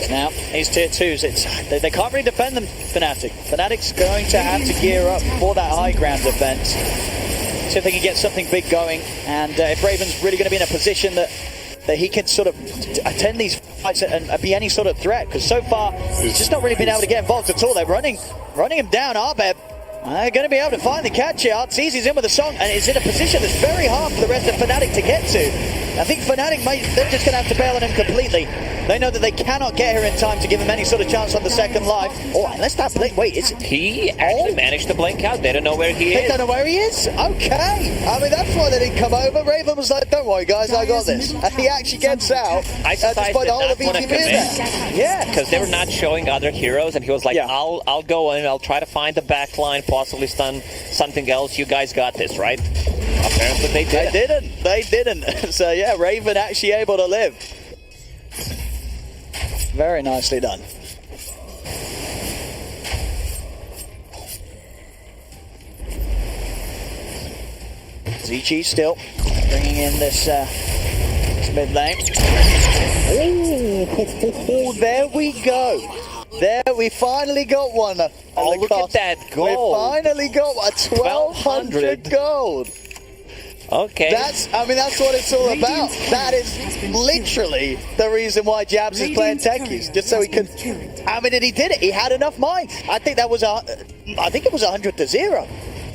Now, these tier 2s, they can't really defend them, Fnatic. Fnatic's going to have to gear up for that high ground defense. See if they can get something big going, and if Raven's really going to be in a position that he can sort of attend these fights and be any sort of threat, because so far he's just not really been able to get involved at all. They're running him down. Arbeb, they're going to be able to finally catch it. Arteezy's in with a song and is in a position that's very hard for the rest of Fnatic to get to. I think Fnatic they're just going to have to bail on him completely. They know that they cannot get here in time to give him any sort of chance on the second life. Oh, unless that blink. Wait, he actually managed to blink out. They don't know where he is. They don't know where he is? Okay. I mean, that's why they didn't come over. Raven was like, don't worry, guys, I got this. And he actually gets out. Despite the whole of EG being there. Yeah. Because they were not showing other heroes, and he was like, I'll go in, I'll try to find the back line, possibly stun something else. You guys got this, right? Apparently they didn't. They didn't. So, yeah, Raven actually able to live. Very nicely done. ZG still bringing in this mid lane. Oh, there we go. There, we finally got one. Oh, look at that gold. We finally got 1,200 gold. Okay. That's what it's all about. That is literally the reason why Jabs is playing techies, just so he can. I mean, and he did it. He had enough mines. I think it was 100 to 0. I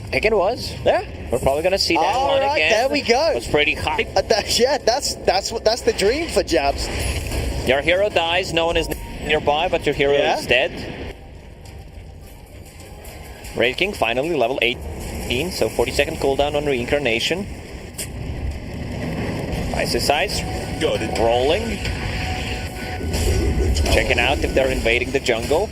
think it was. Yeah. We're probably gonna see that one right, again. there we go. It was pretty high. That's the dream for Jabs. Your hero dies. No one is nearby, but your hero is dead. Raid King finally level 18, so 40-second cooldown on reincarnation. Ice. Got it. Rolling. Checking out if they're invading the jungle.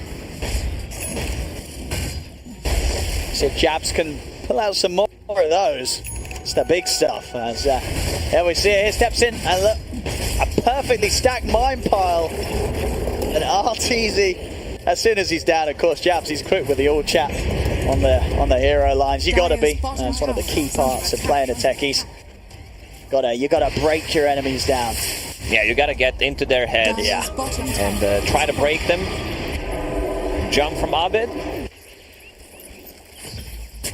See if Jabs can pull out some more of those. It's the big stuff. As here we see it. He steps in and look, a perfectly stacked mine pile. And Arteezy, as soon as he's down, of course, Jabs, he's quick with the all chat on the hero lines. You gotta be. That's one of the key parts of playing the techies. You gotta break your enemies down. Yeah, you gotta get into their head. Yeah. And try to break them. Jump from Abed.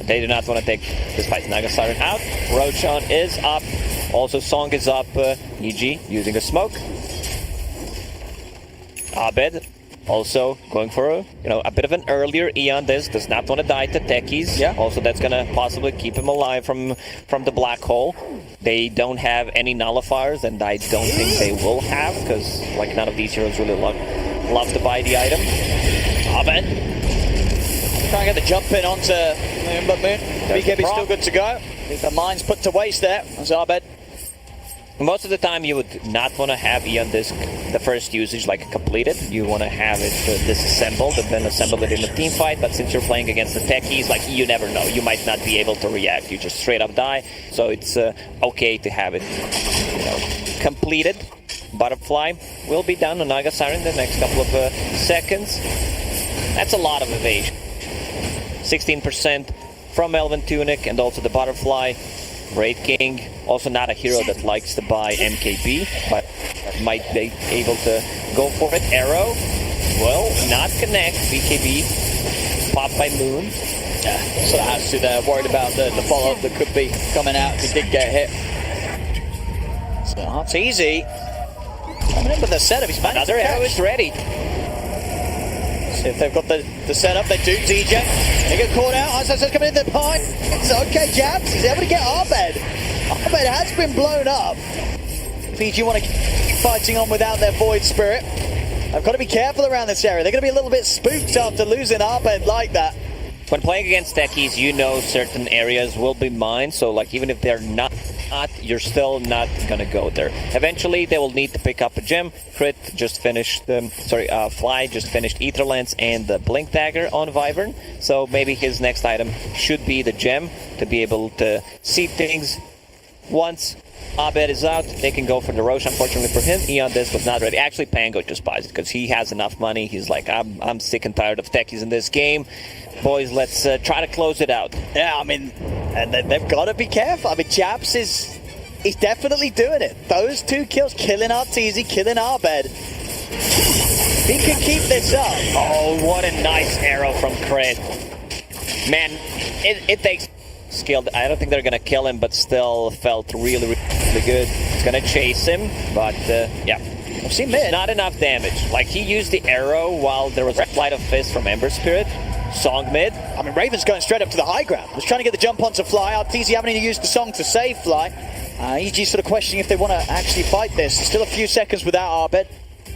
They do not want to take this fight. Naga Siren out. Roshan is up. Also, Song is up. EG using a smoke. Abed also going for a bit of an earlier Eon. Does not want to die to techies. Yeah. Also, that's gonna possibly keep him alive from the black hole. They don't have any nullifiers, and I don't think they will have, because like none of these heroes really love to buy the item. Abed trying to get the jump in onto Moon, but BKB's still good to go. The mine's put to waste there. As Arbed Most of the time you would not want to have Eon Disc, the first usage, like completed. You want to have it disassembled and then assemble it in a team fight, but since you're playing against the techies, like, you never know. You might not be able to react. You just straight up die. So it's okay to have it, completed. Butterfly will be down on Naga Siren in the next couple of seconds. That's a lot of evasion. 16% from Elven Tunic and also the Butterfly. Raid King, also not a hero that likes to buy MKB, but might be able to go for it. Arrow, well, not connect. BKB, popped by Moon. Yeah, so that has to there. Worried about the follow-up that could be coming out if he did get hit. So that's easy. Coming in with the setup, he's managed Another to arrow catch. is ready. See if they've got the setup. They do. DJ, they get caught out. Ice coming in the point. It's okay, Jabs. He's able to get Arbed. Arbed has been blown up. PG want to keep fighting on without their Void Spirit. I've got to be careful around this area. They're going to be a little bit spooked after losing Arbed like that. When playing against techies, you know certain areas will be mined, so like even if they're not, you're still not gonna go there. Eventually, they will need to pick up a gem. Crit just finished, Fly just finished Aetherlance and the Blink Dagger on Wyvern, so maybe his next item should be the gem to be able to see things. Once Abed is out, they can go for the Roche. Unfortunately for him, Eon Disc was not ready. Actually, Pango just buys it because he has enough money. He's like, I'm sick and tired of techies in this game. Boys, let's try to close it out. Yeah, I mean, and they've got to be careful. I mean, Jabs he's definitely doing it. Those 2 kills, killing Arteezy, killing Arbed. He can keep this up. Oh, what a nice arrow from Crit. Man, it takes skill. I don't think they're going to kill him, but still felt really, really good. It's going to chase him, but yeah. I've seen mid. Not enough damage. Like, he used the arrow while there was a Flight of Fist from Ember Spirit. Song mid. I mean, Raven's going straight up to the high ground. Was trying to get the jump onto Fly. Arteezy having to use the song to save Fly. EG sort of questioning if they want to actually fight this. There's still a few seconds without Arbed,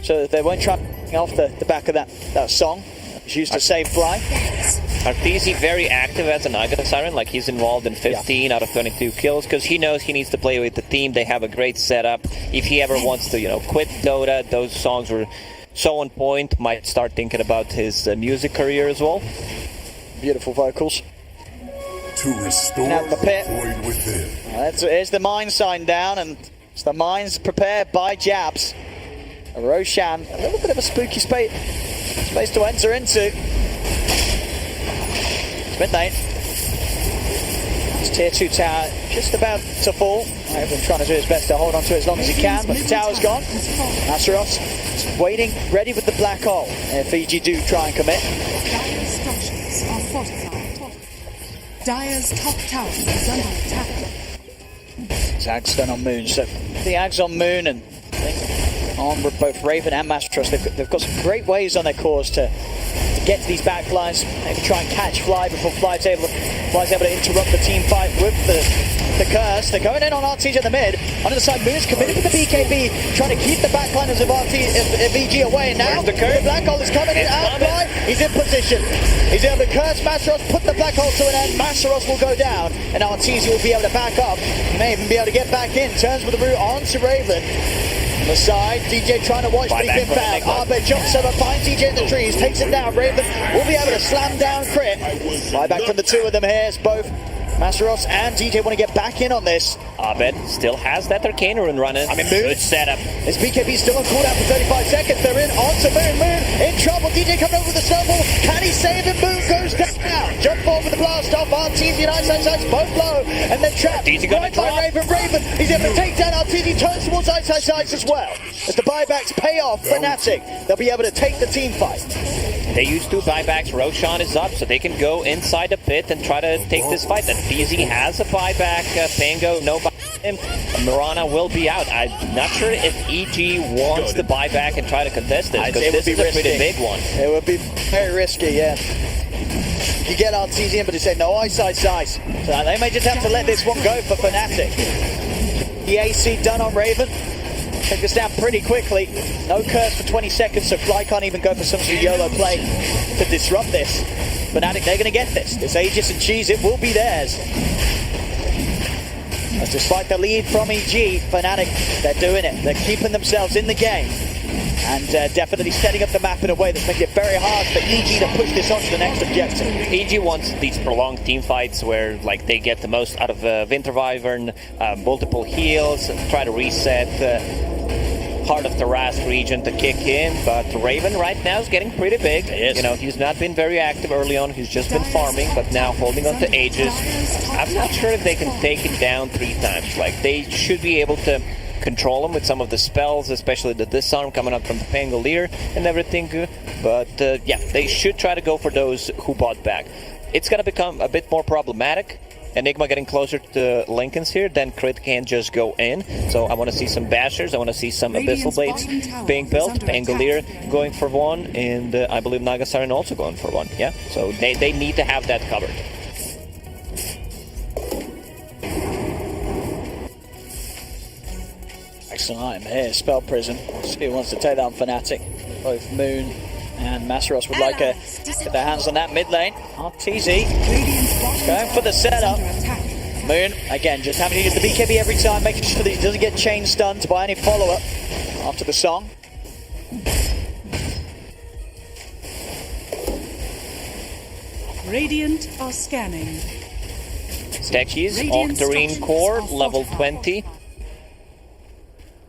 so they won't try off the back of that song. It's used to save Fly. Arteezy very active as an Naga Siren, like he's involved in 15 out of 22 kills because he knows he needs to play with the team. They have a great setup. If he ever wants to, quit Dota, those songs were so on point, might start thinking about his music career as well. Beautiful vocals. To restore Now the pit. void within. Here's the mine sign down, and it's the mines prepared by Jabs. Roshan, a little bit of a spooky space to enter into. It's midnight. It's tier 2 tower just about to fall. Raven trying to do his best to hold on to it as long as he can, but the tower's gone. Azeroth waiting, ready with the black hole. If EG do try and commit. Dire's structures are fortified. Dire's top tower is under attack. Zag's done on Moon, so the Ags on Moon and on both Raven and Mastros. They've got some great ways on their cores to get to these back lines, maybe try and catch Fly before Fly's able to interrupt the team fight with the curse. They're going in on Arteezy at the mid. On the side, Moon's committed to the BKB, trying to keep the backliners of VG away. And now the black hole is coming in. Out Fly, he's in position. He's able to curse Masteros, put the black hole to an end. Masteros will go down, and Arteezy will be able to back up. He may even be able to get back in. Turns with the route onto Raven. On the side, DJ trying to watch, but he's been found. Arbed jumps over, finds DJ in the trees, takes him down. Raven will be able to slam down Crit. Buyback from the 2 of them here. It's both Masteros and DJ want to get back in on this. Abed still has that Arcane Rune running. I mean, good setup. Is BKB still on cooldown for 35 seconds? They're in onto Moon. Moon in trouble. DJ coming over with the snowball. Can he save him? Moon goes down. Jump forward with the blast off. Arteezy and Ice both low. And they're trapped. Right by Raven. Raven, he's able to take down Arteezy. Turns towards Ice as well. As the buybacks pay off Fnatic, they'll be able to take the team fight. They use 2 buybacks. Roshan is up, so they can go inside the pit and try to take this fight. And PZ has a buyback. Pango, no buyback. Mirana will be out. I'm not sure if EG wants to buy back and try to contest this, because this is a pretty big one. It would be very risky, yeah. You get Arteezy in, but they say no ice. So they may just have to let this one go for Fnatic. The AC done on Raven. Take this down pretty quickly. No curse for 20 seconds, so Fly can't even go for some sort of YOLO play to disrupt this. Fnatic, they're going to get this. This Aegis and Cheese, it will be theirs. Despite the lead from EG, Fnatic, they're doing it. They're keeping themselves in the game. And definitely setting up the map in a way that's making it very hard for EG to push this on to the next objective. EG wants these prolonged team fights where like they get the most out of Winter Wyvern, multiple heals, try to reset part of the Rast region to kick in, but Raven right now is getting pretty big. You know, he's not been very active early on, he's just been farming, but now holding on to Aegis. I'm not sure if they can take it down 3 times. Like, they should be able to control him with some of the spells, especially the disarm coming up from the Pangolier and everything. But yeah, they should try to go for those who bought back. It's going to become a bit more problematic. Enigma getting closer to Lincoln's here, then Crit can't just go in. So I want to see some Bashers, I want to see some Abyssal Blades being built, Pangolier going for one, and I believe Nagasarin also going for one. Yeah, so they need to have that covered. Excellent item here, Spell Prism. See who wants to take that on Fnatic. Both Moon and Masaros would like to get their hands on that mid lane. RTZ going for the setup. Moon, again, just having to use the BKB every time, making sure that he doesn't get chain stunned by any follow-up after the song. Radiant are scanning. Techies, Octarine Core, level 20.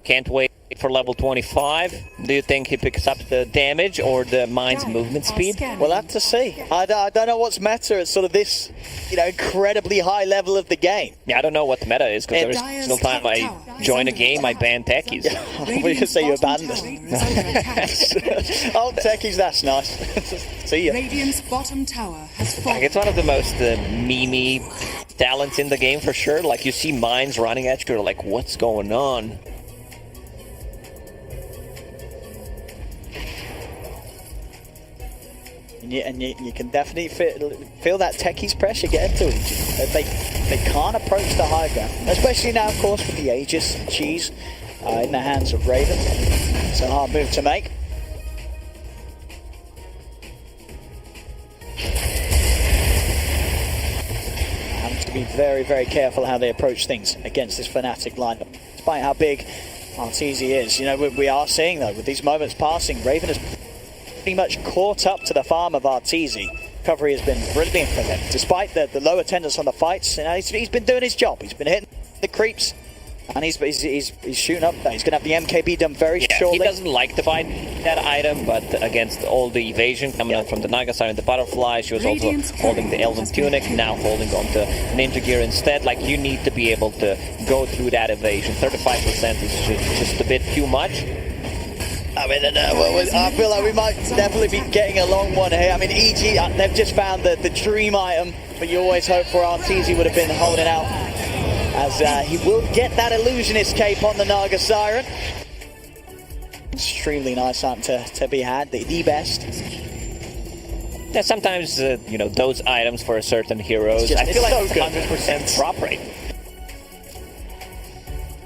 Can't wait for level 25. Do you think he picks up the damage or the mine's movement speed? We'll have to see. I don't know what's meta at sort of this, you know, incredibly high level of the game. Yeah, I don't know what the meta is, because every single time I join a game, I ban techies. We could say you abandoned us. Oh, techies, that's nice. See ya. Radiant's bottom tower has fallen. Like, it's one of the most memey talents in the game for sure. Like, you see mines running at you, you're like, what's going on? And you can definitely feel that techies pressure getting to each other. They can't approach the high ground, especially now, of course, with the Aegis cheese in the hands of Raven. It's a hard move to make. Having to be very, very careful how they approach things against this Fnatic lineup. Despite how big RTZ is, you know, we are seeing though, with these moments passing, Raven has pretty much caught up to the farm of Arteezy. Recovery has been brilliant for him. Despite the low attendance on the fights, you know, he's been doing his job. He's been hitting the creeps, and he's shooting up there. He's going to have the MKB done very shortly. He doesn't like to find that item, but against all the evasion coming out from the Nagasari and the Butterfly, she was also holding the Elven Tunic, now holding on to Ninja Gear instead. Like, you need to be able to go through that evasion. 35% is just a bit too much. I mean, I feel like we might definitely be getting a long one here. I mean, EG, they've just found the dream item, but you always hope for Arteezy would have been holding out, as he will get that Illusionist cape on the Naga Siren. Extremely nice item to be had, the best. Yeah, sometimes, you know, those items for certain heroes, I feel like so 100% drop rate.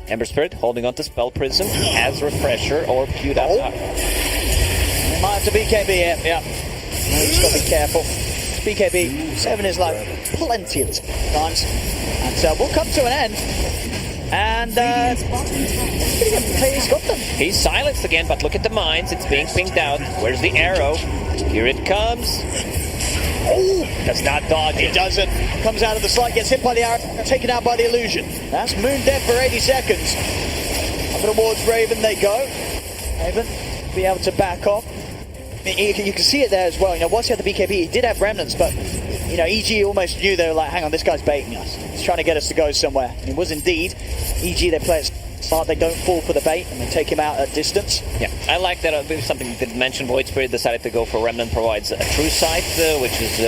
Ember Spirit holding on to Spell Prism as Refresher or queued up. They might have to BKB here, yeah. Just got to be careful. BKB 7 is like plenty of times. And we'll come to an end. And he's got them. He's silenced again, but look at the mines. It's being pinged out. Where's the arrow? Here it comes. Oh, does not dodge it. He doesn't. Comes out of the slide, gets hit by the arrow, taken out by the illusion. That's Moon dead for 80 seconds. Up towards Raven they go. Raven be able to back off. You can see it there as well. You know, once he had the BKB, he did have remnants, but you know, EG almost knew they were like, hang on, this guy's baiting us. He's trying to get us to go somewhere. And it was indeed. EG, they play it smart, they don't fall for the bait, and they take him out at distance. Yeah, I like that. Something you did mention, Void Spirit decided to go for Remnant provides a true sight, which is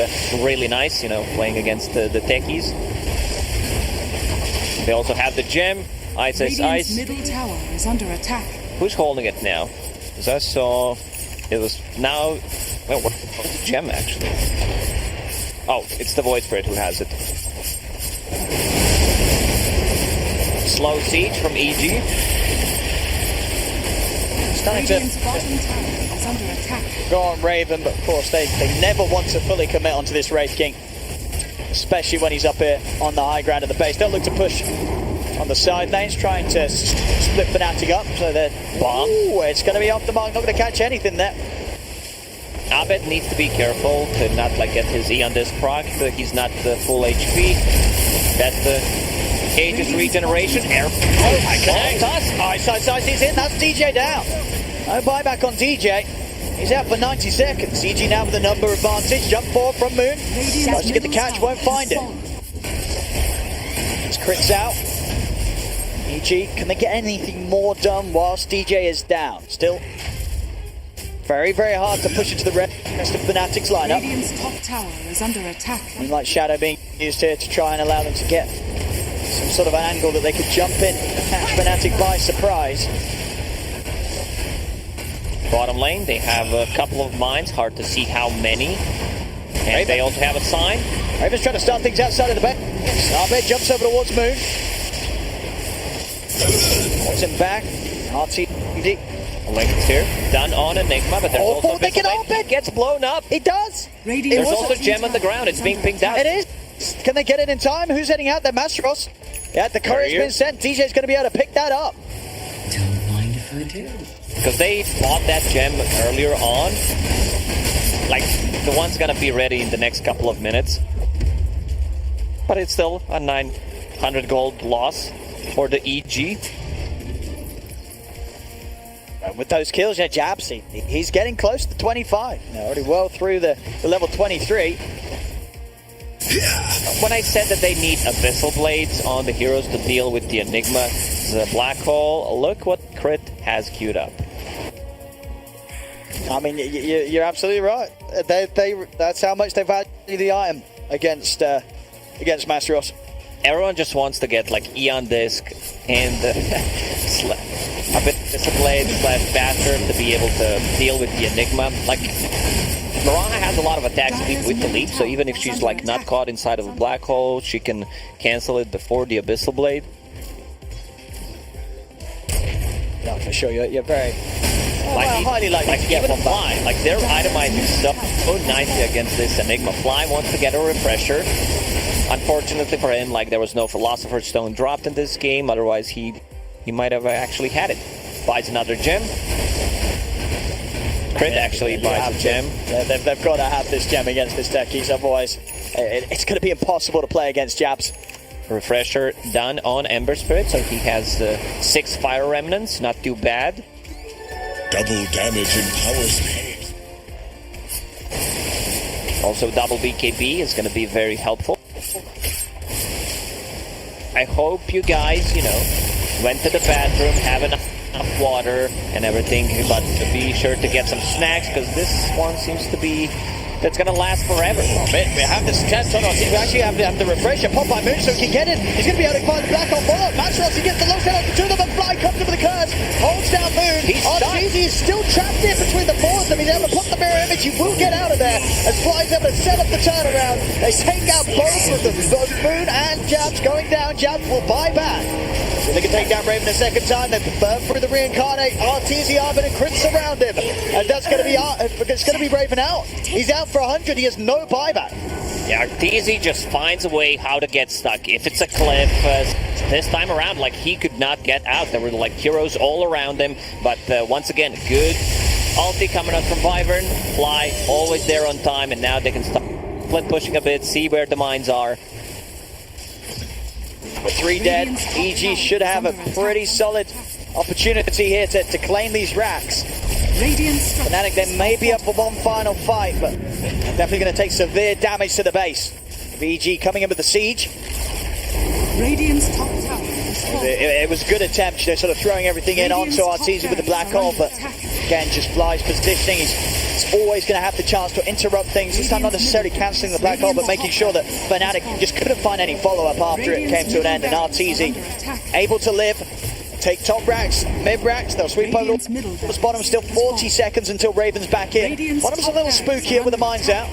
really nice, you know, playing against the techies. They also have the gem. Ice. Middle tower is under attack. Who's holding it now? Because I saw it was now. Well, what's the gem actually? Oh, it's the Void Spirit who has it. Slow siege from EG. Starting to go on Raven, but of course they never want to fully commit onto this Wraith King, especially when he's up here on the high ground of the base. They'll look to push on the side lanes, trying to split Fnatic up. So that bomb, it's going to be off the mark, not going to catch anything there. Abed needs to be careful to not get his E on this proc. He's not full HP. That's the Aegis regeneration. Air. Oh my god! Nice, he's in. That's DJ down. No buyback on DJ. He's out for 90 seconds. CG now with a number advantage. Jump forward from Moon. Tries to get the catch, won't find it. It's crits out. EG, can they get anything more done whilst DJ is down? Still very, very hard to push into the rest of Fnatic's lineup. Radiant's top tower is under attack. Moonlight Shadow being used here to try and allow them to get some sort of an angle that they could jump in and catch Fnatic by surprise. Bottom lane, they have a couple of mines, hard to see how many. And they also have a sign. Raven's trying to start things outside of the base. Abed jumps over towards Moon. Wants him back. RTD. Link's here, done on Enigma, but there's also they can it gets blown up. It does. There's also Gem on the ground. It's being pinged out. It is. Can they get it in time? Who's heading out there? Mastros. Yeah, the courier's been sent. DJ's going to be able to pick that up. Because they bought that gem earlier on. The one's gonna be ready in the next couple of minutes. But it's still a 900 gold loss for the EG. And with those kills, yeah, Jabs, he's getting close to 25. Already well through the level 23. When I said that they need Abyssal Blades on the heroes to deal with the Enigma, the Black Hole, look what Crit has queued up. I mean, you're absolutely right. That's how much they value the item against Mastros. Everyone just wants to get Eon Disc and Abyssal Blade / Bastard to be able to deal with the Enigma. Mirana has a lot of attack speed with the leap, so even if she's not caught inside of a black hole, she can cancel it before the Abyssal Blade. Yeah, for sure. You're very highly likely to get even one Fly. They're itemizing stuff so nicely against this Enigma. Fly wants to get a refresher. Unfortunately for him, there was no Philosopher's Stone dropped in this game. Otherwise, he might have actually had it. Buys another gem. Crit actually buys a gem. They've got to have this gem against this techies, otherwise it's going to be impossible to play against Jabs. Refresher done on Ember Spirit, so he has 6 Fire Remnants, not too bad. Double damage in power speed. Also double BKB is going to be very helpful. I hope you guys, went to the bathroom, have enough water and everything, but be sure to get some snacks, because this one seems to be that's going to last forever. We have this chance on our team. We actually have the refresher. Pop by Moon, so he can get it. He's going to be able to find the black hole follow. Mastros, he gets the low down on the two of them, and Fly comes in with the curse. Holds down Moon. RTZ is still trapped in between the four of them. He's able to put the mirror image. He will get out of there as Fly's able to set up the turnaround. They take out both of them. Both Moon and Jabs going down. Jabs will buy back. So they can take down Raven a second time. They burn through the reincarnate. RTZ, Arvin, and Crits around him. And that's going to be Raven out. He's out for 100. He has no buyback. Yeah, TZ just finds a way how to get stuck. If it's a cliff, this time around, he could not get out. There were heroes all around him. But once again, good ulti coming out from Wyvern. Fly always there on time, and now they can start split pushing a bit, see where the mines are. With 3 dead, EG should have a pretty solid opportunity here to claim these racks. Fnatic, they may be up for one final fight, but definitely going to take severe damage to the base. EG coming in with the siege. Radiant's top tower is falling. It was a good attempt, sort of throwing everything in onto Arteezy with the black hole, but again, just Fly's positioning. He's always going to have the chance to interrupt things. This time not necessarily cancelling the black hole, but making sure that Fnatic just couldn't find any follow-up after it came to an end. And Arteezy able to live, take top racks, mid racks. They'll sweep over the bottom. Still 40 seconds until Raven's back in. Bottom's a little spookier with the mines out.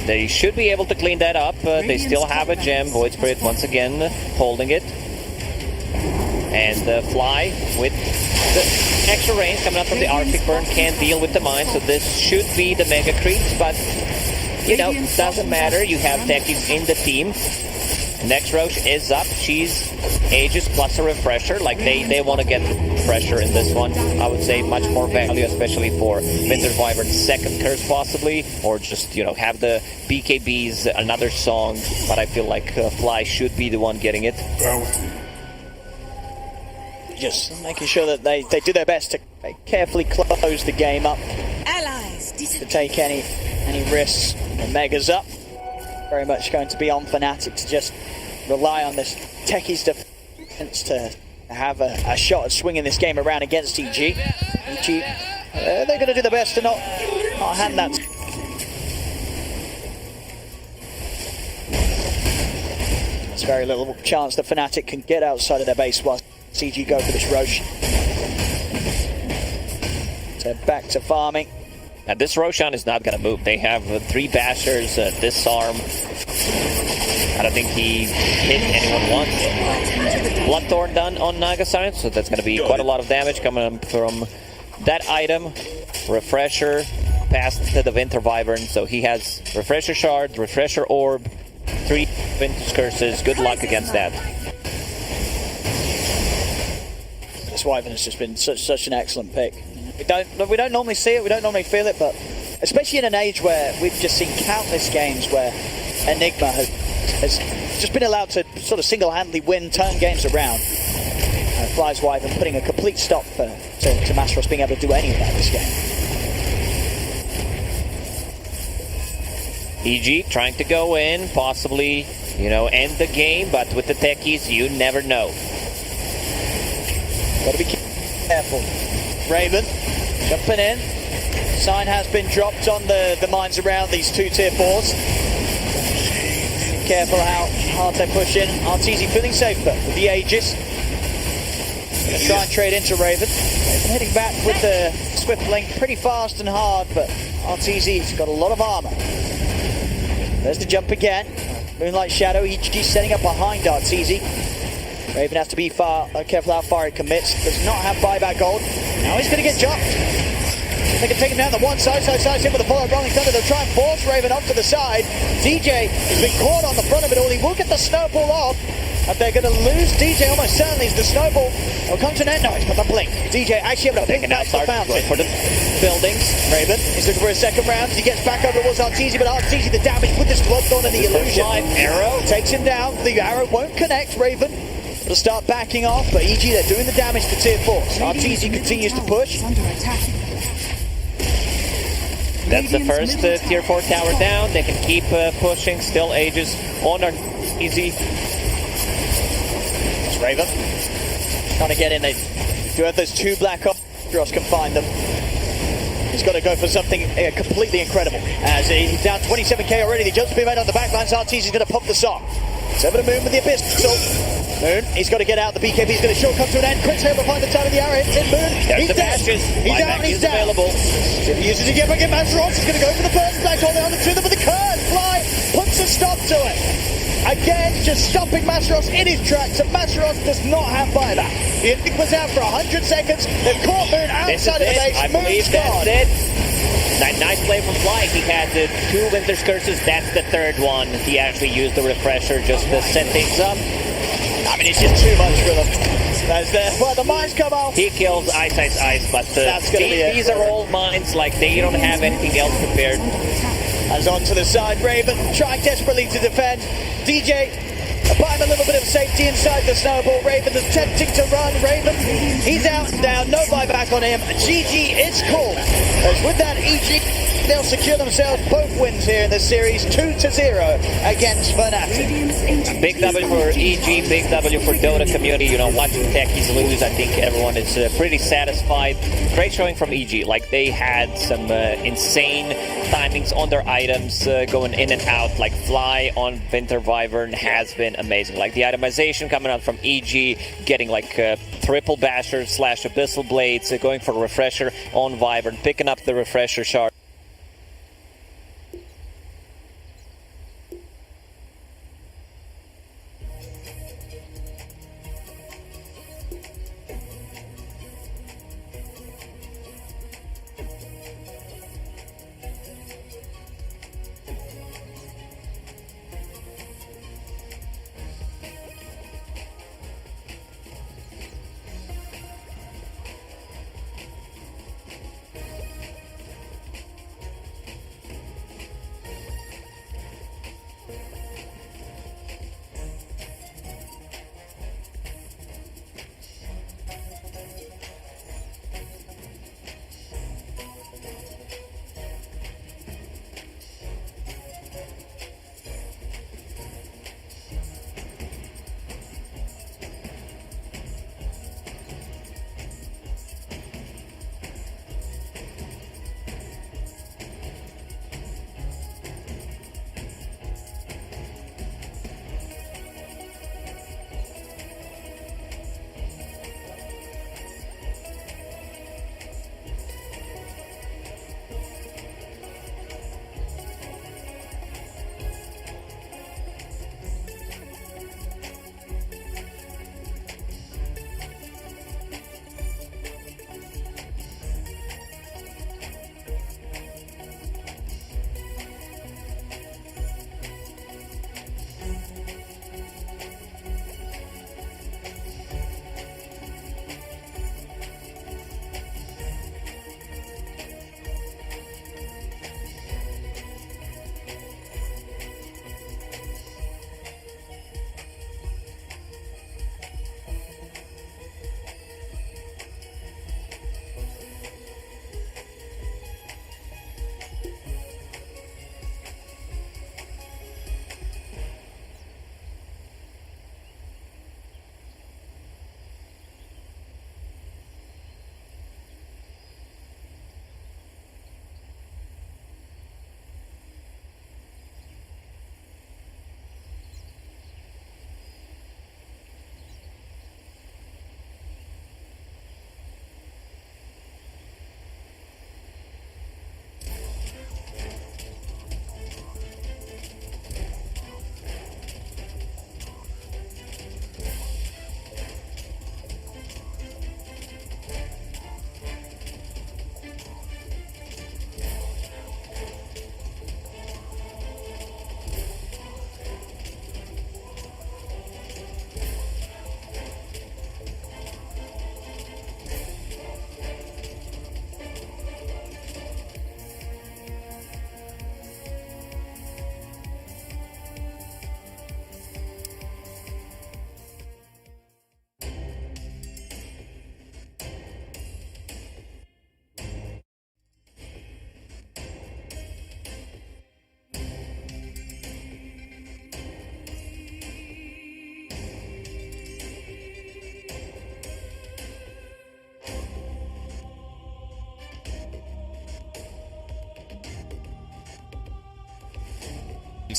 They should be able to clean that up. They still have a gem. Void Spirit once again holding it. And Fly with the extra range coming up from the Arctic Burn can deal with the mine. So this should be the Mega Creeps, but doesn't matter. You have techies in the team. Next Roche is up. She's Aegis plus a refresher. Like they want to get pressure in this one. I would say much more value, especially for Winter Wyvern's second curse possibly, or just have the BKBs, another song. But I feel like Fly should be the one getting it. Just making sure that they do their best to carefully close the game up, Allies to take any risks. Omega's up. Very much going to be on Fnatic to just rely on this Techie's defense to have a shot at swinging this game around against EG. EG, they're going to do their best to not hand that. There's very little chance that Fnatic can get outside of their base whilst CG go for this Roche. So back to farming. Now this Roshan is not going to move. They have 3 bashers, disarm. I don't think he hit anyone once. Bloodthorn done on Nagasine, so that's going to be quite a lot of damage coming from that item. Refresher passed to the Winter Wyvern, so he has Refresher Shard, Refresher Orb, 3 Winter's Curses. Good luck against that. This Wyvern has just been such an excellent pick. We don't normally see it, we don't normally feel it, but especially in an age where we've just seen countless games where Enigma has just been allowed to sort of single-handedly turn games around. Fly's Wyvern putting a complete stop to Mastros being able to do any of that this game. EG trying to go in, possibly, end the game, but with the techies, you never know. Gotta be careful. Raven jumping in. Sign has been dropped on the mines around these 2 tier 4s. Careful how hard they push in. Arteezy feeling safer with the Aegis. Gonna try and trade into Raven. Raven hitting back with the Swift Link pretty fast and hard, but Arteezy's got a lot of armor. There's the jump again. Moonlight Shadow, EG setting up behind Arteezy. Raven has to be careful how far it commits. Does not have buyback gold. Now he's going to get jumped. They can take him down the one side hit with a follow rolling thunder. They'll try and force Raven off to the side. DJ has been caught on the front of it all. He will get the snowball off. And they're going to lose DJ almost certainly as the snowball will come to an end. No, it's got the blink. DJ actually able to pick back the fountain. For the buildings. Raven is looking for a second round. He gets back over towards Arteezy, but Arteezy the damage with this Bloodthorn and the illusion. Arrow Takes him down. The arrow won't connect. Raven will start backing off, but EG, they're doing the damage to tier 4s. Arteezy continues to push. That's the first tier 4 tower down. They can keep pushing. Still Aegis on Arteezy. It's Raven trying to get in. They do have those 2 black ops. Dross can find them. He's got to go for something completely incredible. As he's down 27k already. The jump's been made on the backlines. Arteezy's going to pop the sock. 7 to Moon with the Abyss. Moon, he's got to get out. The BKB's going to short come to an end. Quick sail behind the time of the arrow. Hits in Moon. He's dead. He's out and he's down. Available. If he uses it again, Mastros is going to go for the first black holding on to them with the curse. Fly puts a stop to it. Again, just stopping Mastros in his tracks, and Mastros does not have buyback. He was out for 100 seconds. They've caught Moon outside of the base. I believe that's it. Nice play from Fly. He had 2 Winter's Curses. That's the 3rd one. He actually used the refresher just to set things up. I mean, it's just too much for them. Well, the mines come out. He kills Ice, but these are all mines. Like, they don't have anything else prepared. As onto the side, Raven trying desperately to defend. DJ applying a little bit of safety inside the snowball. Raven is attempting to run. Raven, he's out and down. No buyback on him. GG is cool. As with that, EG, they'll secure themselves both wins here in this series, 2-0 against Fnatic. Big W for EG, big W for Dota community. Watching techies lose, I think everyone is pretty satisfied. Great showing from EG. Like, they had some insane timings on their items going in and out. Like, Fly on Winter Wyvern has been amazing. Like, the itemization coming out from EG, getting like triple basher / abyssal blades, going for refresher on Wyvern, picking up the refresher shard.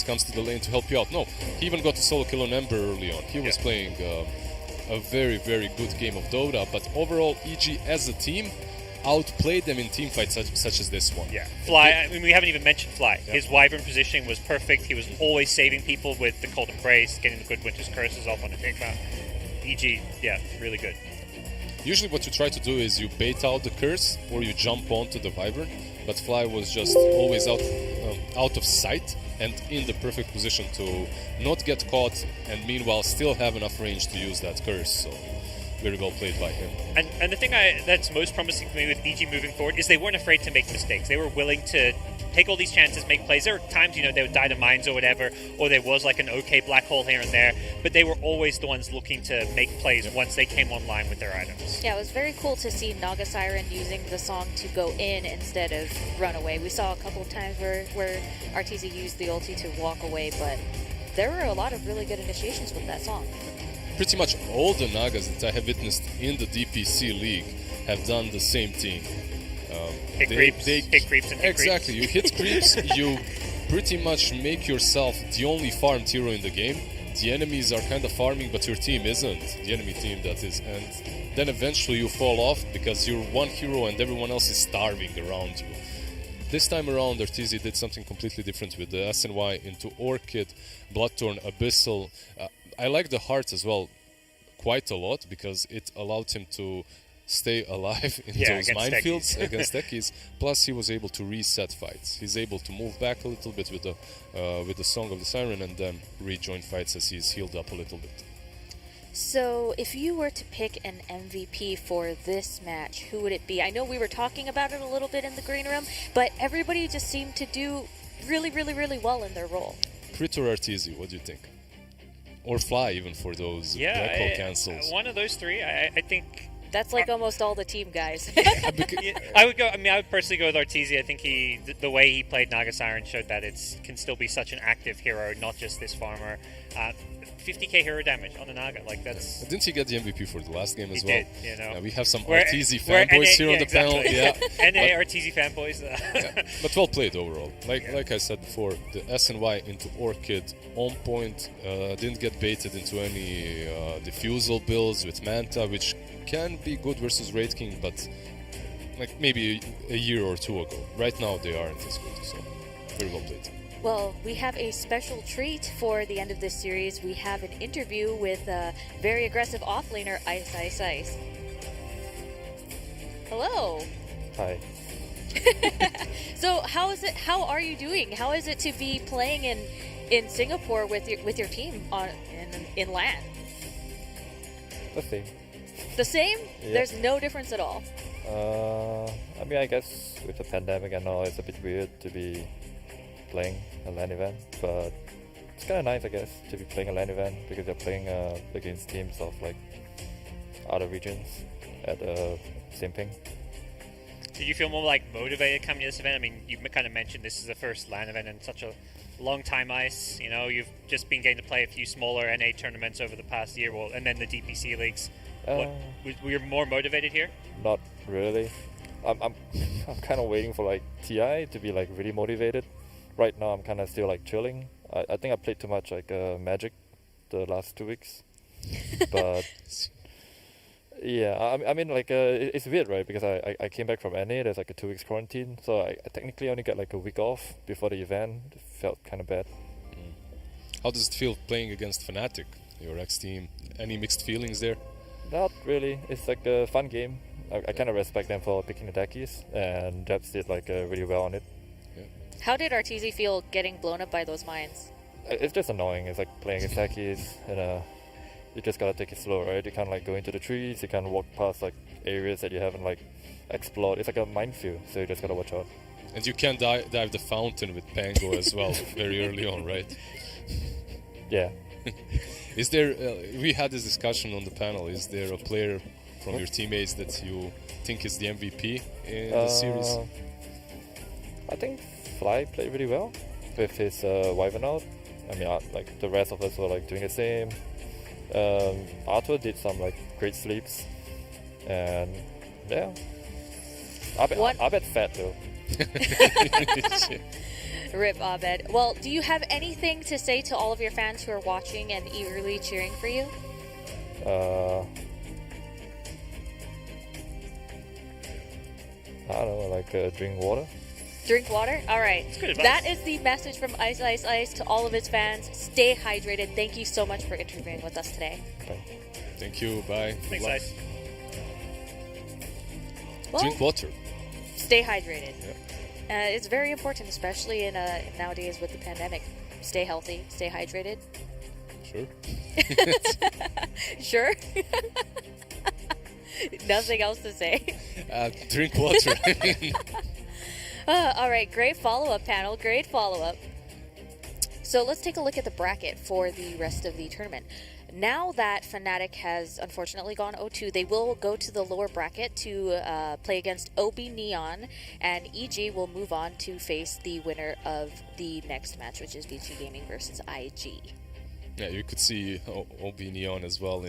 comes to the lane to help you out. No, he even got a solo kill on Ember early on. He was playing a very, very good game of Dota, but overall, EG as a team outplayed them in team fights such as this one. Yeah, Fly, I mean, we haven't even mentioned Fly. Yeah. His Wyvern positioning was perfect. He was always saving people with the Cold Embrace, getting the good Winter's Curses off on the takedown. EG, yeah, really good. Usually what you try to do is you bait out the curse or you jump onto the Wyvern, but Fly was just always out of sight and in the perfect position to not get caught and meanwhile still have enough range to use that curse. So very well played by him. And the thing that's most promising for me with EG moving forward is they weren't afraid to make mistakes. They were willing to take all these chances, make plays. There were times, they would die to mines or whatever, or there was like an okay black hole here and there, but they were always the ones looking to make plays once they came online with their items. Yeah, it was very cool to see Naga Siren using the song to go in instead of run away. We saw a couple of times where RTZ used the ulti to walk away, but there were a lot of really good initiations with that song. Pretty much all the Nagas that I have witnessed in the DPC League have done the same thing. Hit creeps and hit exactly, creeps. You hit creeps, you pretty much make yourself the only farmed hero in the game. The enemies are kind of farming, but your team isn't. The enemy team, that is. And then eventually you fall off because you're one hero and everyone else is starving around you. This time around, RTZ did something completely different with the SNY into Orchid, Bloodthorn, Abyssal. I like the Heart as well quite a lot because it allowed him to stay alive in those minefields against techies. Plus, he was able to reset fights. He's able to move back a little bit with the Song of the Siren and then rejoin fights as he's healed up a little bit. So, if you were to pick an MVP for this match, who would it be? I know we were talking about it a little bit in the green room, but everybody just seemed to do really, really, really well in their role. Crit or RTZ, what do you think? Or Fly, even for those black hole cancels. One of those three, I think. That's like almost all the team guys. I would personally go with Arteezy. I think the way he played Naga Siren showed that it can still be such an active hero, not just this farmer. 50k hero damage on the Naga, like that's. Didn't he get the MVP for the last game as he well? Did, we have some Arteezy fanboys here on the panel. Yeah, NA Arteezy fanboys. But well played overall. Like I said before, the SNY into Orchid on point. Didn't get baited into any diffusal builds with Manta, which can be good versus Raid King, but like maybe a year or two ago. Right now they aren't as good, so very well played. Well, we have a special treat for the end of this series. We have an interview with very aggressive offlaner Ice Ice Ice. Hello. Hi. So how are you doing? How is it to be playing in Singapore with your team in LAN? The same. The same? Yeah. There's no difference at all. I mean, I guess with the pandemic and all, it's a bit weird to be playing a LAN event, but it's kind of nice, I guess, to be playing a LAN event because you're playing against teams of like other regions at same ping. Did you feel more like motivated coming to this event? I mean, you kind of mentioned this is the first LAN event in such a long time, Ice. You've just been getting to play a few smaller NA tournaments over the past year, and then the DPC leagues. Were you more motivated here? Not really. I'm kind of waiting for like TI to be like really motivated. Right now, I'm kind of still like chilling. I think I played too much like Magic the last 2 weeks, but yeah, I mean like it's weird, right? Because I came back from NA. There's like a 2 weeks quarantine, so I technically only got like a week off before the event. It felt kind of bad. How does it feel playing against Fnatic, your ex-team? Any mixed feelings there? Not really. It's like a fun game. I kind of respect them for picking the techies, and Debs did like really well on it. How did RTZ feel getting blown up by those mines? It's just annoying. It's like playing against techies, and you just gotta take it slow, right? You can't like go into the trees. You can't walk past like areas that you haven't like explored. It's like a minefield, so you just gotta watch out. And you can't dive the fountain with Pango as well very early on, right? Yeah. Is there? We had this discussion on the panel. Is there a player from your teammates that you think is the MVP in the series? I think Fly played really well with his Wyvern out. I mean, like the rest of us were like doing the same. Arthur did some like great sleeps, and yeah, I bet fat though. Rip Abed. Well, do you have anything to say to all of your fans who are watching and eagerly cheering for you? I don't know, like drink water. Drink water? All right. good advice. That is the message from Ice Ice Ice to all of his fans. Stay hydrated. Thank you so much for interviewing with us today. Thank you. Bye. Good Thanks, luck. guys. Well, Drink water. stay hydrated. It's very important, especially in nowadays with the pandemic. Stay healthy. Stay hydrated. Sure. Sure. Nothing else to say. Drink water. All right, great follow-up, panel. Great follow-up. So let's take a look at the bracket for the rest of the tournament. Now that Fnatic has unfortunately gone 0-2, they will go to the lower bracket to play against OB Neon, and EG will move on to face the winner of the next match, which is VG Gaming versus IG. Yeah, you could see OB Neon as well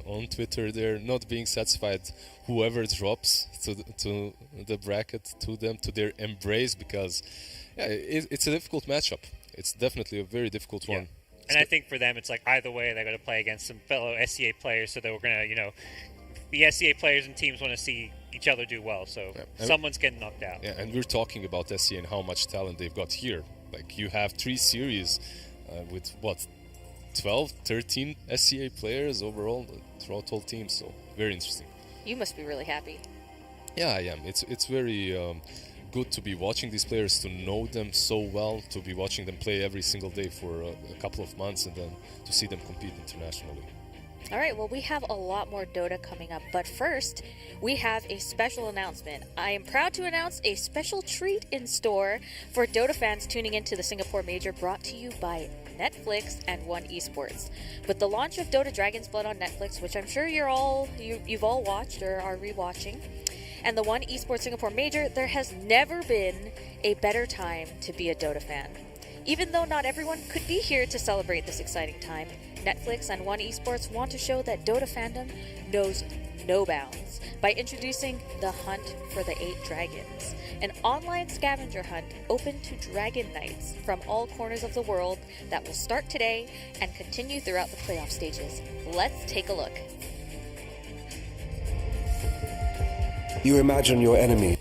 on Twitter. They're not being satisfied. Whoever drops to the bracket to their embrace, because it's a difficult matchup. It's definitely a very difficult one. And I think for them, it's like either way, they're going to play against some fellow SCA players, so that we're going to, the SCA players and teams want to see each other do well, so someone's getting knocked out. Yeah, and we're talking about SCA and how much talent they've got here. Like, you have 3 series with, 12, 13 SCA players overall throughout all teams, so very interesting. You must be really happy. Yeah, I am. It's very good to be watching these players, to know them so well, to be watching them play every single day for a couple of months, and then to see them compete internationally. All right, well, we have a lot more Dota coming up, but first, we have a special announcement. I am proud to announce a special treat in store for Dota fans tuning into the Singapore Major, brought to you by Netflix and One Esports. With the launch of Dota Dragon's Blood on Netflix, which I'm sure you've all watched or are rewatching, and the One Esports Singapore Major, there has never been a better time to be a Dota fan. Even though not everyone could be here to celebrate this exciting time, Netflix and One Esports want to show that Dota fandom knows no bounds by introducing the Hunt for the 8 Dragons, an online scavenger hunt open to Dragon Knights from all corners of the world that will start today and continue throughout the playoff stages. Let's take a look. You imagine your enemy